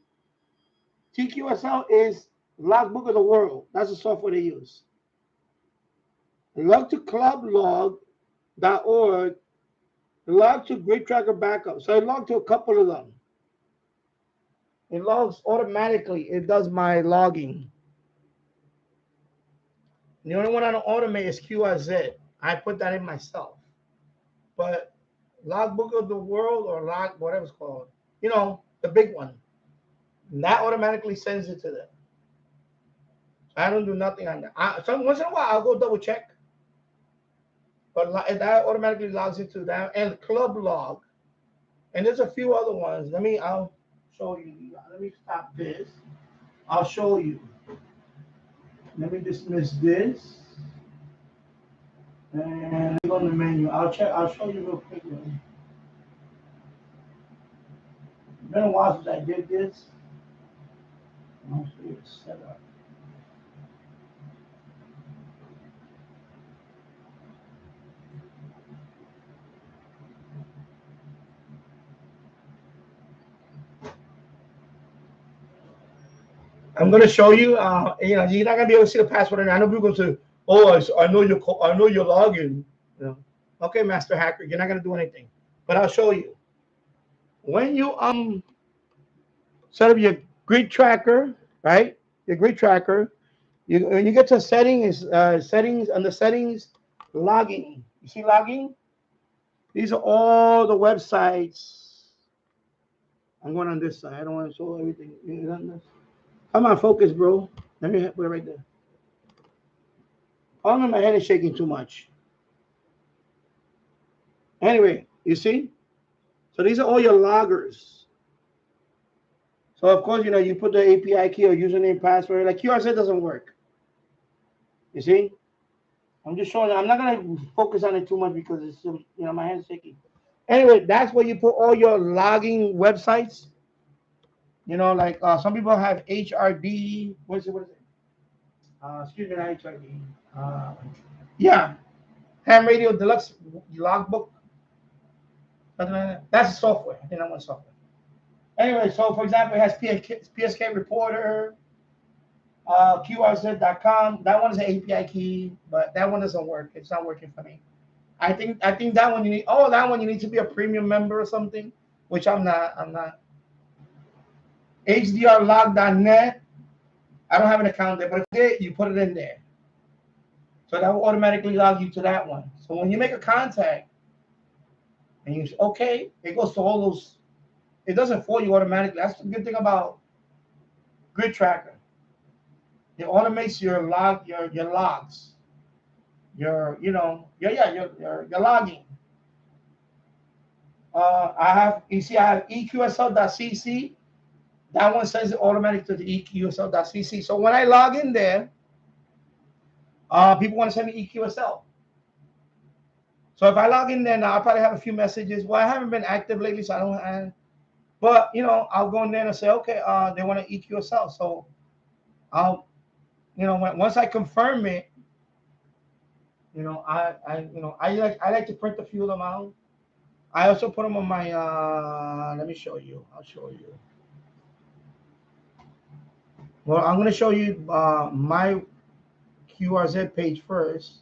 TQSL is Logbook of the World. That's the software they use. Log to clublog.org. Log to Grid Tracker Backup. So I log to a couple of them. It logs automatically. It does my logging. The only one I don't automate is QRZ. I put that in myself. But Logbook of the World or whatever it's called, the big one, that automatically sends it to them. I don't do nothing on that. So once in a while, I'll go double check. But that automatically logs into that. And Club Log. And there's a few other ones. I'll show you. Let me stop this. I'll show you. Let me dismiss this. And go on the menu. I'll show you real quickly. It's been a while since I did this. I'll show you the setup. I'm going to show you. You're not going to be able to see the password. And I know people say, "Oh, I know your login." Okay, Master Hacker, you're not going to do anything, but I'll show you. When you set up your grid tracker, right? Your grid tracker. When you get to settings, under settings, logging. You see logging? These are all the websites. I'm going on this side. I don't want to show everything. Come on, focus, bro. Let me put it right there. Oh no, my head is shaking too much. Anyway, you see? So these are all your loggers. So of course, you put the API key or username, password. Like QRZ doesn't work. You see? I'm just showing you. I'm not going to focus on it too much because it's, my hand's shaking. Anyway, that's where you put all your logging websites. Like some people have HRD. What is it? Excuse me, not HRD. Yeah. Hamradio Deluxe Logbook. That's a software. I think that one's software. Anyway, so for example, it has PSK Reporter, QRZ.com. That one is an API key, but that one doesn't work. It's not working for me. I think that one you need. Oh, that one you need to be a premium member or something, which I'm not. SDRlog.net. I don't have an account there, but if you did, you put it in there. So that will automatically log you to that one. So when you make a contact and you say, okay, it goes to all those. It doesn't for you automatically. That's the good thing about Grid Tracker. It automates your logs, your logging. I have EQSL.cc. That one sends it automatically to the EQSL.cc. So when I log in there, people want to send me EQSL. So if I log in there now, I'll probably have a few messages. Well, I haven't been active lately, so I don't. But I'll go in there and say, okay, they want an EQSL. So I'll, once I confirm it, I like to print a few of them out. I also put them on my. Let me show you. I'll show you. Well, I'm going to show you my QRZ page first,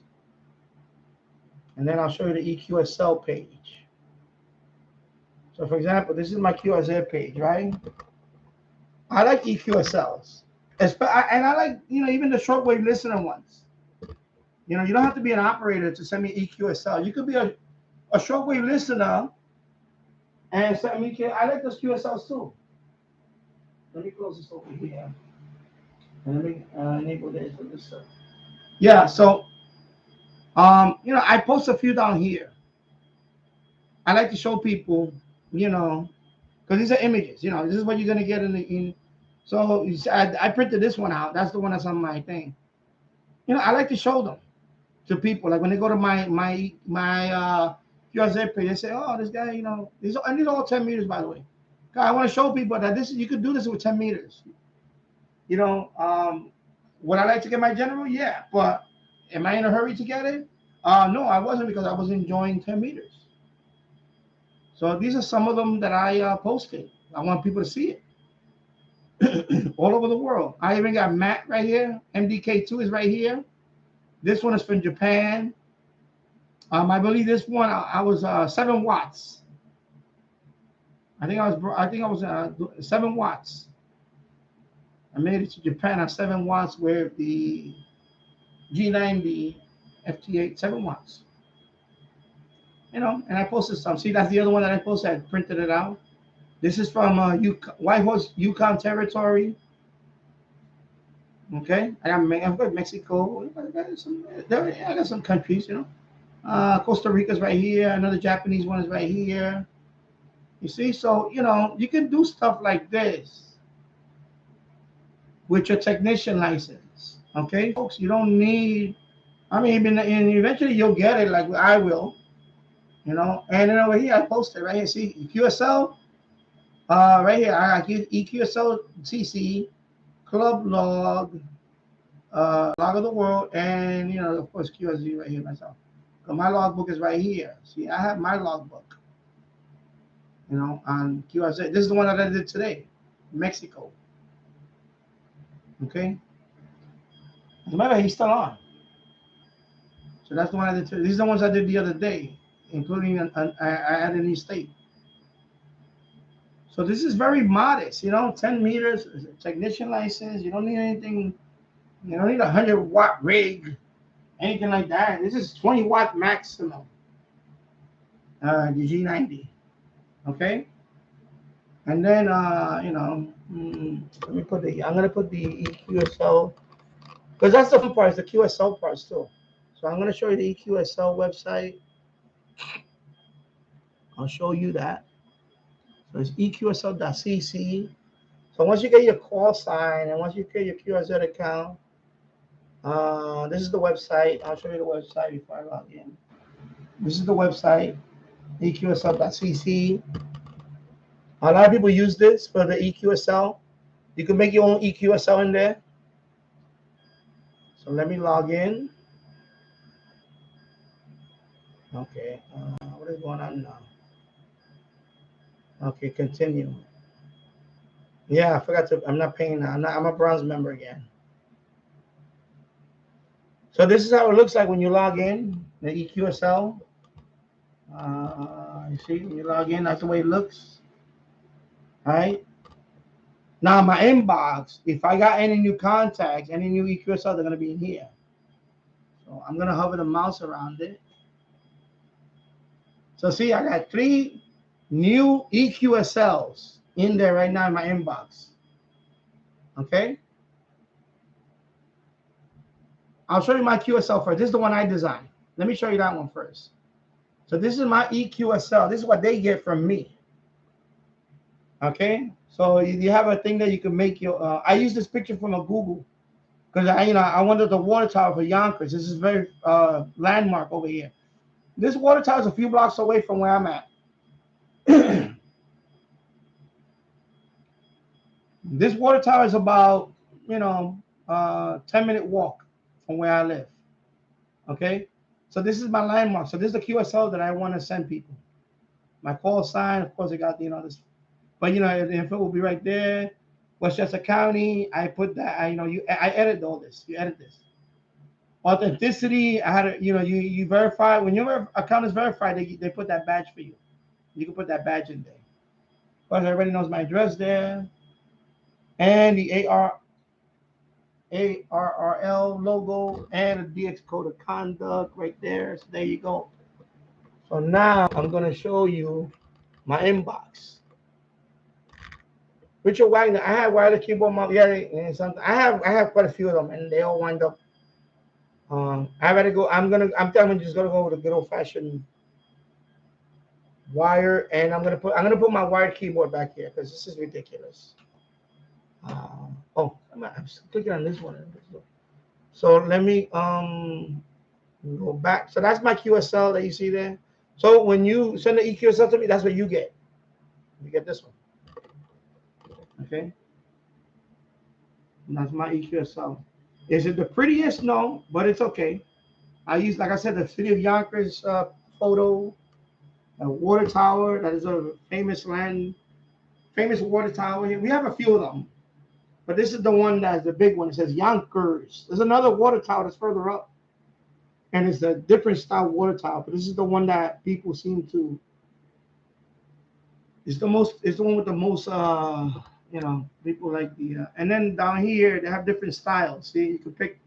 and then I'll show you the EQSL page. So, for example, this is my QRZ page, right? I like EQSLs, and I like, even the shortwave listener ones. You don't have to be an operator to send me EQSL. You could be a shortwave listener and send me. I like those QSLs too. Let me close this over here. And let me enable this for this stuff. Yeah, so I post a few down here. I like to show people, because these are images. This is what you're gonna get in. So I printed this one out. That's the one that's on my thing. I like to show them to people. Like when they go to my QRZ page, they say, "Oh, this guy, these are all 10 meters, by the way." I want to show people that you could do this with 10 meters. Would I like to get my general? Yeah, but am I in a hurry to get it? No, I wasn't, because I was enjoying 10 meters. So these are some of them that I posted. I want people to see it all over the world. I even got Matt right here. MDK2 is right here. This one is from Japan. I believe this one I was 7 watts. I think I was 7 watts. I made it to Japan at 7 watts with the G90 FT8 7 watts. And I posted some. See, that's the other one that I posted. I printed it out. This is from White Horse, Yukon Territory. Okay, I've got Mexico. I got some countries, Costa Rica's right here. Another Japanese one is right here. You see, so you can do stuff like this with your technician license. Okay, folks, you don't need. I mean, eventually you'll get it, like I will. And then over here I posted right here. See, QSL. Right here I got EQSL CC, club log, log of the world, and of course QSZ right here myself. So my logbook is right here. See, I have my logbook. On QSZ. This is the one that I did today, Mexico. Okay. As a matter of fact, he's still on. So that's the one I did today. These are the ones I did the other day, including I added a new state. So this is very modest, 10 meters, technician license. You don't need anything. You don't need a 100-watt rig, anything like that. This is 20-watt maximum. The G90. Okay. And then, let me put I'm going to put the EQSL, because that's the fun part, the QSL parts too. So I'm going to show you the EQSL website. I'll show you that. So it's EQSL.cc. So once you get your call sign and once you get your QRZ account, this is the website. I'll show you the website before I log in. This is the website, EQSL.cc. A lot of people use this for the EQSL. You can make your own EQSL in there. So let me log in. Okay, what is going on now? Okay, continue. Yeah, I forgot to. I'm not paying now. I'm a bronze member again. So this is how it looks like when you log in, the EQSL. You see, when you log in, that's the way it looks. All right. Now my inbox, if I got any new contacts, any new EQSL, they're gonna be in here. So I'm gonna hover the mouse around it. So see, I got 3 new EQSLs in there right now in my inbox. Okay. I'll show you my QSL first. This is the one I designed. Let me show you that one first. So this is my EQSL. This is what they get from me. Okay. So you have a thing that you can make your. I use this picture from a Google because I wanted the water tower for Yonkers. This is very landmark over here. This water tower is a few blocks away from where I'm at. This water tower is about 10-minute walk from where I live. Okay, so this is my landmark. So this is the QSL that I want to send people. My call sign, of course, I got this, but the info will be right there. Westchester County. I put that. I edit all this. You edit this. Authenticity. I had to, you verify when your account is verified. They put that badge for you. You can put that badge in there. Of course, everybody knows my address there, and the ARRL logo and the DX code of conduct right there. So there you go. So now I'm gonna show you my inbox. Richard Wagner. I have wireless keyboard mouse. Yeah, and something. I have quite a few of them, and they all wind up. I gotta go. I'm just gonna go with a good old fashioned wire, and I'm gonna put my wired keyboard back here because this is ridiculous. I'm clicking on this one. So let me go back. So that's my QSL that you see there. So when you send the EQSL to me, that's what you get. You get this one. Okay. And that's my EQSL. Is it the prettiest? No, but it's okay. I use, like I said, the city of Yonkers photo, a water tower. That is a famous water tower here. We have a few of them, but this is the one that's the big one. It says Yonkers. There's another water tower that's further up, and it's a different style water tower. But this is the one that people seem to. It's the one with the most. People like the. And then down here they have different styles. See, you can pick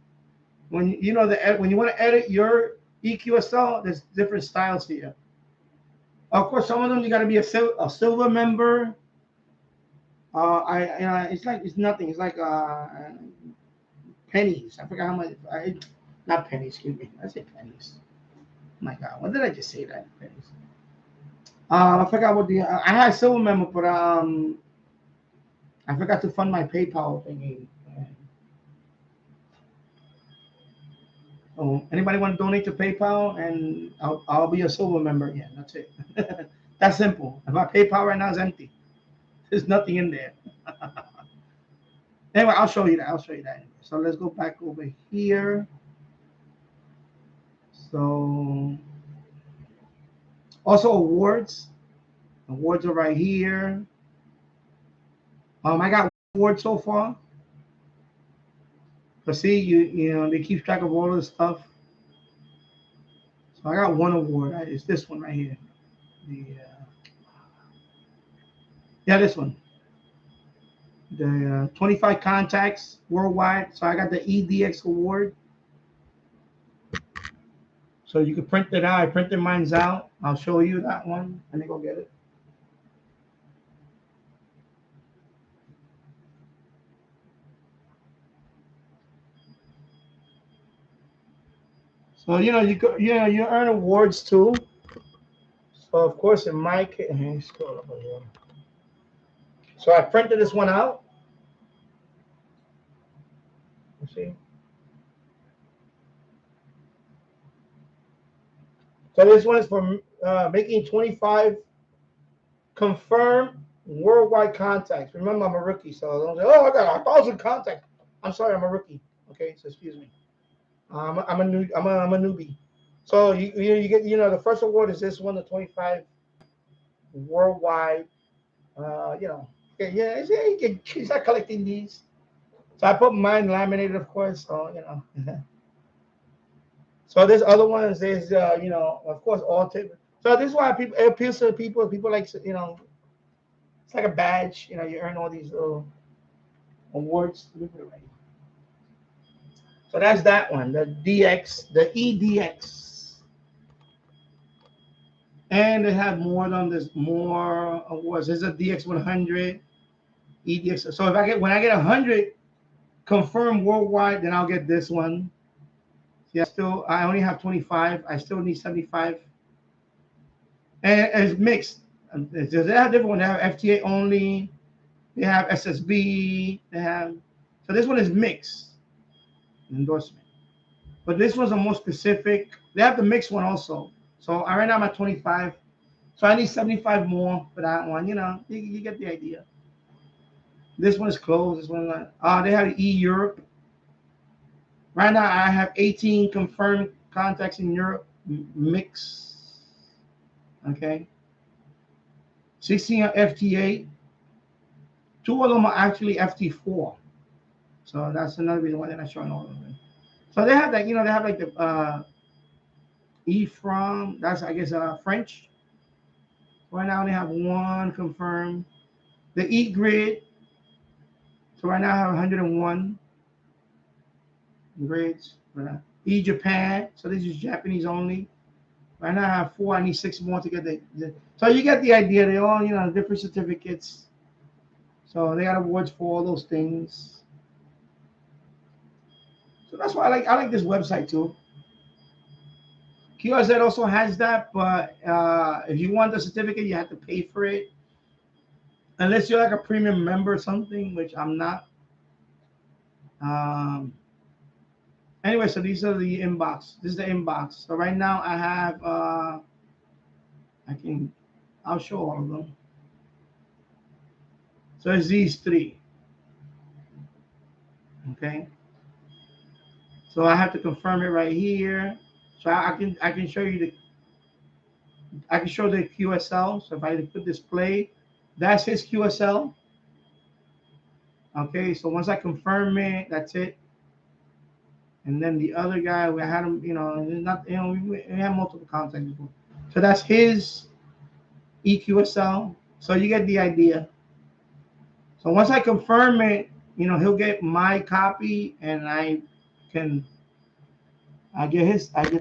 when you want to edit your EQSL. There's different styles here. Of course, some of them you got to be a silver member. It's nothing. It's like pennies. I forgot how much. Not pennies. Excuse me. I say pennies. Oh my God, what did I just say? That pennies. I forgot what I had silver member, but I forgot to fund my PayPal thingy. So anybody want to donate to PayPal, and I'll be a silver member again. That's it. That's simple. My PayPal right now is empty. There's nothing in there. Anyway, I'll show you that. So let's go back over here. So also awards. Awards are right here. I got awards so far. But see, they keep track of all this stuff. So I got one award. It's this one right here. This one. The 25 contacts worldwide. So I got the EDX award. So you can print it out. I printed mine out. I'll show you that one. Let me go get it. So you earn awards too. So of course in my case, scroll up here. So I printed this one out. You see. So this one is for making 25 confirmed worldwide contacts. Remember, I'm a rookie, so don't say, "Oh, I got 1,000 contacts." I'm sorry, I'm a rookie. Okay, so excuse me. I'm a newbie. So you get the first award is this one, the 25 worldwide. Okay, yeah, you can start collecting these. So I put mine laminated, of course. So So there's other ones. There's of course all tip. So this is why it appeals to people. People like it's like a badge. You earn all these little awards. So that's that one, the DX, the EDX. And they have more on this, more awards. There's a DX 100, EDX. So when I get 100 confirmed worldwide, then I'll get this one. Yeah, I only have 25. I still need 75. And it's mixed. They have different ones. They have FTA only. They have SSB. So this one is mixed endorsement. But this one's a more specific. They have the mixed one also. So right now I'm at 25. So I need 75 more for that one. You get the idea. This one is closed. This one, they have Europe. Right now I have 18 confirmed contacts in Europe. Mix. Okay. 16 on FTA. 2 of them are actually FT4. So that's another reason why they're not showing all of them. So they have like, they have like the E from, that's I guess French. Right now they have 1 confirmed. The E grid. So right now I have 101 grids. E Japan. So this is Japanese only. Right now I have 4. I need 6 more to get the so you get the idea. They all, different certificates. So they got awards for all those things. So that's why I like this website too. QRZ also has that, but if you want the certificate, you have to pay for it. Unless you're like a premium member or something, which I'm not. Anyway, so these are the inbox. This is the inbox. So right now I have I'll show all of them. So it's these 3. Okay. So I have to confirm it right here. So I can show you I can show the QSL. So if I put display, that's his QSL. Okay, so once I confirm it, that's it. And then the other guy, we had him, we have multiple contacts before. So that's his EQSL. So you get the idea. So once I confirm it, he'll get my copy, and I get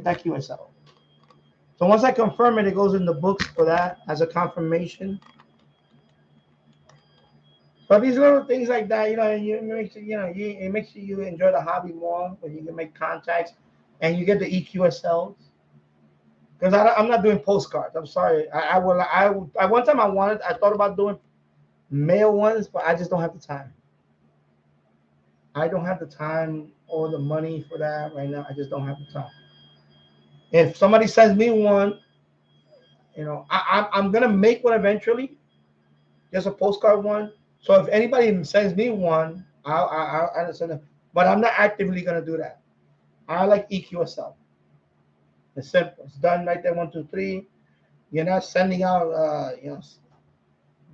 that QSL. So once I confirm it, it goes in the books for that as a confirmation. But these little things like that, it makes you enjoy the hobby more when you can make contacts and you get the EQSLs. Because I'm not doing postcards. I'm sorry. I one time I thought about doing mail ones, but I just don't have the time. I don't have the time or the money for that right now. I just don't have the time. If somebody sends me one, I'm gonna make one eventually, just a postcard one. So if anybody sends me one, I'll send them. But I'm not actively gonna do that. I like EQSL. It's simple. It's done right there. 1, 2, 3. You're not sending out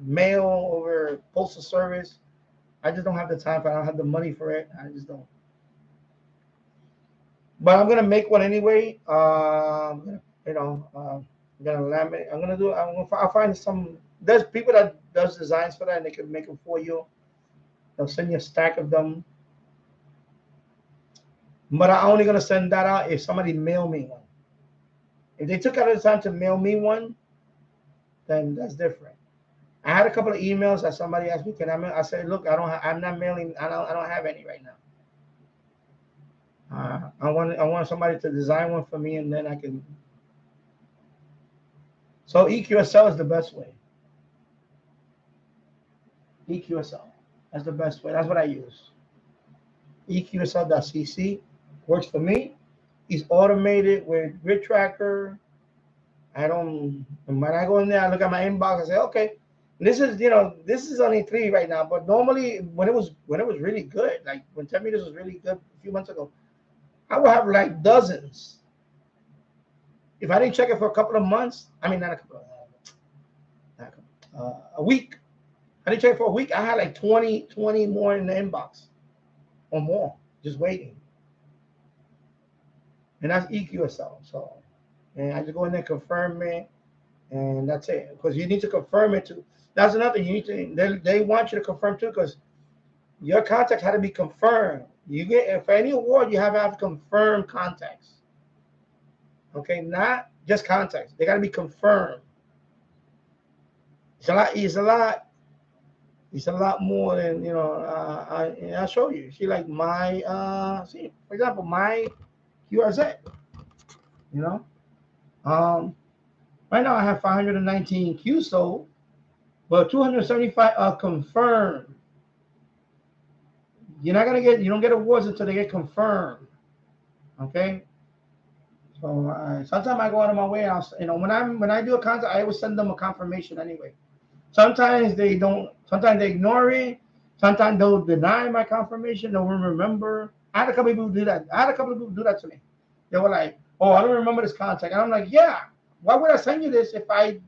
mail over postal service. I just don't have the time. I don't have the money for it. I just don't. But I'm gonna make one anyway. I'm gonna laminate. I'll find some. There's people that does designs for that, and they can make them for you. They'll send you a stack of them. But I'm only gonna send that out if somebody mail me one. If they took out the time to mail me one, then that's different. I had a couple of emails that somebody asked me, "Can I mail?" I said, "Look, I'm not mailing. I don't have any right now. I want somebody to design one for me, and then I can." So EQSL is the best way. EQSL, that's the best way. That's what I use. EQSL.cc works for me. It's automated with grid tracker. When I go in there, I look at my inbox. I say, okay, this is only 3 right now. But normally, when it was really good, like when 10 meters was really good a few months ago, I would have like dozens. If I didn't check it for a couple of months, I mean, not a couple of, a week. I didn't check it for a week. I had like 20 more in the inbox or more, just waiting. And that's EQSL. So, and I just go in there, confirm it, and that's it. Because you need to confirm it too. That's another thing. You need to. They want you to confirm too, because your contacts had to be confirmed. You get for any award, you have to have confirmed contacts. Okay, not just contacts. They got to be confirmed. It's a lot more than I'll show you. See, like my see, for example, my QRZ. Right now I have 519 Q sold, but 275 are confirmed. You don't get awards until they get confirmed. Okay. So sometimes I go out of my way. When I do a contract, I always send them a confirmation anyway. Sometimes they don't. Sometimes they ignore it. Sometimes they'll deny my confirmation. They won't remember. I had a couple of people do that to me. They were like, "Oh, I don't remember this contact," and I'm like, "Yeah. Why would I send you this if I'm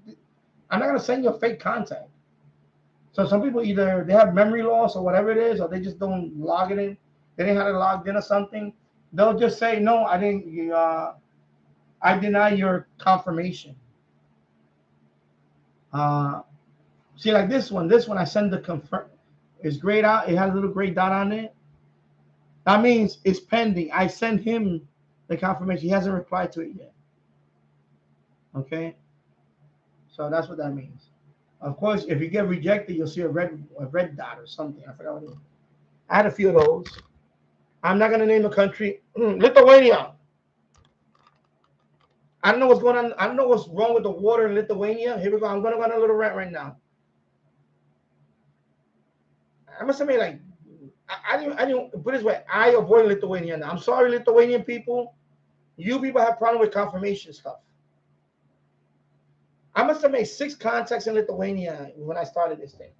not gonna send you a fake contact?" So some people either they have memory loss or whatever it is, or they just don't log it in. They didn't have it logged in or something. They'll just say, no, I didn't. I deny your confirmation. See, like this one. This one I send the confirm. It's grayed out. It has a little gray dot on it. That means it's pending. I sent him the confirmation. He hasn't replied to it yet. Okay. So that's what that means. Of course, if you get rejected, you'll see a red dot or something. I forgot what it is. I had a few of those. I'm not gonna name a country. Lithuania. I don't know what's going on. I don't know what's wrong with the water in Lithuania. Here we go. I'm gonna go on a little rant right now. I must have made like I didn't put it this way. I avoid Lithuania now. I'm sorry, Lithuanian people. You people have problem with confirmation stuff. I must have made 6 contacts in Lithuania when I started this thing.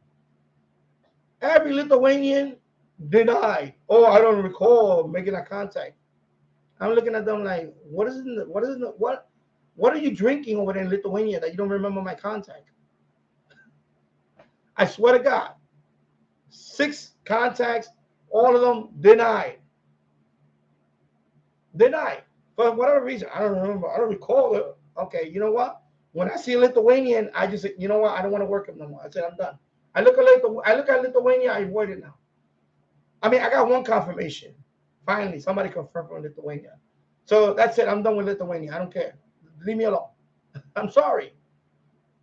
Every Lithuanian denied. Oh, I don't recall making a contact. I'm looking at them like, what are you drinking over there in Lithuania that you don't remember my contact? I swear to God, 6 contacts, all of them denied. Denied. For whatever reason. I don't remember. I don't recall it. Okay, you know what? When I see a Lithuanian, I just say, you know what? I don't want to work with them no more. I said, I'm done. I look at Lithuania, I avoid it now. I mean, I got one confirmation. Finally, somebody confirmed from Lithuania. So that's it. I'm done with Lithuania. I don't care. Leave me alone. I'm sorry.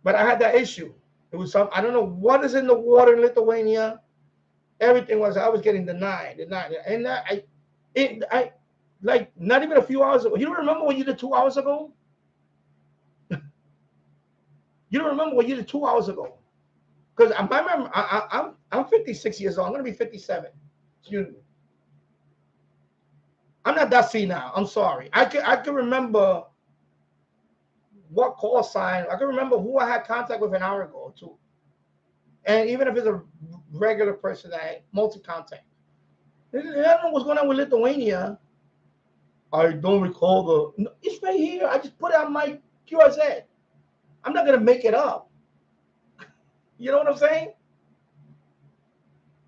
But I had that issue. It was some, I don't know what is in the water in Lithuania. Everything was, I was getting denied. And I like not even a few hours ago. You don't remember what you did 2 hours ago? You don't remember what you did 2 hours ago? Because I'm 56 years old. I'm gonna be 57. Excuse me. I'm not that senile. I'm sorry. I can remember what call sign. I can remember who I had contact with an hour ago or two. And even if it's a regular person, I had multi-contact. I don't know what's going on with Lithuania. I don't recall the. No, it's right here. I just put it on my QSZ. I'm not gonna make it up. You know what I'm saying?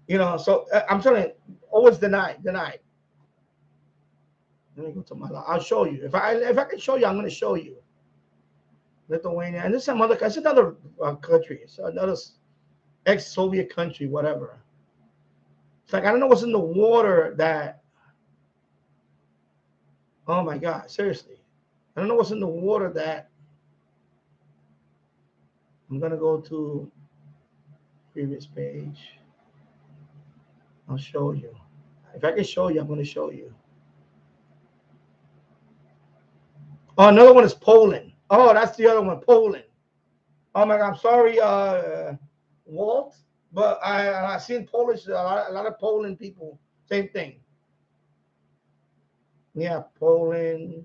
You know, so I'm telling you, always denied. Let me go to my log. I'll show you. If I can show you, I'm gonna show you. Lithuania, and there's some other. It's another country. It's another ex-Soviet country, whatever. It's like I don't know what's in the water that. Oh my God! Seriously, I don't know what's in the water that. I'm gonna go to previous page. I'll show you. If I can show you, I'm gonna show you. Oh, another one is Poland. Oh, that's the other one, Poland. Oh my God, I'm sorry, Walt, but I seen Polish, a lot of Poland people, same thing. Yeah, Poland.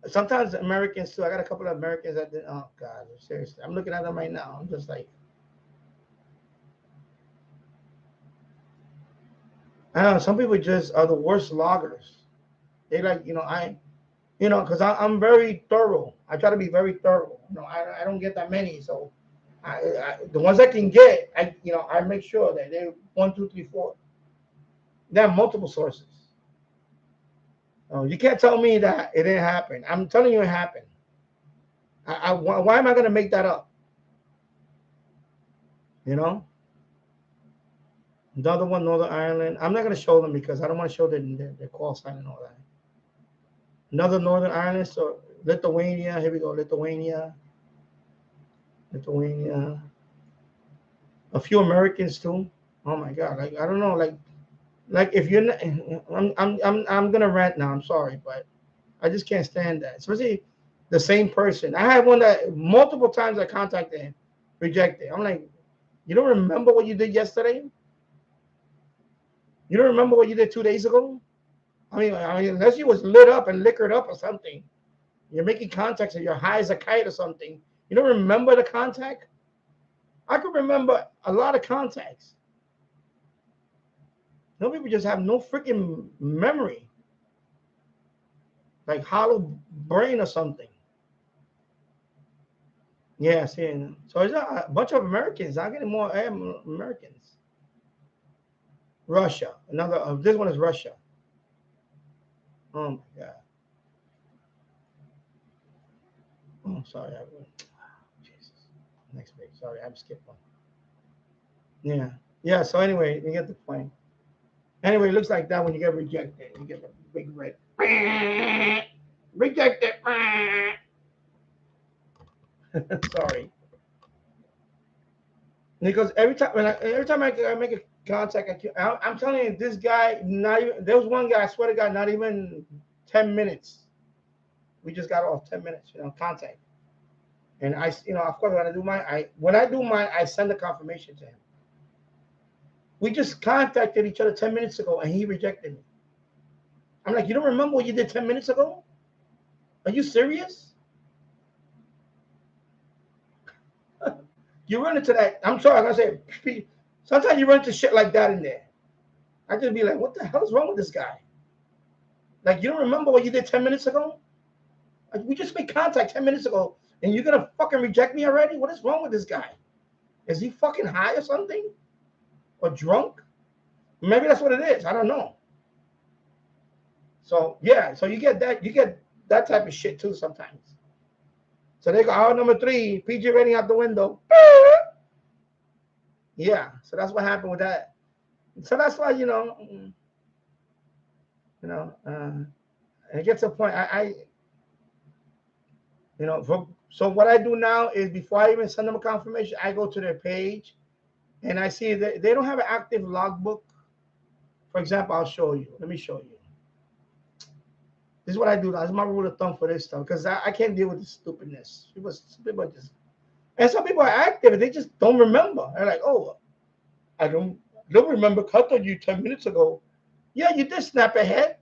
Sometimes Americans too. I got a couple of Americans that did. Oh God, seriously, I'm looking at them right now. I'm just like, I don't know. Some people just are the worst loggers. They like, because I'm very thorough. I try to be very thorough. I don't get that many, so the ones I can get, I make sure that they're 1, 2, 3, 4. They have multiple sources. You can't tell me that it didn't happen. I'm telling you it happened. Why am I going to make that up? Another one, Northern Ireland. I'm not going to show them because I don't want to show their call sign and all that. Another Northern Ireland, so Lithuania. Here we go, Lithuania. A few Americans too. Oh my God! Like I don't know, like if you're not, I'm gonna rant now. I'm sorry, but I just can't stand that. Especially the same person. I had one that multiple times I contacted him, rejected. I'm like, you don't remember what you did yesterday? You don't remember what you did 2 days ago? I mean, unless you was lit up and liquored up or something, you're making contacts and you're high as a kite or something. You don't remember the contact? I can remember a lot of contacts. No, people just have no freaking memory, like hollow brain or something. Yeah, see, so it's a bunch of Americans. I'm getting more Americans. Russia. Another. This one is Russia. Oh my God. Oh, sorry. Jesus. Next page. Sorry, I skipped one. Yeah. Yeah. So anyway, you get the point. Anyway, it looks like that when you get rejected. You get the big red. Rejected. Sorry. Because every time I make a contact, I'm telling you, this guy, not even, there was one guy, I swear to God, not even 10 minutes. We just got off 10 minutes, contact. And of course, when I do mine, I send a confirmation to him. We just contacted each other 10 minutes ago, and he rejected me. I'm like, you don't remember what you did 10 minutes ago? Are you serious? You run into that. I'm sorry, I'm gonna say, sometimes you run into shit like that in there. I just be like, what the hell is wrong with this guy? Like, you don't remember what you did 10 minutes ago? Like, we just made contact 10 minutes ago, and you're gonna fucking reject me already? What is wrong with this guy? Is he fucking high or something? Or drunk? Maybe that's what it is. I don't know. So yeah, so you get that type of shit too sometimes. So they go out number 3, PG rating out the window. Yeah, so that's what happened with that. So that's why it gets to a point. So what I do now is before I even send them a confirmation, I go to their page, and I see that they don't have an active logbook. For example, I'll show you. Let me show you. This is what I do. That's my rule of thumb for this stuff, because I can't deal with the stupidness. People just, and some people are active, they just don't remember. They're like, oh, I don't remember. Cut on you 10 minutes ago. Yeah, you did snap ahead.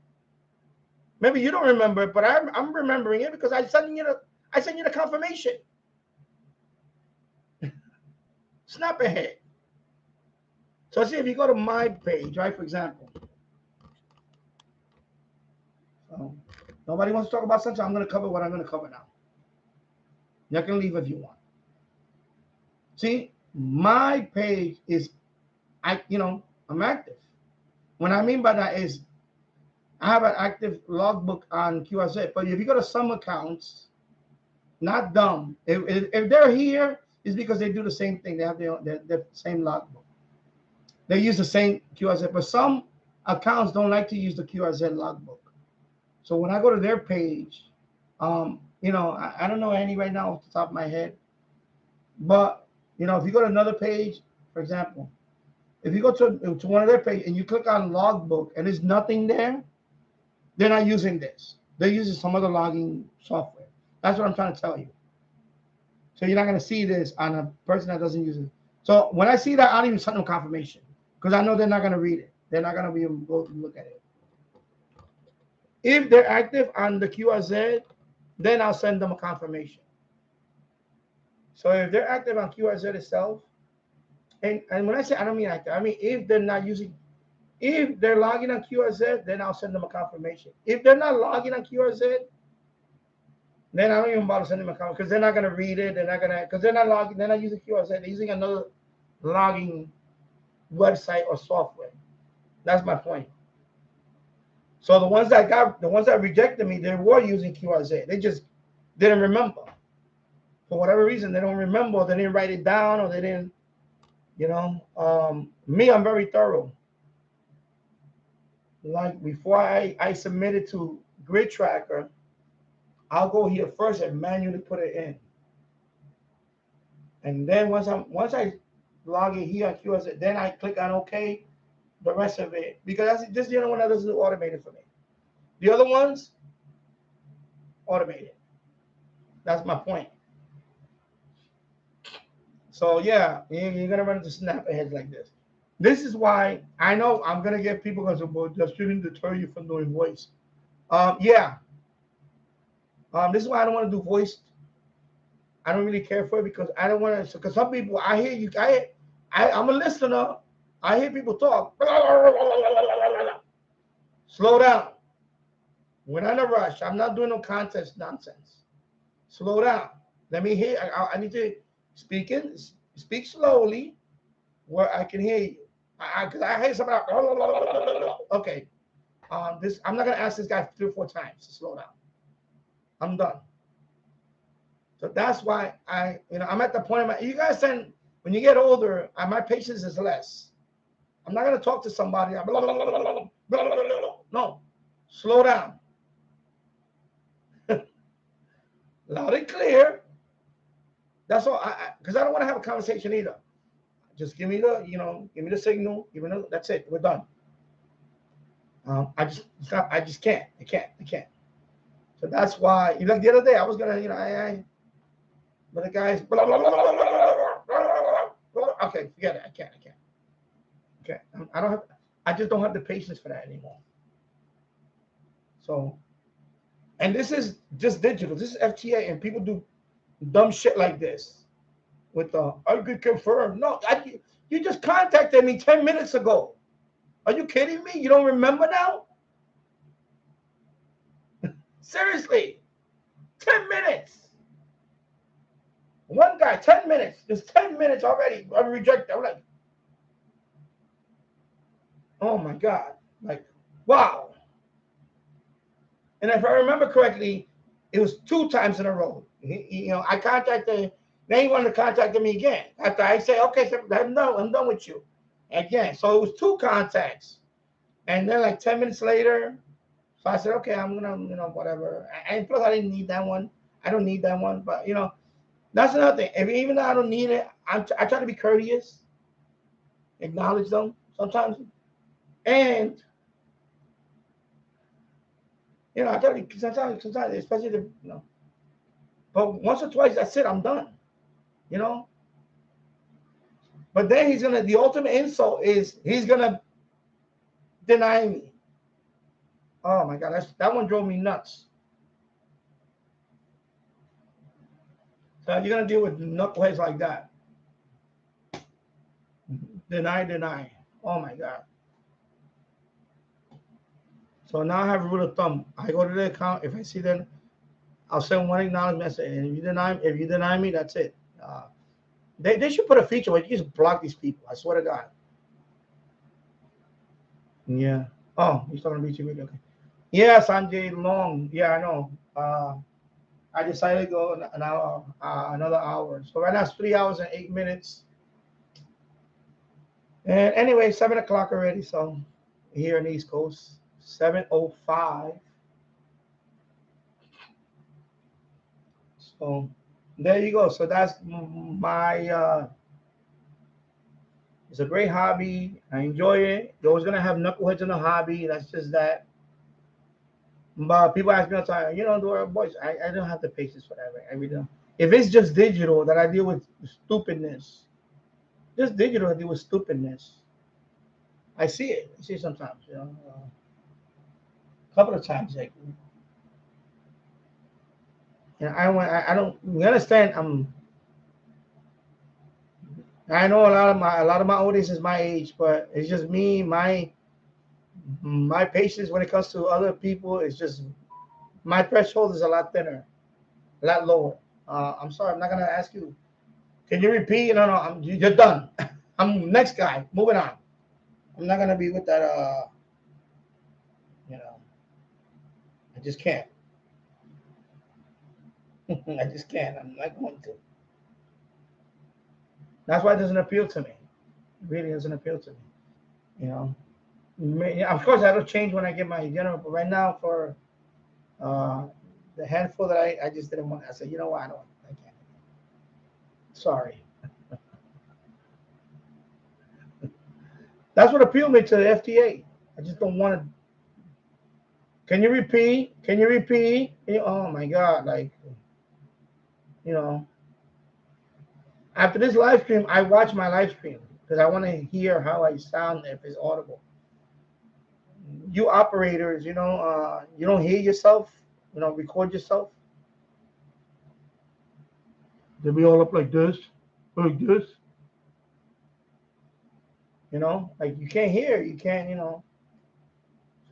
Maybe you don't remember it, but I'm remembering it because I sent you the confirmation. Snap ahead. So see if you go to my page, right? For example. Nobody wants to talk about something. I'm going to cover what I'm going to cover now. You can leave if you want. See, my page is, I'm active. What I mean by that is I have an active logbook on QRZ. But if you go to some accounts, not dumb. If they're here, it's because they do the same thing. They have their same logbook. They use the same QRZ. But some accounts don't like to use the QRZ logbook. So when I go to their page, I don't know any right now off the top of my head. But, if you go to another page, for example, if you go to one of their pages and you click on logbook and there's nothing there, they're not using this. They're using some other logging software. That's what I'm trying to tell you. So you're not going to see this on a person that doesn't use it. So when I see that, I don't even send them confirmation because I know they're not going to read it. They're not going to be able to go look at it. If they're active on the QRZ, then I'll send them a confirmation. So if they're active on QRZ itself, and when I say I don't mean active, I mean if they're not using, if they're logging on QRZ, then I'll send them a confirmation. If they're not logging on QRZ, then I don't even bother sending them a confirmation because they're not going to read it. They're not going to, because they're not logging, they're not using QRZ. They're using another logging website or software. That's my point. So the ones that rejected me, they were using QRZ. They just didn't remember. For whatever reason, they don't remember. They didn't write it down, or they didn't, me, I'm very thorough. Like before I submit it to Grid Tracker, I'll go here first and manually put it in. And then once I log in here on QRZ, then I click on OK. The rest of it, because this is the only one that doesn't do automated for me. The other ones, automated. That's my point. So yeah, you're gonna run into snap aheads like this. This is why I know I'm gonna get people going to, well, that shouldn't deter you from doing voice. Yeah. This is why I don't want to do voice. I don't really care for it because I don't want to. Because some people, I hear you. I'm a listener. I hear people talk. Slow down. We're not in a rush. I'm not doing no contest nonsense. Slow down. Let me hear. I need to speak slowly where I can hear you. Because I hear something. Okay. This I'm not gonna ask this guy 3 or 4 times to slow down. I'm done. So that's why I'm at the point of you guys saying when you get older, my patience is less. I'm not gonna talk to somebody. No, slow down. Loud and clear. That's all. Because I don't want to have a conversation either. Just give me the, give me the signal. That's it. We're done. I just can't. I can't. So that's why. Like the other day, I was gonna, but the guys. Okay, forget it. I can't. Okay, I just don't have the patience for that anymore. So, and this is just digital. This is FTA, and people do dumb shit like this. With I could confirm. No, you just contacted me 10 minutes ago. Are you kidding me? You don't remember now? Seriously, 10 minutes. One guy, 10 minutes. Just 10 minutes already. I'm rejected. I'm like, oh my God. Like, wow. And if I remember correctly, it was 2 times in a row. I contacted, then he wanted to contact me again. After I say, okay, I'm done with you. Again. So it was 2 contacts. And then like 10 minutes later, so I said, okay, I'm gonna, whatever. And plus I didn't need that one. I don't need that one. But that's another thing. Even though I don't need it, I try to be courteous, acknowledge them sometimes. And I try to sometimes, especially but once or twice, that's it, I'm done. But then the ultimate insult is he's gonna deny me. Oh my God, that one drove me nuts. So you're gonna deal with knuckleheads like that. Deny. Oh my God. So now I have a rule of thumb. I go to the account. If I see them, I'll send one acknowledgement message. And if you deny me, that's it. They should put a feature where you just block these people. I swear to God. Yeah. Oh, you're talking about YouTube. Okay. Yeah, Sanjay Long. Yeah, I know. I decided to go an hour, another hour. So right now it's 3 hours and 8 minutes. And anyway, 7 o'clock already. So here in the East Coast, 7:05. So there you go. So that's my. It's a great hobby. I enjoy it. You're always gonna have knuckleheads in the hobby. That's just that. But people ask me all the time, do boys? I don't have the patience for that. Right? I really don't. If it's just digital, that I deal with stupidness. Just digital, I deal with stupidness. I see it. I see it sometimes. A couple of times, like. And I don't. You understand? I know a lot of my audience is my age, but it's just me. My patience when it comes to other people is just my threshold is a lot thinner, a lot lower. I'm sorry, I'm not gonna ask you. Can you repeat? No, you're done. I'm next guy. Moving on. I'm not gonna be with that. I just can't. I just can't. I'm not going to. That's why it doesn't appeal to me. It really doesn't appeal to me. Of course, that'll change when I get my general. But right now, for the handful that I just didn't want, I said, you know what? I can't. Sorry. That's what appealed me to the FDA. I just don't want to. Can you repeat? Can you repeat? Oh my God! Like, after this live stream, I watch my live stream because I want to hear how I sound if it's audible. You operators, you don't hear yourself, record yourself. They'll be all up like this. Like you can't hear, you can't, it's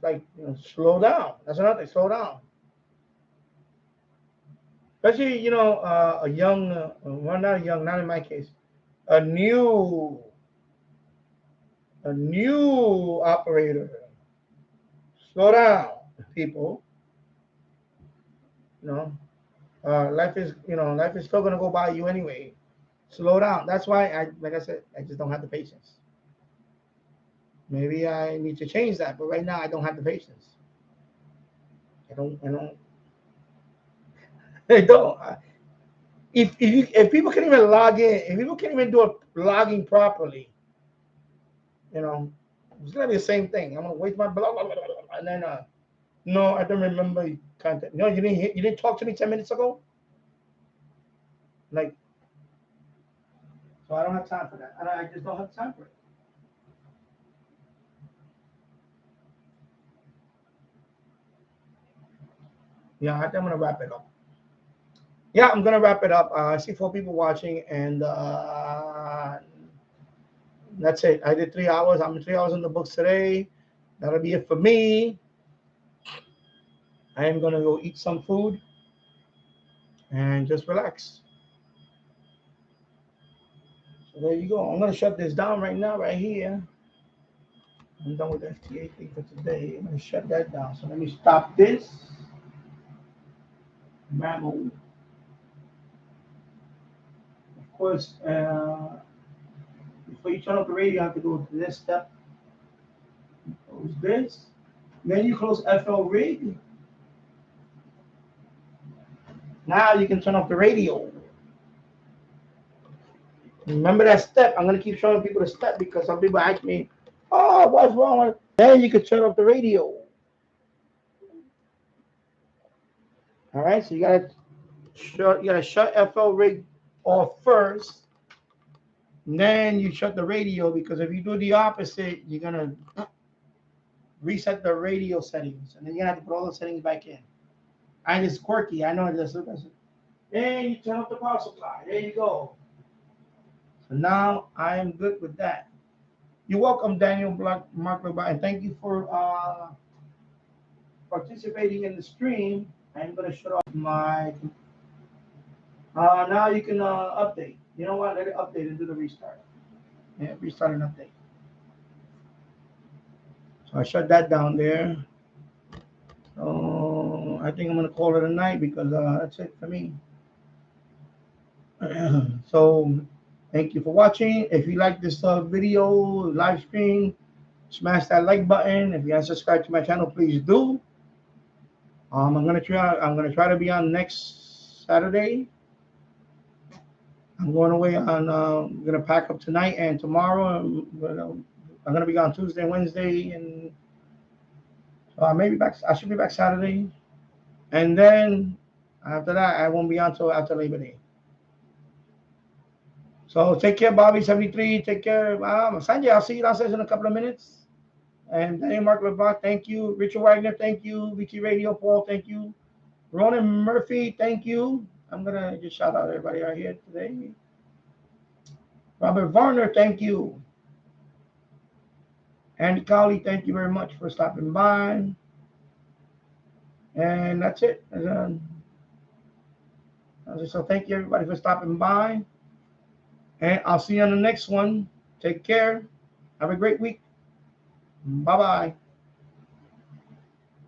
like, slow down. That's another thing, slow down. especially a young, well, not young, not in my case, a new operator. Slow down, people. You know, life is still gonna go by you anyway. Slow down. That's why like I said, I just don't have the patience. Maybe I need to change that, but right now I don't have the patience. I don't, I don't. If people can even log in, if people can even do a logging properly, you know, it's gonna be the same thing. I'm gonna waste my blah blah blah, blah, blah, and then no, I don't remember content. No, you didn't talk to me 10 minutes ago. Like, so I don't have time for that. I just don't have time for it. Yeah, I think I'm gonna wrap it up. Yeah, I'm gonna wrap it up. I see 4 people watching, and that's it. I did 3 hours. I'm 3 hours in the books today. That'll be it for me. I am gonna go eat some food and just relax. So there you go. I'm gonna shut this down right now, right here. I'm done with the FTA thing for today. I'm gonna shut that down. So let me stop this. Mammal. Of course, before you turn off the radio, you have to go to this step. Close this. Then you close FL rig. Now you can turn off the radio. Remember that step. I'm going to keep showing people the step because some people ask me, oh, what's wrong with it? Then you can turn off the radio. All right, so you gotta shut FL rig off first. And then you shut the radio, because if you do the opposite, you're gonna reset the radio settings, and then you're gonna have to put all the settings back in. And it's quirky, I know it does. Then you turn off the power supply. There you go. So now I am good with that. You're welcome, Daniel Mark, and thank you for participating in the stream. I'm gonna shut off my. Now you can update. You know what? Let it update and do the restart. Yeah, restart and update. So I shut that down there. So I think I'm gonna call it a night because that's it for me. So thank you for watching. If you like this video live stream, smash that like button. If you haven't subscribed to my channel, please do. I'm gonna try to be on next Saturday. I'm going away on. I'm gonna pack up tonight and tomorrow. I'm gonna be gone Tuesday, Wednesday, and maybe back. I should be back Saturday, and then after that, I won't be on until after Labor Day. So take care, Bobby73. Take care, Sanjay. I'll see you downstairs in a couple of minutes. And Daniel Mark LeBlanc, thank you. Richard Wagner, thank you. VT Radio, Paul, thank you. Ronan Murphy, thank you. I'm gonna just shout out everybody out here today. Robert Varner, thank you. Andy Cowley, thank you very much for stopping by. And that's it. So thank you everybody for stopping by. And I'll see you on the next one. Take care. Have a great week. Bye-bye.